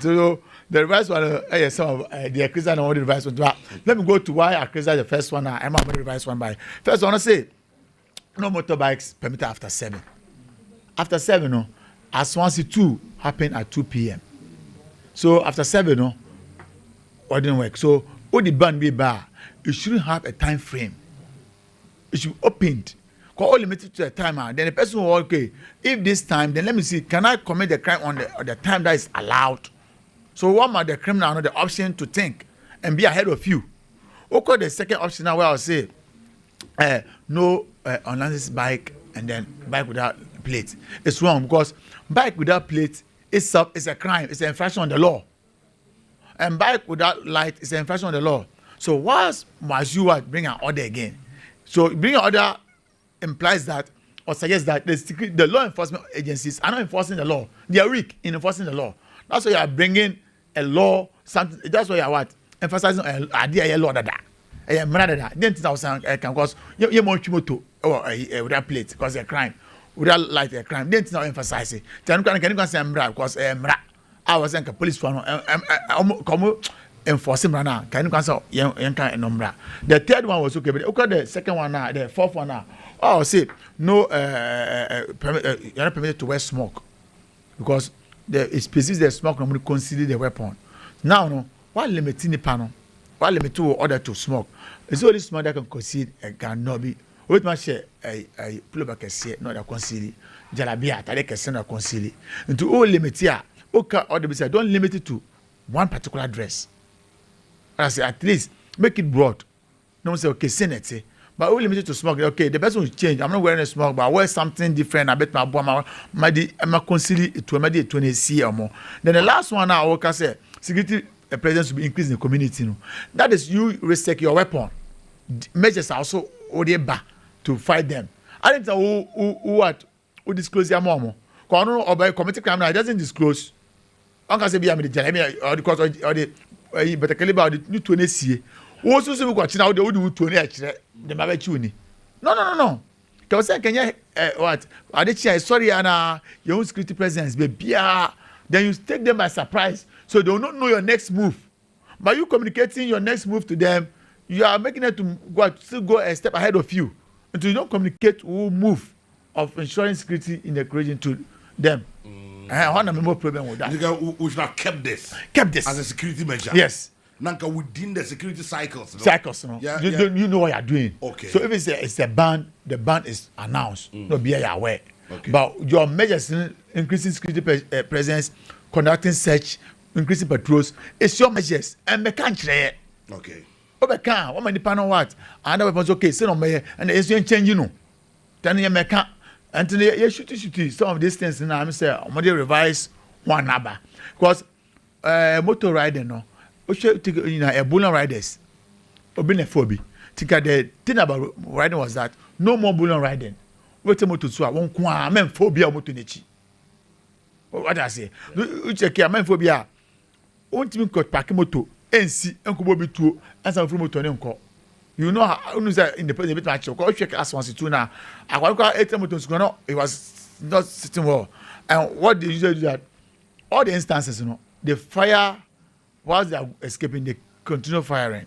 So the revised one, some of the criticize and the revised one. Let me go to why I criticize the first one. I'm going to revise one by first one. I say no motorbikes permitted after 7. After 7, no, as once 2 happen at 2 p.m. So after 7, no, it didn't work. So all the ban be bar, it shouldn't have a time frame. It should be opened. All limited to a timer. Then the person will okay. If this time, then let me see. Can I commit the crime on the time that is allowed? So what might the criminal have the option to think and be ahead of you? Okay, the second option now where I'll say, no unlicensed bike and then bike without plate. It's wrong because bike without plate is a crime. It's an infraction on the law. And bike without light is an infraction on the law. So why must you bring an order again? So bring an order implies that or suggest that the law enforcement agencies are not enforcing the law. They are weak in enforcing the law. That's why you are bringing a law. Something. That's why you are what emphasizing a law that. Then I was saying, because you more chimoto or without plate because a crime, without light a crime. Then I emphasize it. Then can you say because I was saying police for come enforce him now. Can you cancel young kind number? The third one was okay, but okay, the second one now, the fourth one now. Oh, say no, you're not permitted to wear smoke because the species the smoke normally consider the weapon. Now, no, what limiting the panel? What limit to order to smoke? It's only smoke that can concede a gun no be. With my share a pull back a seat, not a concede. Jalabia, Tadek a sender concede. And to all limit here, okay, or the don't limit it to one particular dress. I say at least make it broad. No one say okay, Senate, but only limited to smoke. Okay, the person will change. I'm not wearing a smoke, but I wear something different. I bet my boy, my concede it to a 20 C or more. Then the last one now, I say security. The presence will be increased in the community. No? That is you restrict your weapon. Measures are also back to fight them. I don't know who disclose your mom. Or by committed crime, it doesn't disclose. Uncle say, "Be a military or the cause or the better caliber the new 20 C." Also, so we got now the old 20 the Mavachuni. No. Because I can what? I did sorry, Anna, your own security presence, baby. Then you take them by surprise. So they will not know your next move. By you communicating your next move to them, you are making them to still go a step ahead of you. Until you don't communicate who move of ensuring security in the region to them. I want a more problem with that. We should have kept this as a security measure. Yes. Nanka within the security cycles. No? You know what you're doing. Okay. So if it's a ban, the ban is announced. No be aware. Okay. But your measures increasing security presence, conducting search, increasing patrols, it's your measures and me can't share. Okay. What many panel what? And weapons okay, say no me and it's change you know. Then you make and you shoot some of these things now I'm say I'm revise one number. Because motor riding no. Bullion riders. Obinefobia. The thing about riding was that no more bullion riding. Wait a motor so I won't men phobia motor nechi. What I say? You check your men phobia. Won't even cut parking motor NC Uncle Bobby 2 and some from motor name. You know how in the president match or check as once two now. I got 8 motors no, it was not sitting well. And what they usually do that all the instances, you know, the fire whilst they are escaping, they continue firing.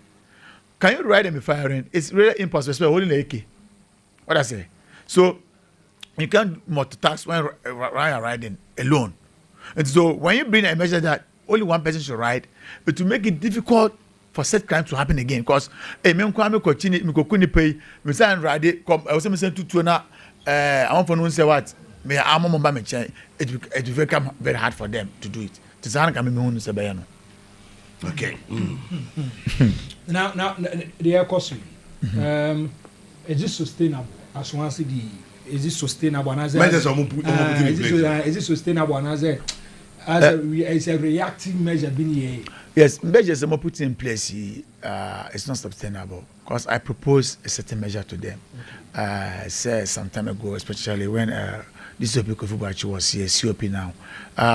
Can you ride them firing? It's really impossible, especially holding the AK. What I say? So you can't multitask when you're riding alone. And so when you bring a measure that only one person should ride, it will make it difficult for such crime to happen again. Because me Kwame continue, me go pay, me say ride, come. I was saying to na, I want for no say what, me I'm on me chain. It will become very hard for them to do it. To say can me who say bayano. Okay. Now the air cost. Is it sustainable? As one see the, is it sustainable? Is it sustainable? It's a reactive measure being here. Yes, measures I'm putting in place. It's not sustainable because I proposed a certain measure to them. Say some time ago, especially when this Kofubachi was here, COP now.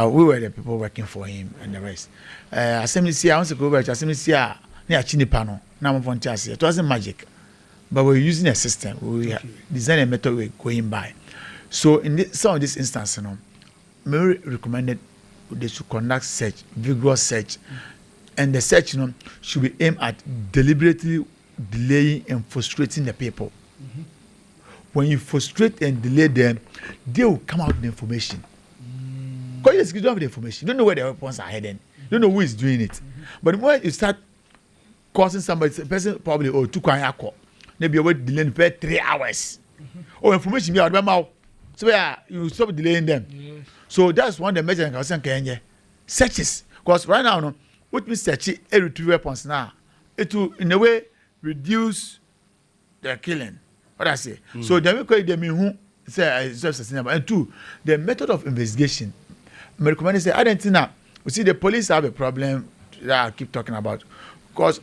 We were the people working for him and the rest. Assembly I want to go back to Assembly near Chinipano. Now I'm from Chassis. It wasn't magic, but we're using a system. We design a method we're going by. So in some of these instances, you know, Mary recommended they should conduct search, vigorous search, and the search, you know, should be aimed at deliberately delaying and frustrating the people. Mm-hmm. When you frustrate and delay them, they will come out with the information. Because you don't have the information, you don't know where the weapons are heading, you don't know who is doing it. But when you start causing somebody, a person probably took a call, maybe you're delaying for 3 hours. Or information be out of my mouth. So yeah, you stop delaying them. Yes. So that's one of the measures I was saying. Searches, because right now, no, what we search and retrieve weapons now, it will in a way reduce the killing. What I say. So then we call it the who say sustainable. And two, the method of investigation. My recommendation say I don't think now. We see the police have a problem that I keep talking about. Because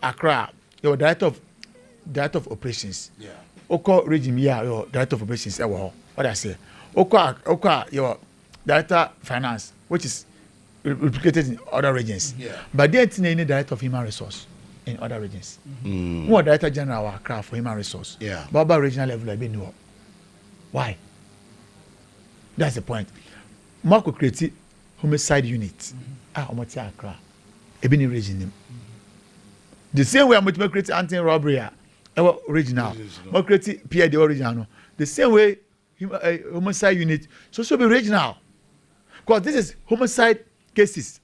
Accra, your director of operations. Yeah. Oko regime here, your director of operations, what I say. Oko, your director finance, which is replicated in other regions. Yeah. But they ain't any director of human resource in other regions. More director general or craft for human resource. Yeah. But about regional level, I been know. Why? That's the point. Marco create homicide unit. Omoti Accra. Ebini region. The same way I'm going to create anti-robbery. Original. More create PID original. The same way homicide unit. So be regional. Because this is homicide cases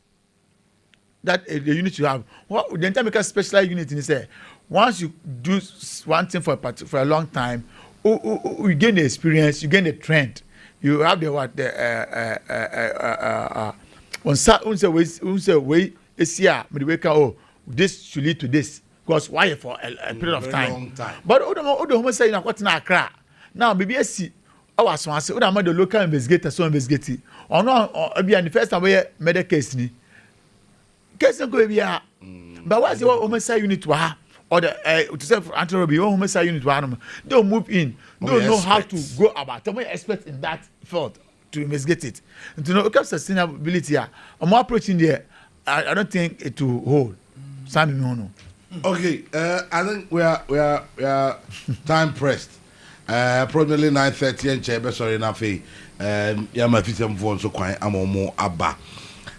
that the unit you have. The entire make a specialized unit in say once you do one thing for a long time, you gain the experience, you gain the trend, you have the what the way this year this should lead to this because why for a period of time. Long time. But the homicide in what na Accra now maybe see our so say the local investigator so investigate or no be the first time we made a case ni case go be but what's the homicide unit wa or the to say anti-robbery homicide unit wa don't move in don't know how to go about them expert in that field to investigate it and to know sustainability I'm approaching there I don't think it will hold okay I think we are time pressed probably 9:30 and chair sorry na fe ya ma afisem phone so kwan amomo aba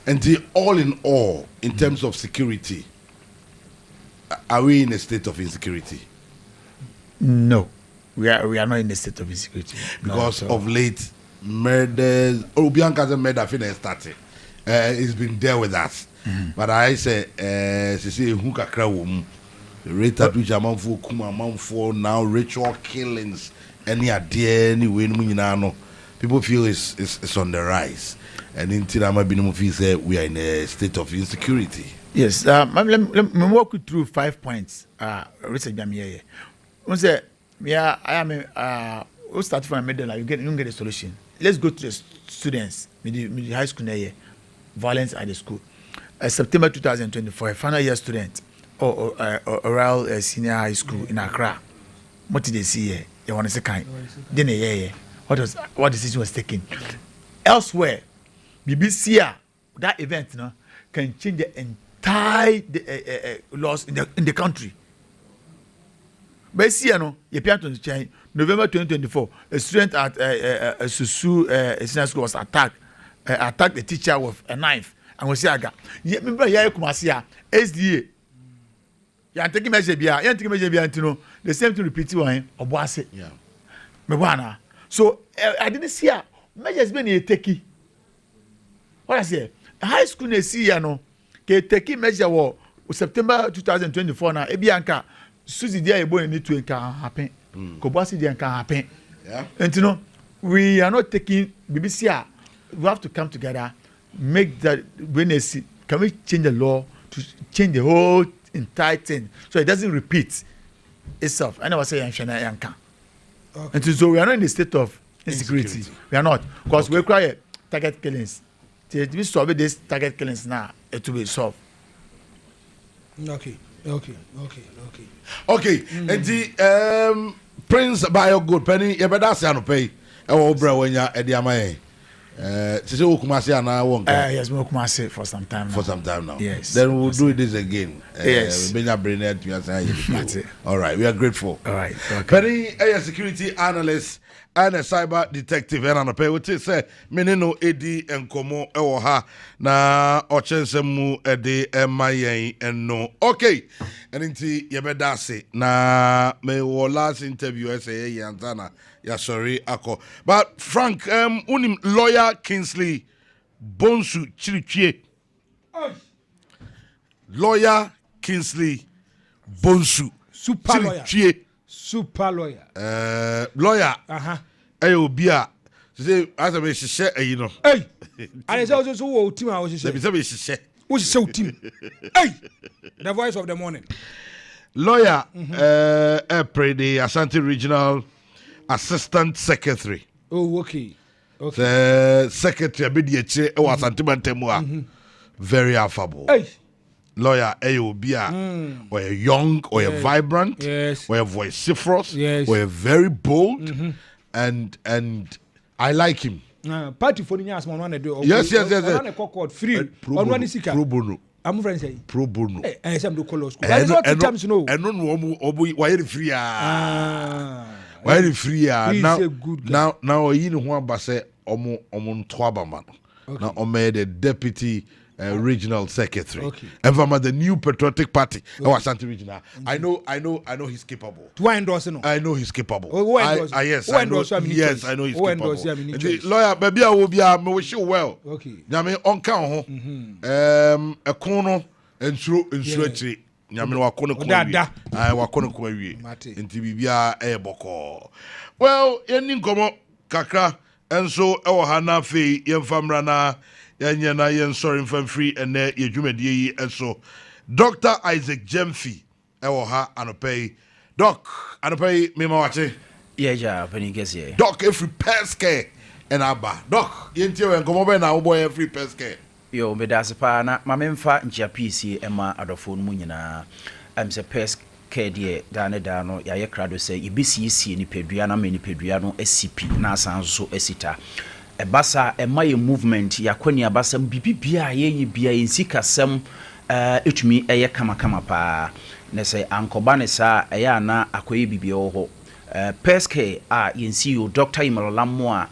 and all in all in terms of security are we in a state of insecurity? No, we are not in a state of insecurity because of late murders. Bianca's murder finish started. It's been there with us. But I say who can cry the rate at which amount for now ritual killings any idea anyway people feel it's on the rise and until I'm being say we are in a state of insecurity. Yes, let me walk you through 5 points. Research here. We say I am we start from a middle you get a solution. Let's go to the students the high school here. Violence at the school. September 2024, a final year student oral senior high school in Accra. What did they see here? They want to say kind. Then what decision was taken? Elsewhere, BBC that event can change the entire laws in the country. But see, you to change. November 2024, a student at Susu senior school was attacked the teacher with a knife. And we say aga remember ya Kumasi SDA ya taking measure bia ntino the same to repeat one oboase yeah me wana so I didn't see measures been e take what I say high school na see ya no ke take measure wo September 2024 na e bia nka Suzy dia e boy ni to nka happen ko boase dia nka happen yeah ntino we are not taking BBC we have to come together. Make that when they see, can we change the law to change the whole entire thing so it doesn't repeat itself? I never say Yanka. And so we are not in the state of insecurity. We are not because we require target killings. To be solve this target killings now, it will be solved. Okay. And the Prince Bio Good Penny, you better say no pay. Bro, when you're at the Amae. Yes, we Kumasi for some time now. For some time now. Yes. Then we'll do this again. Yes. All right. We are grateful. All right. Okay. Penny, a security analyst and a cyber detective. And I would say, Menino Edi and Komo Ewoha na Ochensemu Ede Emaye and no. Okay. And inti Yebedasi na me wo last interview I say Yantana. Yeah, sorry, Ako. But Frank, unim lawyer Kingsley Bonsu Chirichie. Lawyer Kingsley Bonsu. Super lawyer. Super lawyer. Lawyer. Bia. Say, as I say, you know. Hey. And it's also so team I was saying. Who's so team? Hey. The voice of the morning. Lawyer, the Ashanti Regional Assistant Secretary. Oh, okay. The Secretary Abidieche was Antimantemua. Very affable. Hey. lawyer AOB or a young or a vibrant or a vociferous or a very bold and I like him. Party for the as one do. Yes. Free. Pro bono. I'm friends say. Pro bono. And some do color school. I know two times no. And no why free why free now you know who ba say omo ntoaba man. Now omo the deputy regional secretary and from the new patriotic party Ashanti regional. I know he's capable. Do I endorse no? I know he's capable. Yes, I know he's capable. The lawyer baby I will be me wish you well. Okay. Nyame onka ho ekono ensuro chiri nyame wakono ko awie nti bibia boko. Well eni nkomo kakra enso ewo ha na fe yemfamra na yanyana yen sorry mfam free and ye dwumadie yi enso Dr. Isaac Jemfi ewo ha anopay doc anopay me ma wache yeah pani gese doc every peske and aba doc yentie we nkomo be na wo boy every peske yo me das pa na ma memfa nchia PC ema adofo no mu nyina am se peske de da no ya ye krado se ibisi ni pedua na me ni pedua no asipi na asanso asita ebasa emaye movement yakoni abasa bibibia ye bia ensikasem etumi eye kama pa ne se ankoba ne sa eya na akoye bibia ho peske yensi o Dr. Imololammo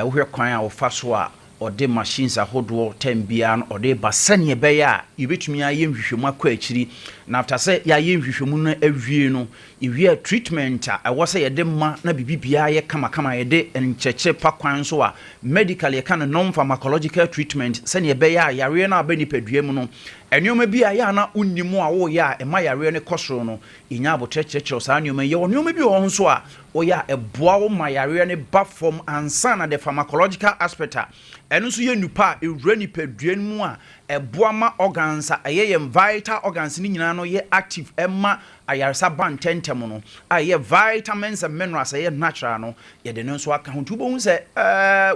wo hwe kwan a wo faso a ode machines ahodo tembia no ode basane beya ibetumi aye nhwehwemu akọ akiri na after say ya ye nhwehwemu no awie no iwie treatment a wo say yede ma na bibibia ye kama yede ncheche pa kwan so a medical ye kan non pharmacological treatment sane beya yare na abani paduam no enioma bia ya na unnimu a wo ya ema yare ne kosoro no inya abotrechechero sa enioma ye onioma bi wo nso a wo ya eboa wo ma yare ne ba form ansa na the pharmacological aspect enu so ye nupa ewura ni paduam mu a eboa ma organs a ye vital organs ni nyina no ye active emma ayarsa bantentem no aye vitamins and minerals ye natural no ye de no so aka ho tubo hu se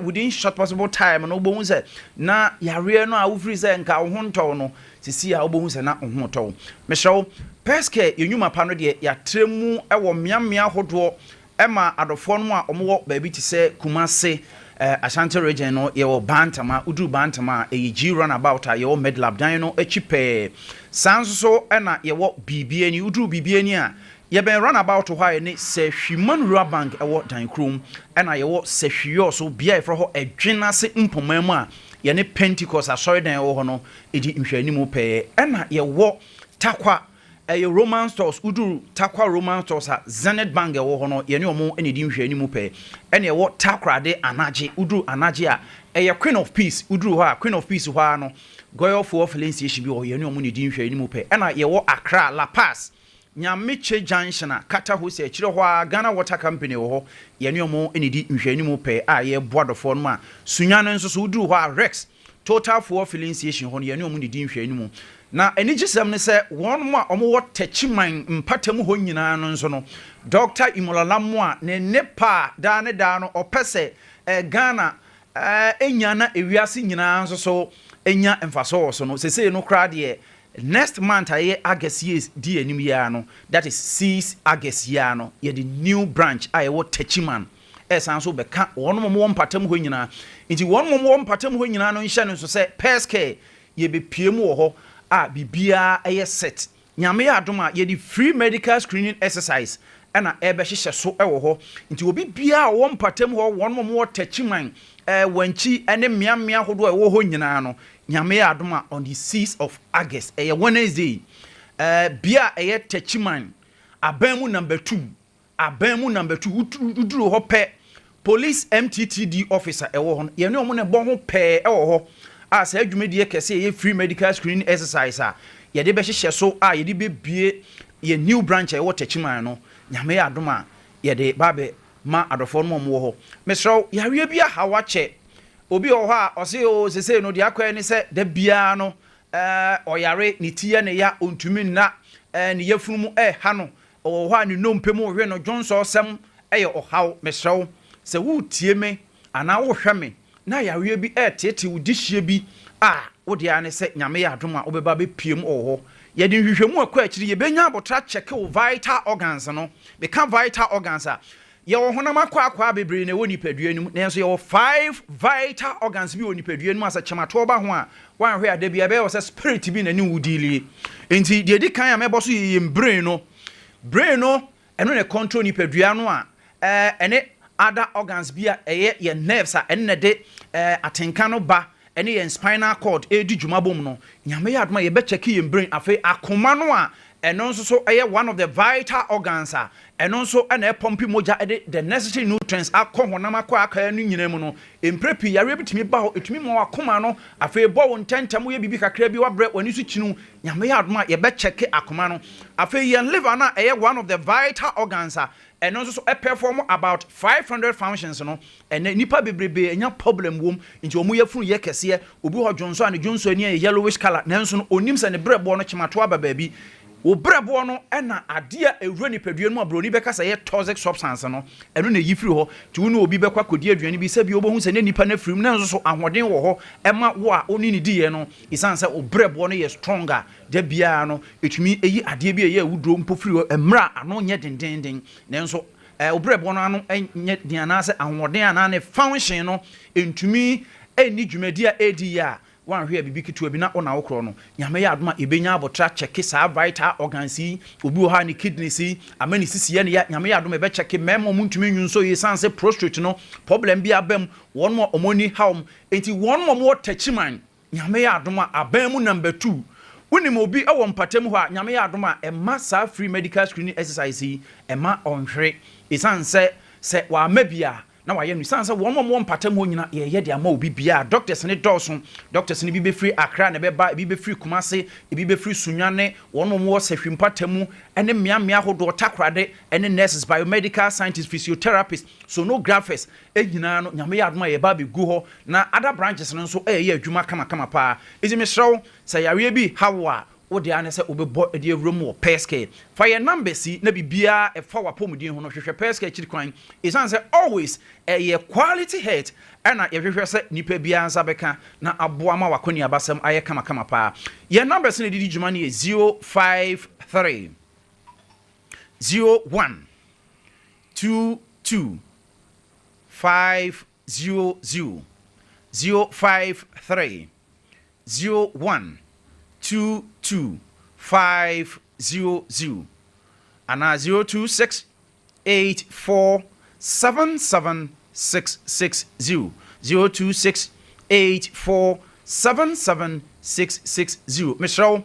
within short possible time no bo hu se na yare no a wo free se nka wo ho nto no sisi a wo bo hu se na wo ho to me hyew peske yenyuma pa no de ya tremu ewo miamia hodo ema adofo no a omwo ba bi ti se Kumase Ashanti region no ye wo Bantama udu Bantama G runabout ye wo Medlab dan no achipe sanso na ye wo bibie ni udu bibie ni a ye ben runabout ho a ni se hwiman rubank e wo dan krom na ye wo se hwio so bia e fro ho adwena se mpomam a ye ne Pentecost asori dan wo ho no edi nhwani mu pe na ye wo takwa Roman stores udu takwa Roman stores Zenith Bank wo ho no ye ne omo enedi nhwani mu pe ene ye wo takra de anaje udu anaje a Queen of Peace udu ho a Queen of Peace ho no goyo for Valencia shi bi ho ye ne omo enedi nhwani mu pe ena ye wo Accra La Paz Nyameche Junction kata ho se akire ho a Ghana Water Company wo ho ye ne omo enedi nhwani mu pe a ye boadofo no ma sunya no nso so udu ho a Rex Total for Valencia shi ho ye ne omo enedi nhwani mu na enigisem ne se won mo a omo techiman mpatam ho nyina no nso no Dr. Imololammo a ne nepa da no opese Ghana enya na ewiase nyina nso so enya emfaso so no sese no kra de next month aye August years di enim ya no that is 6 August ya no ye the new branch aye wo techiman esanso be ka won mo mpatam ho nyina nti won mo mpatam ho nyina no nhye no so se peske ye be piem wo ho bibia eye set nyame ya adoma ye di free medical screening exercise na ebe hyehyɛ so ewo ho nti obi bia wo mpatam ho won mo tachiman wanchi ene miamia hodo ewo ho nyina no nyame ya adoma on the 6th of August Wednesday bia eye tachiman abamu number 2 uduru ho pe police MTTD officer ewo ho ye ne omo ne bo ho pe ewo ho as adwumedie kese ye free medical screening exercise ye de be hyehyɛ so ye de be bie ye new branch e wo tachiman no nyame ya adoma ye de babe ma adofo no mo ho mesro yawe bia hawache obi o ho a ose o sese no de akwa ni se da bia no oyare ni tie ne ya ontumi na ne yafunu ha no o ho a ni nompem hwe no dwonso sem ye ohaw mesro se wo tie me ana wo hwe me na yawe bi tete udihye bi wode ane se nyame ya adom a obeba be piem oho ye de hwehwemu akwa akiri ye benya abotra check wo vital organs no be kan vital organs a ye wo honam akwa bebre ne woni padua num nenso ye wo 5 vital organs bi woni padua num asa chemato ba ho a wan hwe ade bia be wo se spirit bi na ni wudili enti de di kan ya mebo so ye brain no eno ne control ni padua no a ene other organs bi a ye nerves a ene de atenka no ba ene ye spinal cord edi dwuma bom no nyame ya adoma ye be check ye brain afi akoma no a eno nso so one of the vital organs a eno nso na pompi moja the necessary nutrients akọ honam akọ aka no nyina mu no emprepi yare bitimi ba ho etumi mo akoma no afi bo won tentem ye bibi kakra bi wabre wani su chinu nyame ya adoma ye be check akoma no afi ye liver na one of the vital organs a and also perform about 500 functions no and nipa bebrebe enya problem wom nti omu yefunu ye kese obi ho jonso ane jonso ani yellowish color nanso no onim se ne brebo no chemato aba baabi wo brebo no na ade a ewura nipadua mu abroni beka se ye toxic substance no eno na yifiri ho ti wonu obi bekwa kodi aduane bi se bi obohu se ne nipa na firim nanso so ahoden wo ho ema wo a oni ni die no isan se o brebo no ye stronger da bia no etumi eyi ade bi ye awudro mpofiri ho emra ano nye dendenden nanso obrebo no ano nye diana se ahoden ana ne function no entumi eni dwumadi a edi ya wan hwe bibi kitu bi na ona wokro no nyame ya adoma ebenya abotra check sa vital organs yi obi ha ni kidneys yi amani sisi ye ne ya nyame ya adoma be check memo muntumi nwunso yi sanse prostate no problem bi abam won mo omoni hawm enti won mo tachiman nyame ya adoma abamu number 2 woni mo bi awon patem ho a nyame ya adoma emma sa free medical screening exercise yi emma onhwe isanse se wa mabia na wa ye no sanse won mo mpatam ho nyina ye de ama obi bia doctors ne dawson doctors ne bi be free Accra ne be ba bi be free Kumase bi be free Sunwane won mo sahwi mpatam ene mmea hodo takrade ene nurses biomedical scientists physiotherapists sonographers nyina no nyame ya adoma ye ba be gu ho na other branches no nso ye adwuma kama pa ezime hrew say yare bi hawa wode ane se obebo de awuram wo peske fa ye number si na bibia e fa wapomudin ho no hwehwe peske chiri kwan isan se always ye quality head ana ye hwehwe se nipa bia ansa beka na aboa ma wakoni abasem aye kama pa ye number si ne didi djuma ne 053 01 22 500 053 01 22500 and 026847766 026847766 Mr.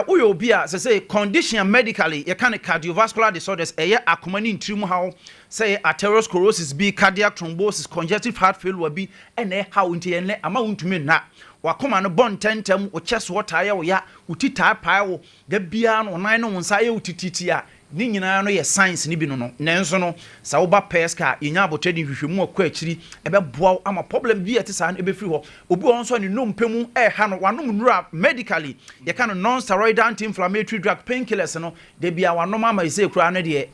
We will be say condition medically you can cardiovascular disorders akomani ntrim how say atherosclerosis be cardiac thrombosis congestive heart failure be ene how nti ene ama untumi na wakoma no bon tentem wo chest water ya wo ya utita paa wo da bia no nan no nsa ya utititi a ni nyina no ye science ni bi no nenso no sa wo ba peska yenya abotadi hwehwemu akwa akiri ebe boa ama problem bi ete sa no ebe free ho obi won so ni no mpemu ha no wanom nura medically ye kan non steroid anti-inflammatory drug painkillers no de bia wanom ama ise kura no de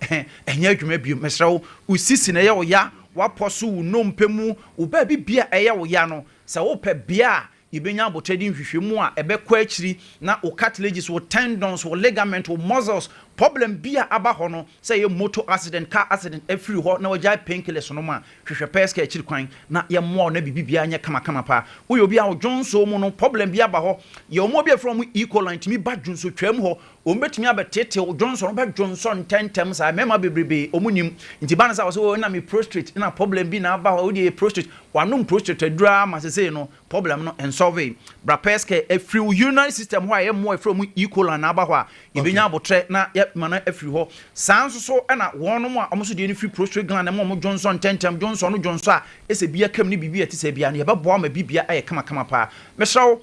enya adwuma bi mesrew usisi na ye wo ya waposo no mpemu wo ba bi bia eye wo ya no sa wo pe bia ibenya abotadi hwehwemu a ebe kwa akiri na o cartilages o tendons o ligament o muscles problem bia aba ho no say ye motor accident car accident every ho na wajai painkillers no ma hwehwe peska akiri kwan na ye mo na bibia anya kama pa wo yo bia o jonso mu no problem bia aba ho ye mo bia from equal ntimi ba jonso twam ho o mbetimi abetete o jonso no ba jonso tentem sa mema bebrebe omunim nti ba na sa wo na me prostate na problem bi na aba ho o dey prostate wanom prostate adura ma se no problem no ensolve bra peska every urinary system ho ye mo from equal na aba ho a ibenya abotre na mana afiri ho sanso so na wonom a omo so de ni free prostate gland na mo Johnson tentem Johnson no Johnson a ese bia kam ni bibia ti se bia na ye beboa ma bibia aye kama pa mesrawo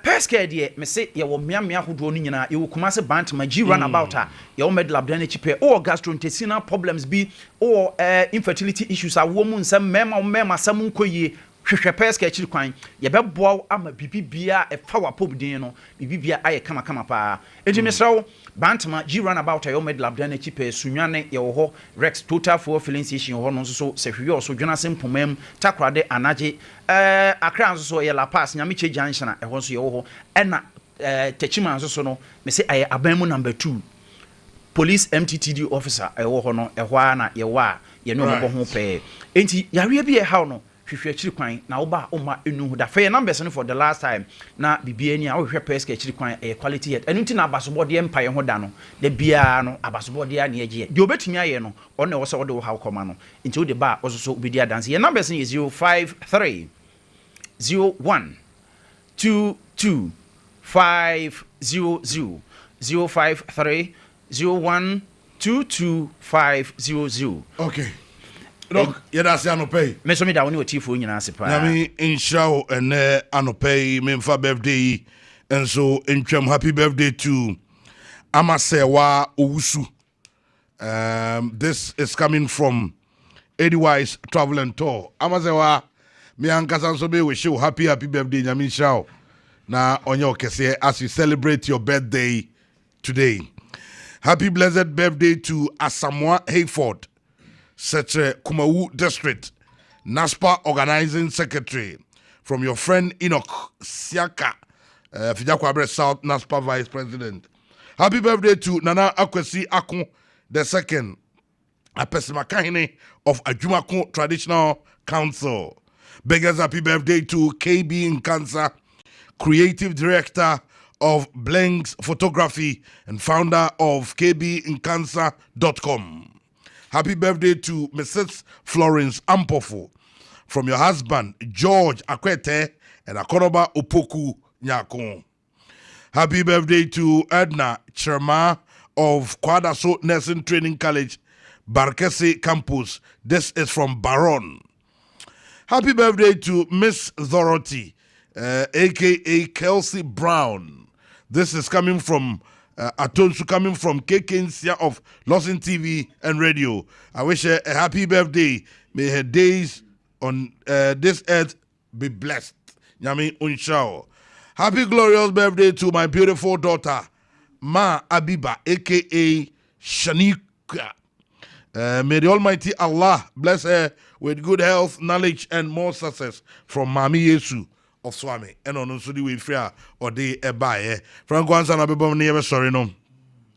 peska de me se ye wo mmea hodo no nyina ye wo Kumase bant ma G run about a ye wo med lab dan chipe o gastrointestinal problems bi o infertility issues a wo mu nsem mema sam nkoyie hwehwɛ peska akyiri kwan yɛbɛboa ama bibibia ɛfa wapop din no bibibia ayɛ kama paa enti mesrɛ Bantama G runabout ayo med lab dan achi pe sunwane ye ho Rex total for filling station ho no nso so sehwe so dwena sempomam takrade anaje akra nso so ye la pass nyame che junction a ho nso ye ho ɛna techima nso so no me say aye aban number 2 police MTTD officer ɛwɔ ho no ɛhɔ na ye wa ye no mo ho pe enti yare bi e haw no hwehwe akiri kwan na wo ba o ma enu hu da fa numbers no for the last time na bibia ni a wo hwehwe peska akiri kwan quality yet enu ti na abasobode empire ho da no da bia no abasobode a na ye de obetumi aye no on na wo se wo de wo ha koma no nti wo de ba wo so obedi adanse ye numbers ni 053 01 22 500 053 01 22500. Okay. Look, that's anopay. Me so me da woni otifo nyina ase pa. Na me inshaw ene anopay me mfa birthday and so entwam happy birthday to Amasewa Owusu. This is coming from Edwise Travel and Tour. Amasewa me ankasa so be wish you happy birthday nyame inshaw. Na onyo kese as you celebrate your birthday today. Happy blessed birthday to Asamoah Hayford, Setre Kumawu District, NASPA Organizing Secretary, from your friend Enoch Siaka, Fijakwabre South NASPA Vice President. Happy birthday to Nana Akwesi Akon II, a Pesimakahine of Ajumako Traditional Council. Beggars happy birthday to KB Nkansa, Creative Director of Blanks Photography and founder of kbncancer.com. Happy birthday to Mrs. Florence Ampofo from your husband George Akwete and Akoroba Opoku Nyakon. Happy birthday to Edna Cherma of Kwadaso Nursing Training College, Barkesi Campus. This is from Baron. Happy birthday to Miss Dorothy, aka Kelsey Brown. This is coming from Atonsu, coming from Kekensia of Lawson TV and Radio. I wish her a happy birthday. May her days on this earth be blessed. Nyami Unshao. Happy glorious birthday to my beautiful daughter, Ma Abiba, aka Shanika. May the Almighty Allah bless her with good health, knowledge, and more success from Mami Yesu of Swami. And on also the way free or the ebaye. Franco Ansa na bebo never sorry no.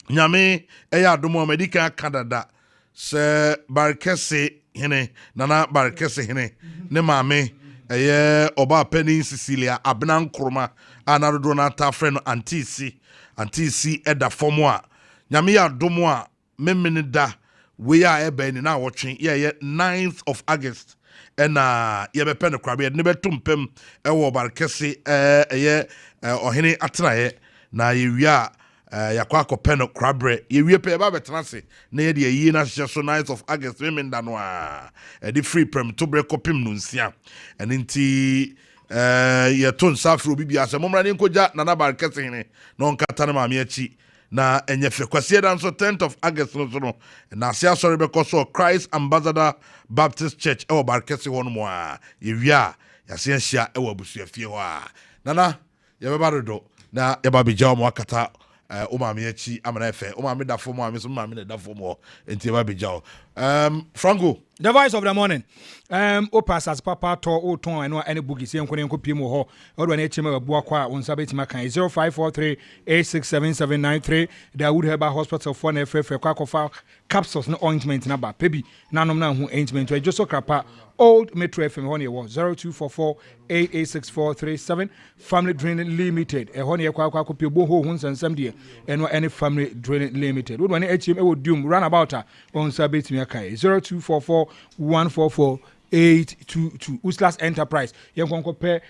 Nyame eya domo medica Canada se Barkese hene nana Barkese hene ne mame eye oba penny Cecilia abnan kroma anado donata friend antisi eda formwa. Nyame ya domo a memene da we are ebe ni na watching 9th of August. And yebe pen the crab, never tumpem, Barkesi, ohene atraye, na ya yakwako pen of crabbre, ye pay babe transi, near the year just so 9th of August, women danwa, the free prem to break up him nunsia, and inti ye ton safru bibi as a moment in koja, nana Barkesi, non katanama miachi. Na enyefe kwasiye danso 10th of August no na sia sorry because of Christ Ambassador Baptist Church ewo Barkesi hono mo a yewia yasia hia ewo abusuafie ho a nana yebeba do na yeba beja mo akata o ma me achi amana efe o ma me dafo mo ame so ma me na dafo mo enti yeba beja Franco the voice of the morning o pass as papa to o ton eno any boogie se enko enko piem ho o do na echema abu akwa won sabe tima kan 0543867793 Dawood Herbal Hospital for na FF kwa capsules no ointment na ba pebi nanom na hu ointment we just krapa Old Metro FM ho ne wo 0244886437 Family Draining Limited ho ne kwa pie bo ho hun sansam de eno any Family Draining Limited wo do na echim e wo dum runabout a won sabe tima kan 0244144822 Uslas Enterprise yenkonko pe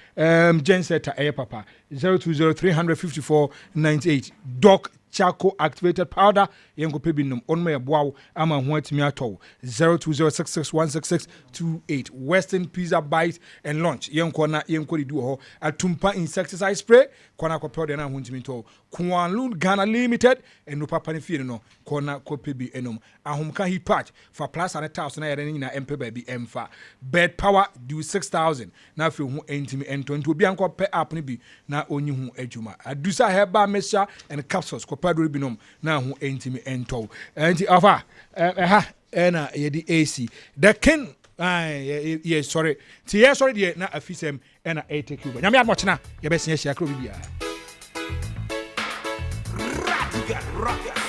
genset aye papa 02035498 Doc charcoal activated powder yengo pe binum onmo ye boawo ama ho atimi atɔ 0206616628 Western Pizza Bite and Lunch yenko na yenko di ho atumpa insecticide spray kona ko powder na ho ntimi tɔ Kwanlu Ghana Limited enu papa ne fie no kona ko pe bi enum ahomka heat patch for plus and house na yere nyina empe ba bi emfa bed power do 6000 na fe ho entimi ento obi anko pe app ne bi na onyi ho adwuma adusa heba mesha and capsules ko padro bi nom na ho entimi ento enti afa ena yedi AC the king yes sorry ti yes sorry die na afisem ena take you nyame admochena ye besia hia kro bibia rock